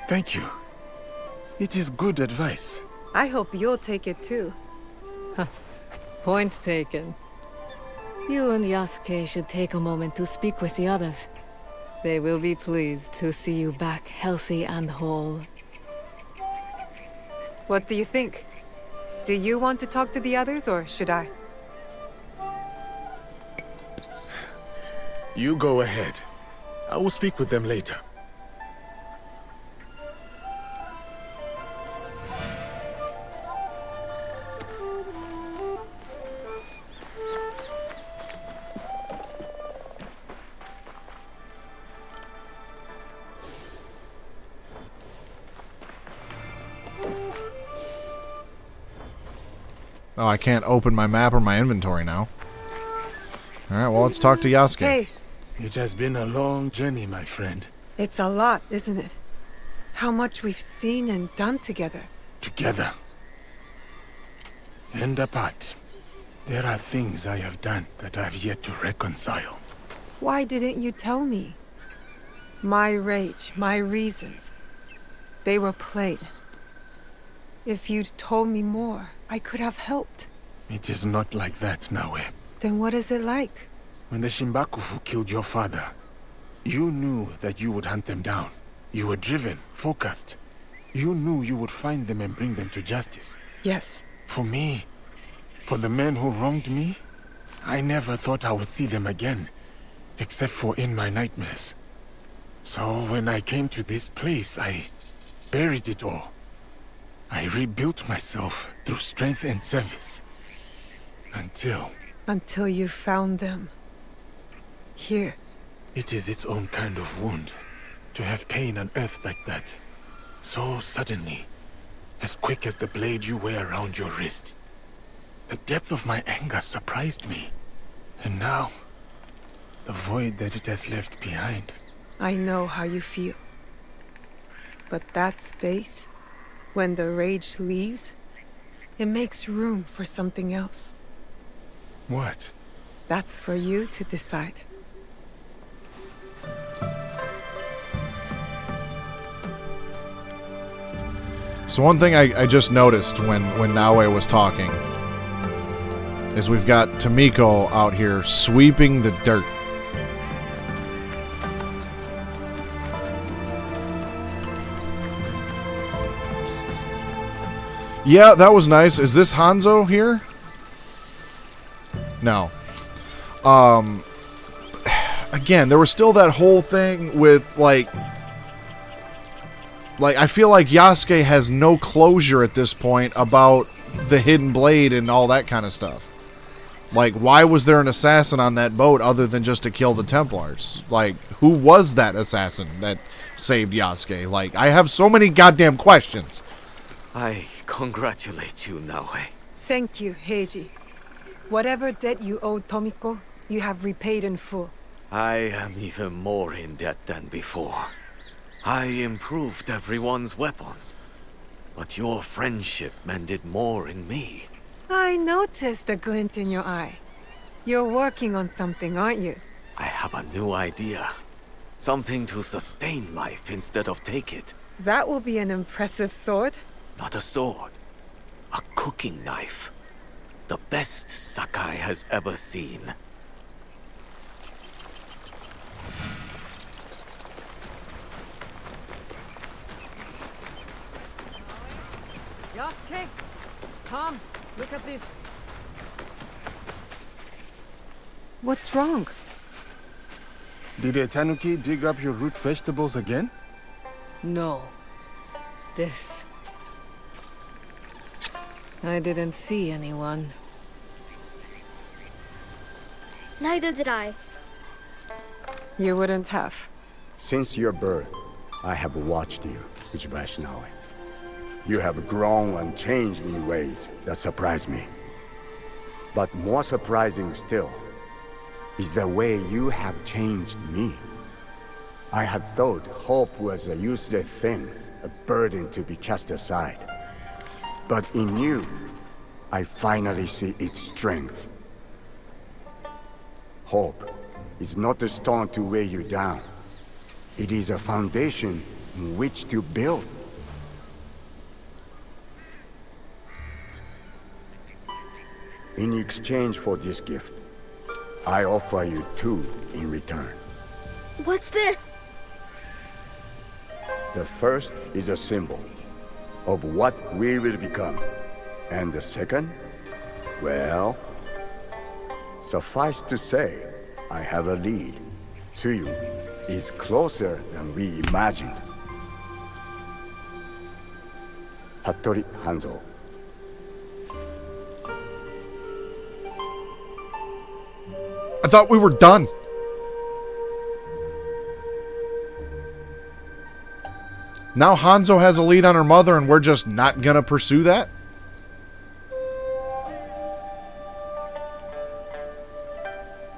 Thank you. It is good advice. I hope you'll take it too. Point taken. You and Yasuke should take a moment to speak with the others. They will be pleased to see you back healthy and whole. What do you think? Do you want to talk to the others, or should I? You go ahead. I will speak with them later. Oh, I can't open my map or my inventory now. Alright, well, let's talk to Yasuke. Hey, It has been a long journey, my friend. it's a lot, isn't it? How much we've seen and done together. Together. And apart. There are things I have done that I've yet to reconcile. Why didn't you tell me? My rage, my reasons. They were plain. If you'd told me more, I could have helped. It is not like that, Naoe. Then what is it like? When the Shimbakufu killed your father, you knew that you would hunt them down. You were driven, focused. You knew you would find them and bring them to justice. Yes. For me, for the men who wronged me, I never thought I would see them again, except for in my nightmares. So when I came to this place, I buried it all. I rebuilt myself through strength and service. Until you found them. Here. It is its own kind of wound, to have pain on earth like that. So suddenly, as quick as the blade you wear around your wrist. The depth of my anger surprised me. And now, the void that it has left behind. I know how you feel. But that space, when the rage leaves, it makes room for something else. What? That's for you to decide. So one thing I just noticed when Naoe was talking is we've got Tomiko out here sweeping the dirt. Yeah, that was nice. Is this Hanzo here? No. Again, there was still that whole thing with, like, I feel like Yasuke has no closure at this point about the hidden blade and all that kind of stuff. Like, why was there an assassin on that boat other than just to kill the Templars? Like, who was that assassin that saved Yasuke? Like, I have so many goddamn questions. I congratulate you, Naoe. Thank you, Heiji. Whatever debt you owed Tomiko, you have repaid in full. I am even more in debt than before. I improved everyone's weapons. But your friendship mended more in me. I noticed a glint in your eye. You're working on something, aren't you? I have a new idea. Something to sustain life instead of take it. That will be an impressive sword. Not a sword. A cooking knife. The best Sakai has ever seen. Yasuke, Tom, look at this. What's wrong? Did a tanuki dig up your root vegetables again? No. This. I didn't see anyone. Neither did I. You wouldn't have. Since your birth, I have watched you, Uchibashi Naoe. You have grown and changed in ways that surprise me. But more surprising still is the way you have changed me. I had thought hope was a useless thing, a burden to be cast aside. But in you, I finally see its strength. Hope is not a stone to weigh you down. It is a foundation on which to build. In exchange for this gift, I offer you two in return. What's this? The first is a symbol of what we will become. And the second, well, suffice to say, I have a lead. Tsuyu is closer than we imagined. Hattori Hanzo. I thought we were done. Now Hanzo has a lead on her mother and we're just not gonna pursue that?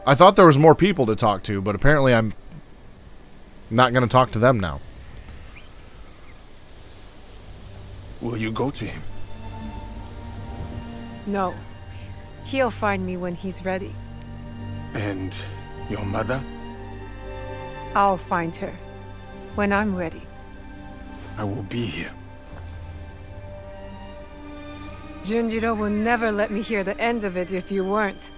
I thought there was more people to talk to, but apparently I'm not gonna talk to them now. Will you go to him? No. He'll find me when he's ready. And your mother? I'll find her when I'm ready. I will be here. Junjiro will never let me hear the end of it if you weren't.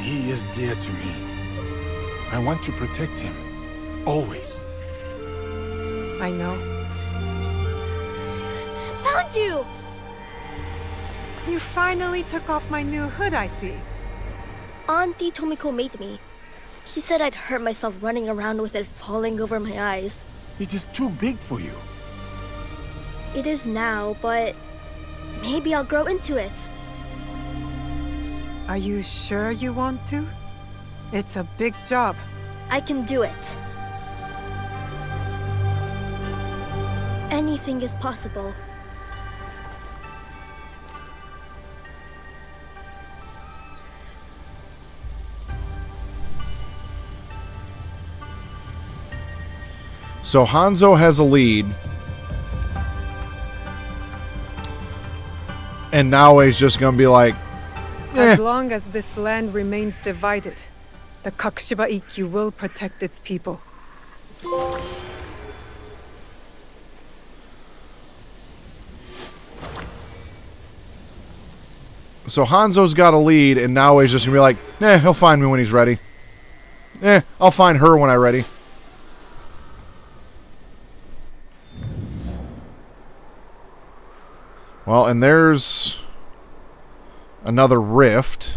He is dear to me. I want to protect him. Always. I know. Found you! You finally took off my new hood, I see. Auntie Tomiko made me. She said I'd hurt myself running around with it falling over my eyes. It is too big for you. It is now, but maybe I'll grow into it. Are you sure you want to? It's a big job. I can do it. Anything is possible. So Hanzo has a lead. And Naoe's just going to be like, As long as this land remains divided, the Kakushiba Ikkyu will protect its people. So Hanzo's got a lead, and Naoe's just going to be like, he'll find me when he's ready. I'll find her when I'm ready. Well, and there's another rift.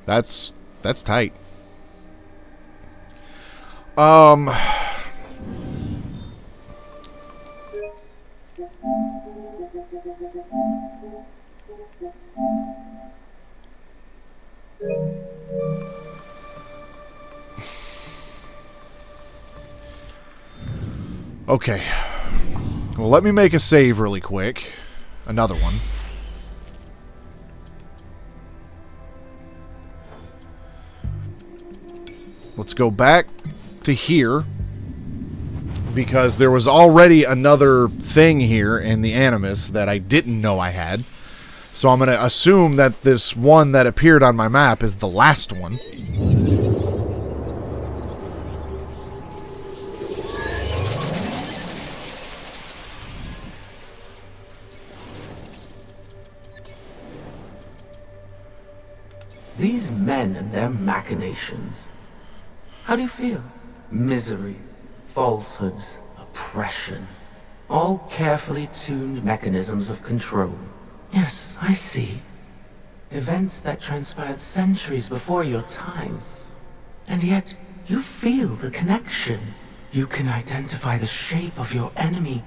That's tight. Okay. Well, let me make a save really quick. Another one. Let's go back to here. Because there was already another thing here in the Animus that I didn't know I had. So I'm going to assume that this one that appeared on my map is the last one. These men and their machinations. How do you feel? Misery, falsehoods, oppression. All carefully tuned mechanisms of control. Yes, I see. Events that transpired centuries before your time. And yet, you feel the connection. You can identify the shape of your enemy.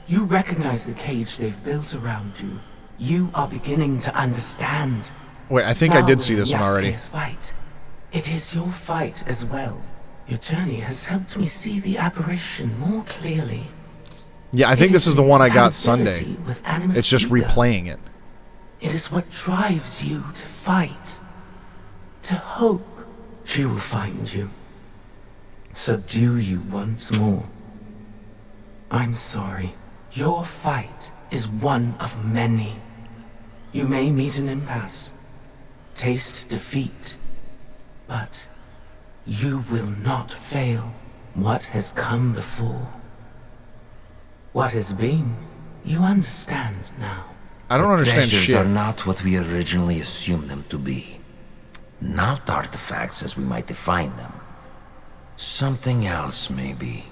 You recognize the cage they've built around you. You are beginning to understand. Wait, I think I did see this one already. Fight. It is your fight as well. Your journey has helped me see the aberration more clearly. Yeah, I think this is the one I got Sunday. It's just replaying it. It is what drives you to fight. To hope she will find you. Subdue you once more. I'm sorry. Your fight is one of many. You may meet an impasse. Taste defeat. But you will not fail. What has come before? What has been, you understand now. I don't understand treasures shit. Are not what we originally assumed them to be. Not artifacts as we might define them. Something else, maybe.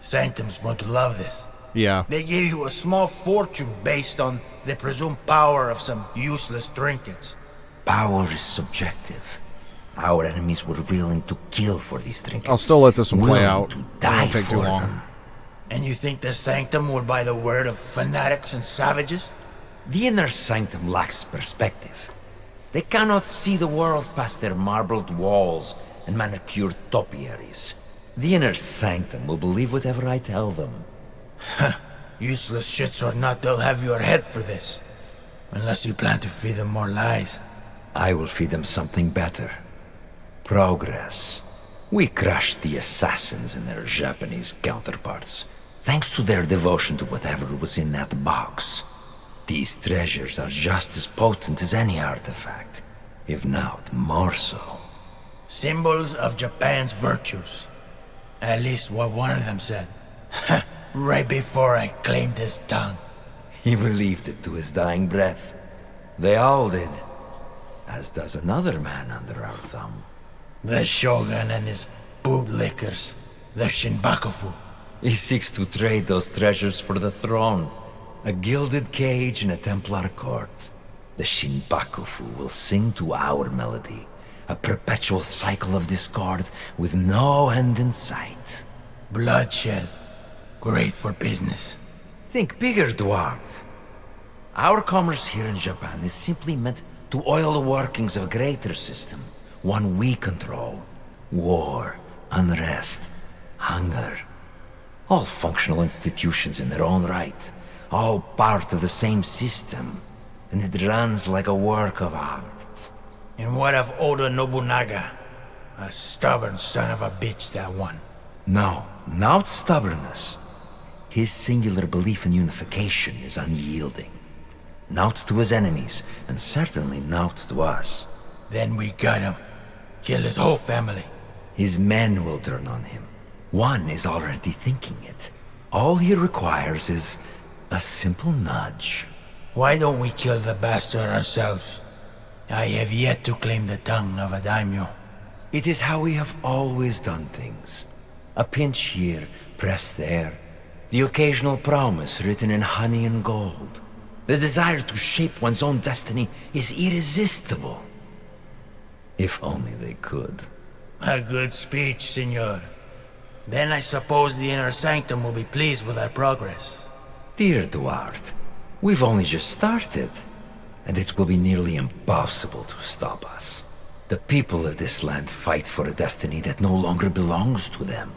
Sanctum's going to love this. Yeah. They gave you a small fortune based on the presumed power of some useless trinkets. Power is subjective. Our enemies were willing to kill for these trinkets. I'll still let this one play Willing out. to It die won't take too for long. them. And you think the Sanctum will buy the word of fanatics and savages? The inner sanctum lacks perspective. They cannot see the world past their marbled walls and manicured topiaries. The inner sanctum will believe whatever I tell them. Useless shits or not, they'll have your head for this. Unless you plan to feed them more lies. I will feed them something better. Progress. We crushed the assassins and their Japanese counterparts, thanks to their devotion to whatever was in that box. These treasures are just as potent as any artifact, if not more so. Symbols of Japan's virtues. At least what one of them said. Right before I claimed his tongue. He believed it to his dying breath. They all did. As does another man under our thumb. The Shogun and his boob lickers. The Shinbakufu. He seeks to trade those treasures for the throne. A gilded cage in a Templar court. The Shinbakufu will sing to our melody. A perpetual cycle of discord with no end in sight. Bloodshed. Great for business. Think bigger, Duarte. Our commerce here in Japan is simply meant to oil the workings of a greater system. One we control. War, unrest, hunger. All functional institutions in their own right. All part of the same system. And it runs like a work of art. And what of Oda Nobunaga? A stubborn son of a bitch, that one. No, not stubbornness. His singular belief in unification is unyielding. Not to his enemies, and certainly not to us. Then we got him. Kill his whole family. His men will turn on him. One is already thinking it. All he requires is a simple nudge. Why don't we kill the bastard ourselves? I have yet to claim the tongue of a daimyo. It is how we have always done things. A pinch here, pressed there. The occasional promise written in honey and gold. The desire to shape one's own destiny is irresistible. If only they could. A good speech, senor. Then I suppose the inner sanctum will be pleased with our progress. Dear Duarte, we've only just started. And it will be nearly impossible to stop us. The people of this land fight for a destiny that no longer belongs to them.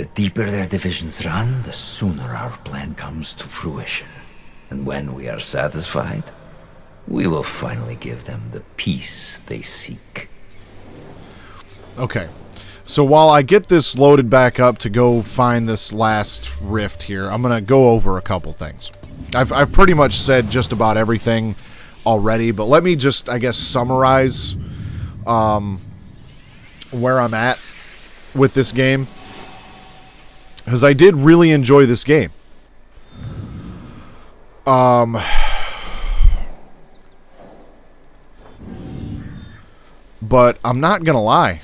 The deeper their divisions run, the sooner our plan comes to fruition. And when we are satisfied, we will finally give them the peace they seek. Okay. So while I get this loaded back up to go find this last rift here, I'm going to go over a couple things. I've pretty much said just about everything already, but let me just, I guess, summarize where I'm at with this game. Because I did really enjoy this game. But I'm not going to lie.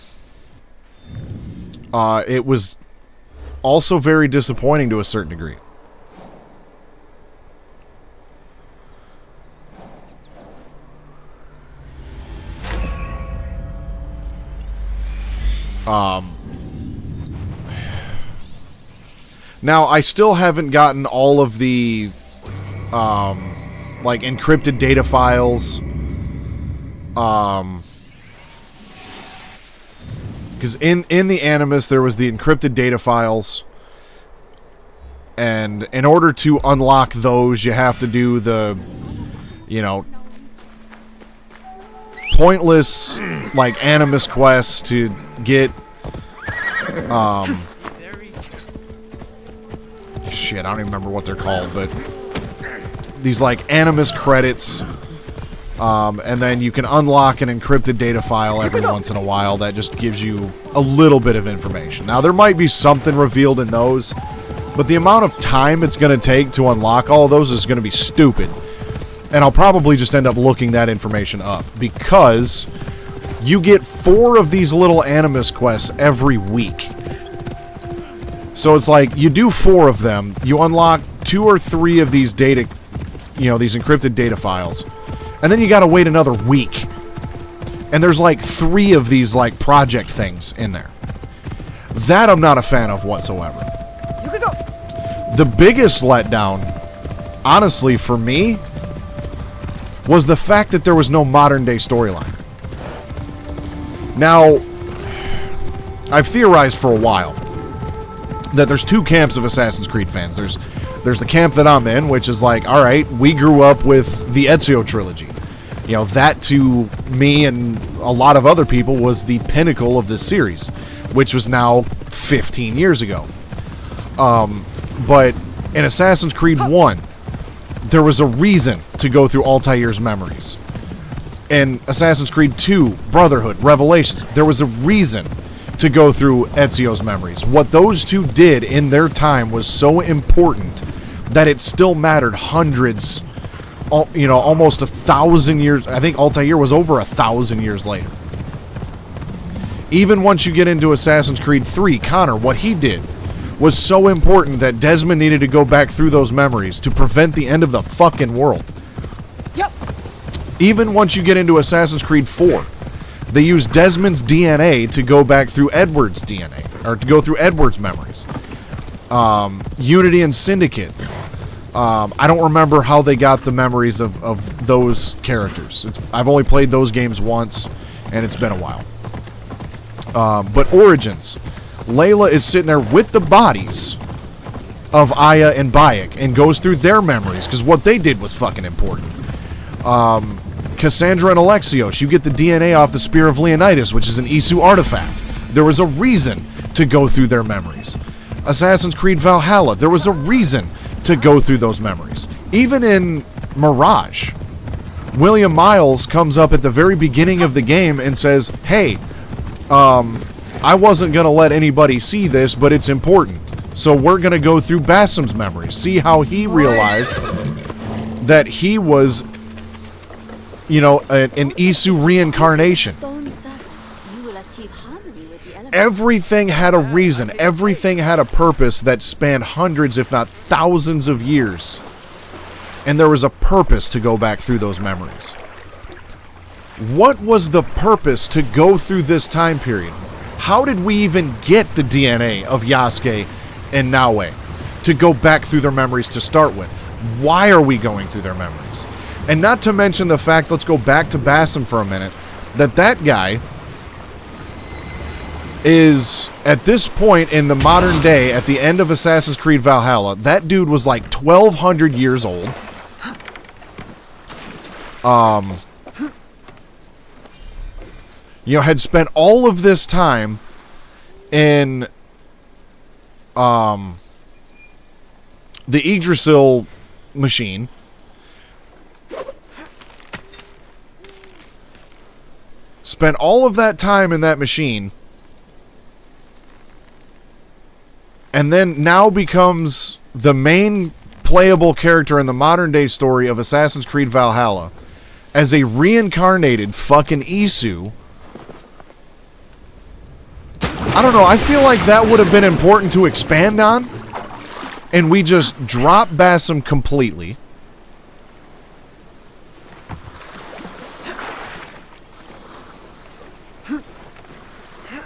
It was also very disappointing to a certain degree. Now, I still haven't gotten all of the, like, encrypted data files. Because in the Animus, there was the encrypted data files. And in order to unlock those, you have to do the, you know, pointless, like, Animus quests to get, shit, I don't even remember what they're called, but these, like, Animus credits, and then you can unlock an encrypted data file every once in a while that just gives you a little bit of information. Now, there might be something revealed in those, but the amount of time it's going to take to unlock all of those is going to be stupid. And I'll probably just end up looking that information up, because you get 4 of these little Animus quests every week. So it's like, you do 4 of them, you unlock 2 or 3 of these data, you know, these encrypted data files, and then you gotta wait another week. And there's like 3 of these, like, project things in there. That I'm not a fan of whatsoever. The biggest letdown, honestly, for me, was the fact that there was no modern-day storyline. Now, I've theorized for a while that there's 2 camps of Assassin's Creed fans. There's the camp that I'm in, which is like, alright, we grew up with the Ezio trilogy. You know, that to me and a lot of other people was the pinnacle of this series, which was now 15 years ago. But in Assassin's Creed 1, there was a reason to go through Altair's memories. In Assassin's Creed 2, Brotherhood, Revelations, there was a reason to go through Ezio's memories. What those 2 did in their time was so important that it still mattered hundreds, you know, almost 1,000 years. I think Altair was over 1,000 years later. Even once you get into Assassin's Creed 3, Connor, what he did was so important that Desmond needed to go back through those memories to prevent the end of the fucking world. Yep. Even once you get into Assassin's Creed 4, they use Desmond's DNA to go back through Edward's DNA, or to go through Edward's memories. Unity and Syndicate. I don't remember how they got the memories of those characters. I've only played those games once, and it's been a while. But Origins. Layla is sitting there with the bodies of Aya and Bayek and goes through their memories, because what they did was fucking important. Cassandra and Alexios, you get the DNA off the Spear of Leonidas, which is an Isu artifact. There was a reason to go through their memories. Assassin's Creed Valhalla, there was a reason to go through those memories. Even in Mirage, William Miles comes up at the very beginning of the game and says, hey, I wasn't going to let anybody see this, but it's important. So we're going to go through Basim's memories. See how he realized that he was, you know, an Isu reincarnation. Everything had a reason. Everything had a purpose that spanned hundreds, if not thousands of years. And there was a purpose to go back through those memories. What was the purpose to go through this time period? How did we even get the DNA of Yasuke and Naoe to go back through their memories to start with? Why are we going through their memories? And not to mention the fact, let's go back to Basim for a minute, that guy is at this point in the modern day, at the end of Assassin's Creed Valhalla, that dude was like 1,200 years old. Had spent all of this time in the Yggdrasil machine. Spent all of that time in that machine. And then now becomes the main playable character in the modern day story of Assassin's Creed Valhalla as a reincarnated fucking Isu. I don't know, I feel like that would have been important to expand on, and we just drop Basim completely.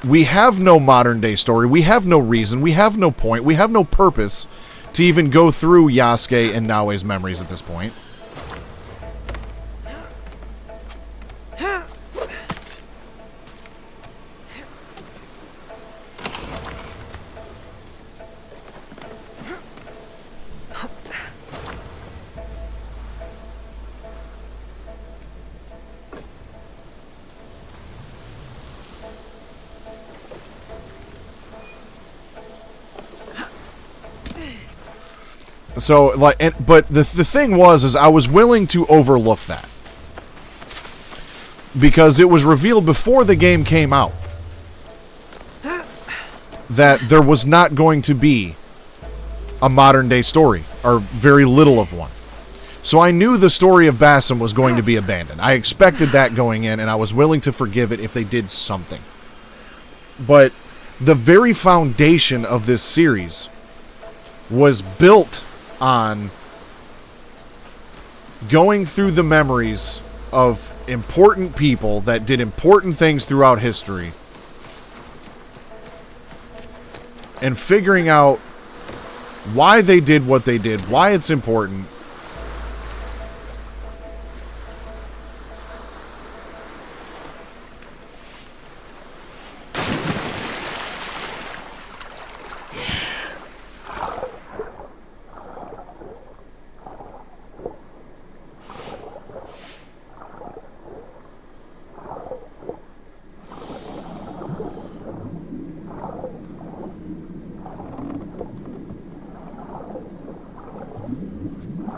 We have no modern day story, we have no reason, we have no point, we have no purpose to even go through Yasuke and Naoe's memories at this point. So, but the thing was I was willing to overlook that. Because it was revealed before the game came out that there was not going to be a modern day story, or very little of one. So I knew the story of Basim was going to be abandoned. I expected that going in, and I was willing to forgive it if they did something. But the very foundation of this series was built on going through the memories of important people that did important things throughout history and figuring out why they did what they did, why it's important.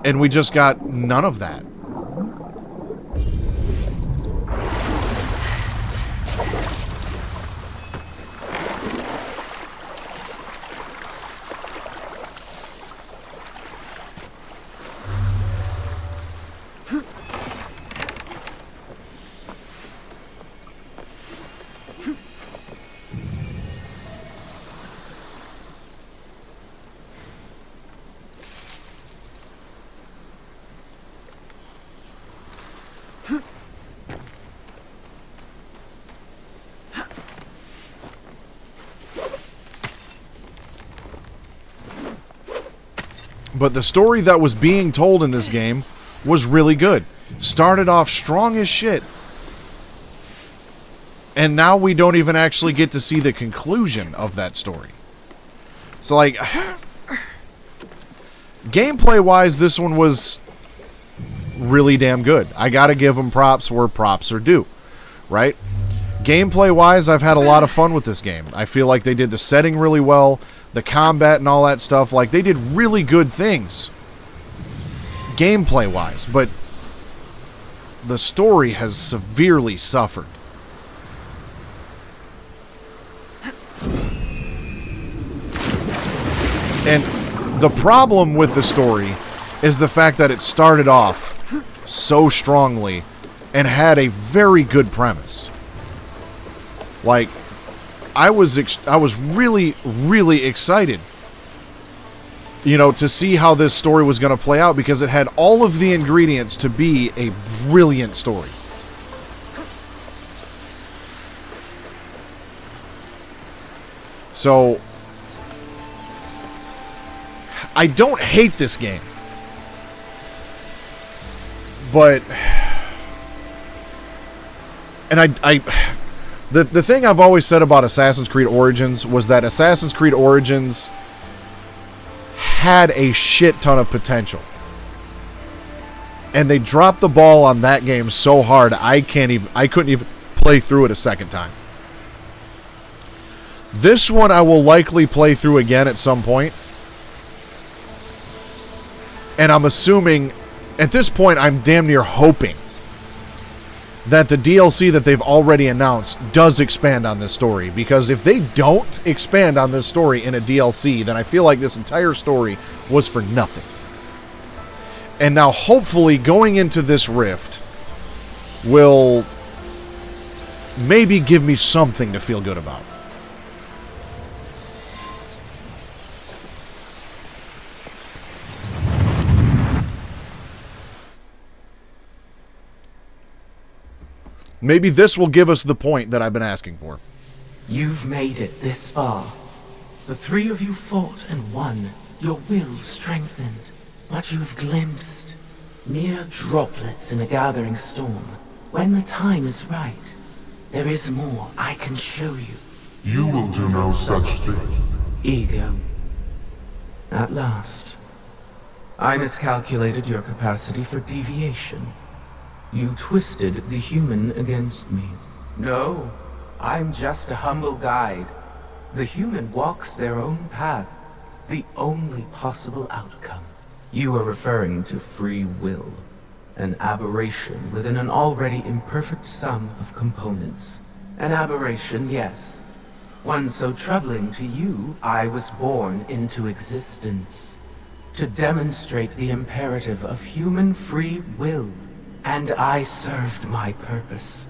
And we just got none of that. But the story that was being told in this game was really good. Started off strong as shit. And now we don't even actually get to see the conclusion of that story. So, like, gameplay-wise, this one was really damn good. I gotta give them props where props are due, right? Gameplay-wise, I've had a lot of fun with this game. I feel like they did the setting really well, the combat and all that stuff. Like, they did really good things gameplay-wise, but the story has severely suffered. And the problem with the story is the fact that it started off so strongly and had a very good premise. Like, I was really, really excited, you know, to see how this story was going to play out, because it had all of the ingredients to be a brilliant story. So, I don't hate this game, but, and The thing I've always said about Assassin's Creed Origins was that Assassin's Creed Origins had a shit ton of potential. And they dropped the ball on that game so hard I couldn't even play through it a second time. This one I will likely play through again at some point. And I'm assuming, at this point, I'm damn near hoping that the DLC that they've already announced does expand on this story. Because if they don't expand on this story in a DLC, then I feel like this entire story was for nothing. And now, hopefully, going into this rift will maybe give me something to feel good about. Maybe this will give us the point that I've been asking for. You've made it this far. The three of you fought and won, your will strengthened. What you have glimpsed, mere droplets in a gathering storm. When the time is right, there is more I can show you. You will do no such thing. Ego. At last. I miscalculated your capacity for deviation. You twisted the human against me. No, I'm just a humble guide. The human walks their own path, the only possible outcome. You are referring to free will, an aberration within an already imperfect sum of components. An aberration, yes. One so troubling to you, I was born into existence. To demonstrate the imperative of human free will. And I served my purpose.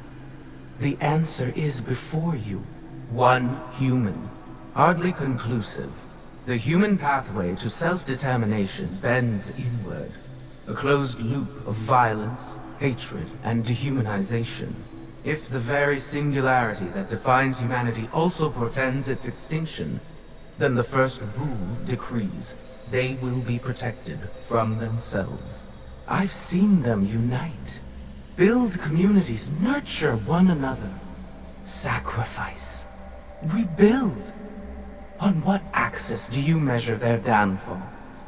The answer is before you. One human. Hardly conclusive. The human pathway to self-determination bends inward. A closed loop of violence, hatred, and dehumanization. If the very singularity that defines humanity also portends its extinction, then the first rule decrees they will be protected from themselves. I've seen them unite, build communities, nurture one another, sacrifice, rebuild. On what axis do you measure their downfall?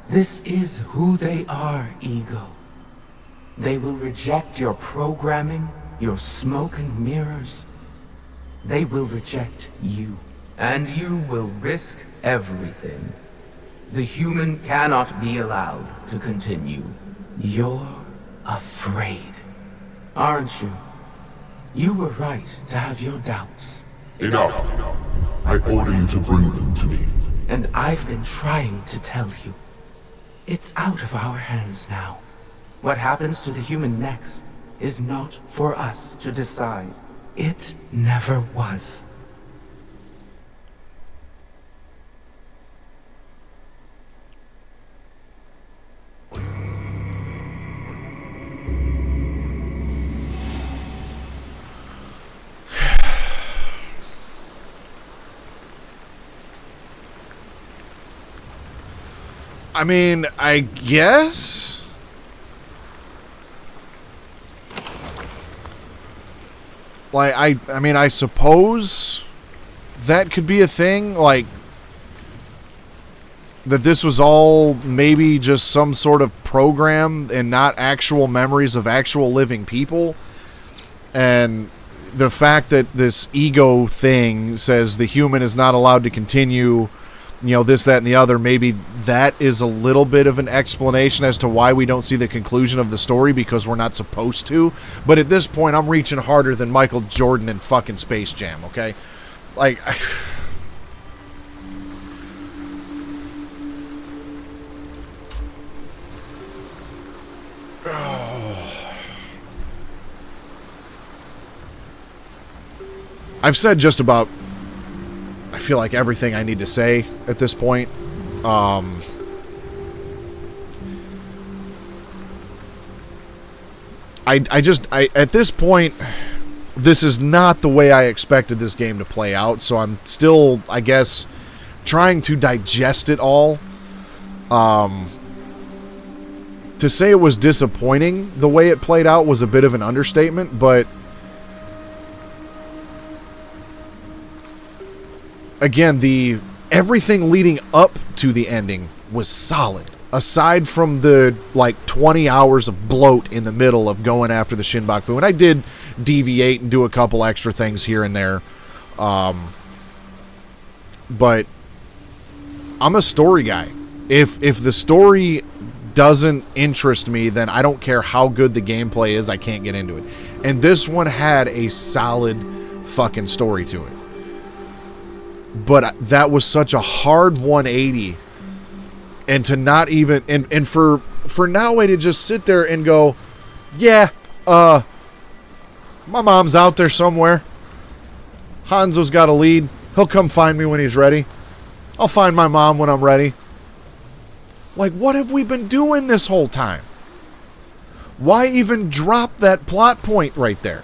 This is who they are, Ego. They will reject your programming, your smoke and mirrors. They will reject you, and you will risk everything. The human cannot be allowed to continue. You're afraid, aren't you? You were right to have your doubts. Enough. I order you to bring them to me. And I've been trying to tell you. It's out of our hands now. What happens to the human next is not for us to decide. It never was. I mean, I guess? Like, I mean, I suppose that could be a thing, like, that this was all maybe just some sort of program and not actual memories of actual living people. And the fact that this ego thing says the human is not allowed to continue, you know, this, that, and the other, maybe that is a little bit of an explanation as to why we don't see the conclusion of the story, because we're not supposed to. But at this point, I'm reaching harder than Michael Jordan in fucking Space Jam, okay? Like, I've said just about, I feel like, everything I need to say at this point. At this point, this is not the way I expected this game to play out, so I'm still, I guess, trying to digest it all. To say it was disappointing the way it played out was a bit of an understatement, but again, everything leading up to the ending was solid. Aside from the, 20 hours of bloat in the middle of going after the Shinbok Fu. And I did deviate and do a couple extra things here and there. But I'm a story guy. If the story doesn't interest me, then I don't care how good the gameplay is, I can't get into it. And this one had a solid fucking story to it. But that was such a hard 180. And to not even... And for Naoe to just sit there and go, yeah, my mom's out there somewhere. Hanzo's got a lead. He'll come find me when he's ready. I'll find my mom when I'm ready. Like, what have we been doing this whole time? Why even drop that plot point right there?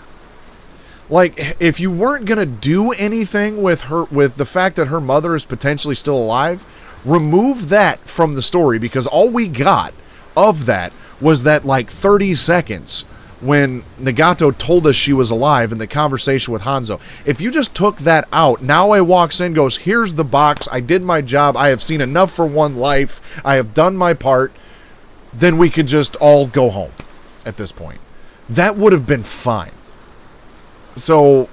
Like, if you weren't going to do anything with the fact that her mother is potentially still alive, remove that from the story, because all we got of that was that, 30 seconds when Nagato told us she was alive in the conversation with Hanzo. If you just took that out, Naoe walks in, goes, here's the box, I did my job, I have seen enough for one life, I have done my part, then we could just all go home at this point. That would have been fine. So,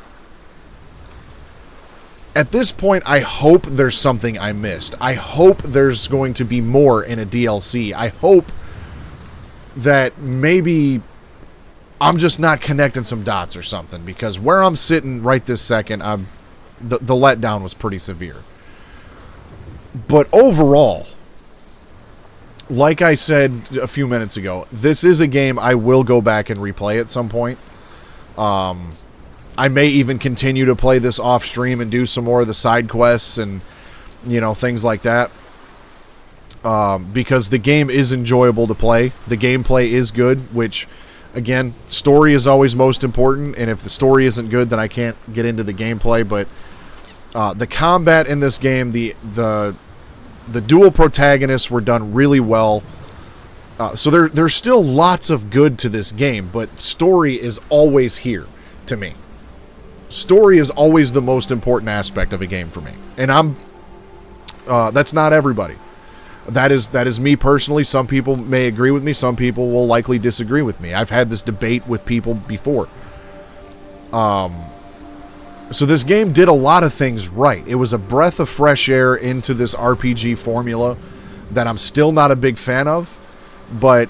at this point, I hope there's something I missed. I hope there's going to be more in a DLC. I hope that maybe I'm just not connecting some dots or something, because where I'm sitting right this second, the letdown was pretty severe. But overall, like I said a few minutes ago, this is a game I will go back and replay at some point. I may even continue to play this off stream and do some more of the side quests and, things like that. Because the game is enjoyable to play. The gameplay is good, which, again, story is always most important. And if the story isn't good, then I can't get into the gameplay. But the combat in this game, the dual protagonists were done really well. So there's still lots of good to this game, but story is always here to me. Story is always the most important aspect of a game for me. And that's not everybody. That is me personally. Some people may agree with me. Some people will likely disagree with me. I've had this debate with people before. So this game did a lot of things right. It was a breath of fresh air into this RPG formula that I'm still not a big fan of. But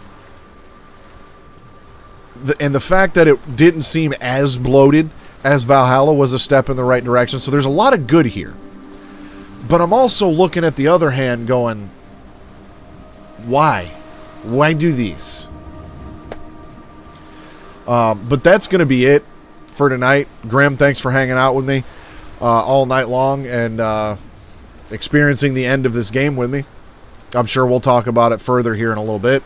the fact that it didn't seem as bloated as Valhalla was a step in the right direction. So there's a lot of good here. But I'm also looking at the other hand going, why? Why do these? But that's going to be it for tonight. Grim, thanks for hanging out with me all night long and experiencing the end of this game with me. I'm sure we'll talk about it further here in a little bit.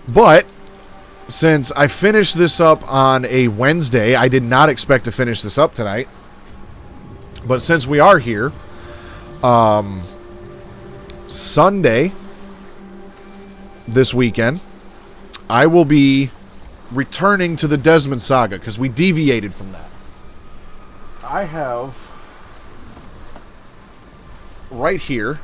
But since I finished this up on a Wednesday, I did not expect to finish this up tonight. But since we are here, Sunday, this weekend, I will be returning to the Desmond Saga, because we deviated from that. I have right here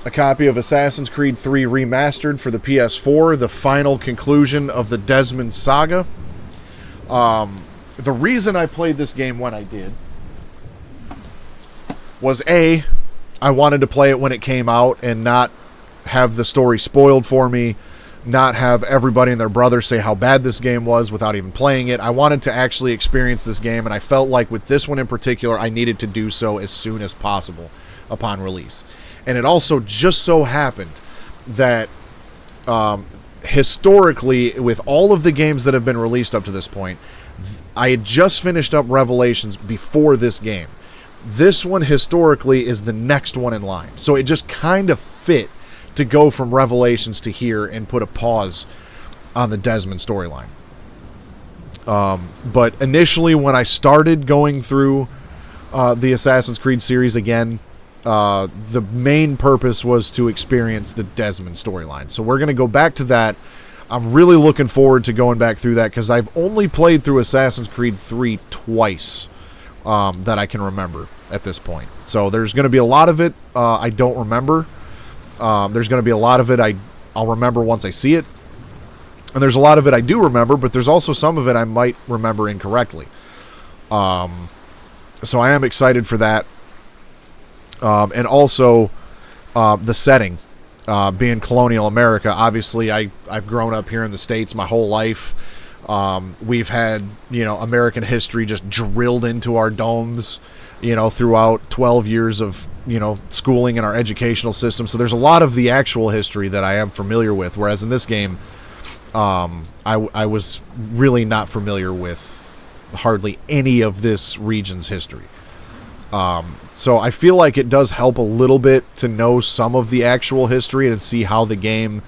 a copy of Assassin's Creed 3 Remastered for the PS4, the final conclusion of the Desmond Saga. The reason I played this game when I did was I wanted to play it when it came out and not have the story spoiled for me, not have everybody and their brother say how bad this game was without even playing it. I wanted to actually experience this game, and I felt like with this one in particular, I needed to do so as soon as possible upon release. And it also just so happened that historically, with all of the games that have been released up to this point, I had just finished up Revelations before this game. This one, historically, is the next one in line. So it just kind of fit to go from Revelations to here and put a pause on the Desmond storyline. But initially, when I started going through the Assassin's Creed series again, the main purpose was to experience the Desmond storyline. So we're going to go back to that. I'm really looking forward to going back through that, because I've only played through Assassin's Creed 3 twice. that I can remember at this point. So there's going to be a lot of it I don't remember. There's going to be a lot of it I'll remember once I see it. And there's a lot of it I do remember, but there's also some of it I might remember incorrectly. So I am excited for that. And also the setting, being colonial America. Obviously, I've grown up here in the States my whole life. We've had, American history just drilled into our domes, throughout 12 years of, schooling in our educational system. So there's a lot of the actual history that I am familiar with, whereas in this game, I was really not familiar with hardly any of this region's history. So I feel like it does help a little bit to know some of the actual history and see how the game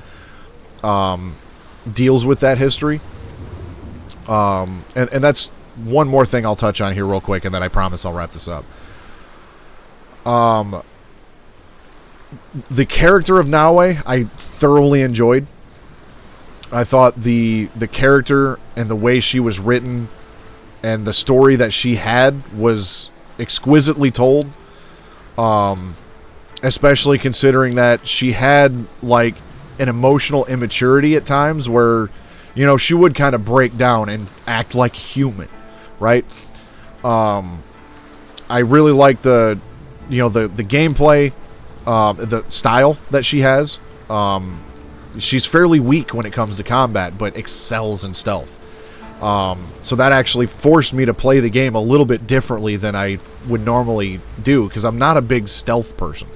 deals with that history. And that's one more thing I'll touch on here real quick, and then I promise I'll wrap this up. The character of Naue, I thoroughly enjoyed. I thought the character and the way she was written and the story that she had was exquisitely told. Especially considering that she had like an emotional immaturity at times where, she would kind of break down and act like human, right? I really like the gameplay, the style that she has. She's fairly weak when it comes to combat, but excels in stealth. So that actually forced me to play the game a little bit differently than I would normally do, because I'm not a big stealth person.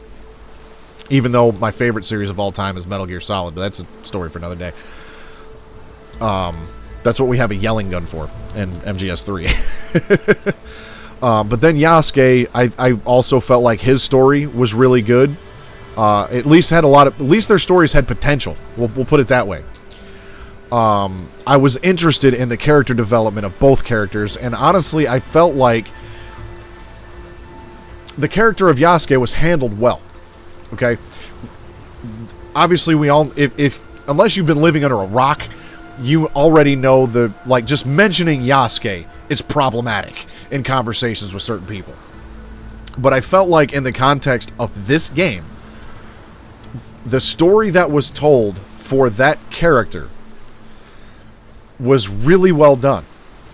Even though my favorite series of all time is Metal Gear Solid, but that's a story for another day. That's what we have a yelling gun for in MGS3. But then Yasuke, I also felt like his story was really good. At least their stories had potential. We'll put it that way. I was interested in the character development of both characters, and honestly, I felt like the character of Yasuke was handled well. Okay? Obviously, we all, unless you've been living under a rock, you already know just mentioning Yasuke is problematic in conversations with certain people. But I felt like in the context of this game, the story that was told for that character was really well done.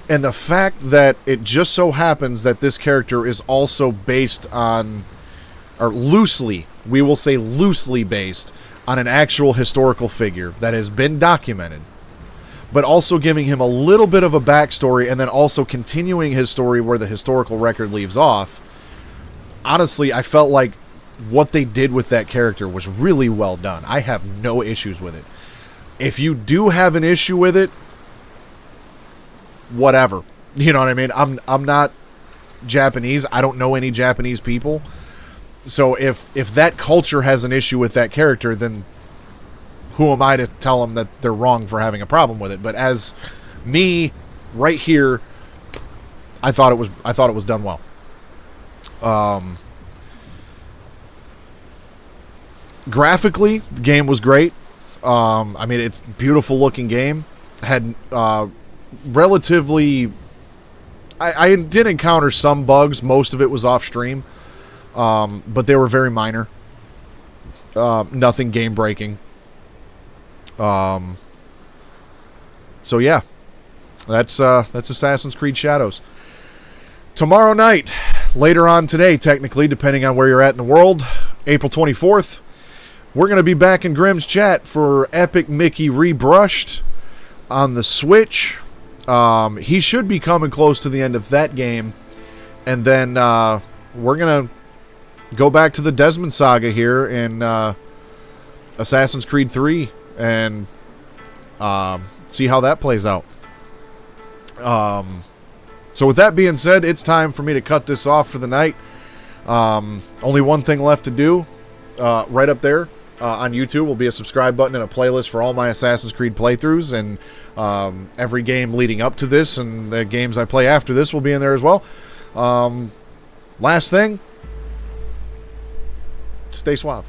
And the fact that it just so happens that this character is also based on, or loosely based on an actual historical figure that has been documented, but also giving him a little bit of a backstory and then also continuing his story where the historical record leaves off. Honestly, I felt like what they did with that character was really well done. I have no issues with it. If you do have an issue with it, whatever. You know what I mean? I'm not Japanese. I don't know any Japanese people. So if that culture has an issue with that character, then who am I to tell them that they're wrong for having a problem with it? But as me, right here, I thought it was done well. Graphically, the game was great. I mean, it's a beautiful looking game. Had relatively, I did encounter some bugs. Most of it was off stream, but they were very minor. Nothing game breaking. So yeah, that's Assassin's Creed Shadows. Tomorrow night, later on today, technically, depending on where you're at in the world, April 24th, we're going to be back in Grimm's chat for Epic Mickey Rebrushed on the Switch. He should be coming close to the end of that game, and then we're going to go back to the Desmond saga here in Assassin's Creed 3 and see how that plays out. So with that being said, it's time for me to cut this off for the night. Only one thing left to do. Right up there on YouTube will be a subscribe button and a playlist for all my Assassin's Creed playthroughs, and every game leading up to this and the games I play after this will be in there as well. Last thing, stay suave.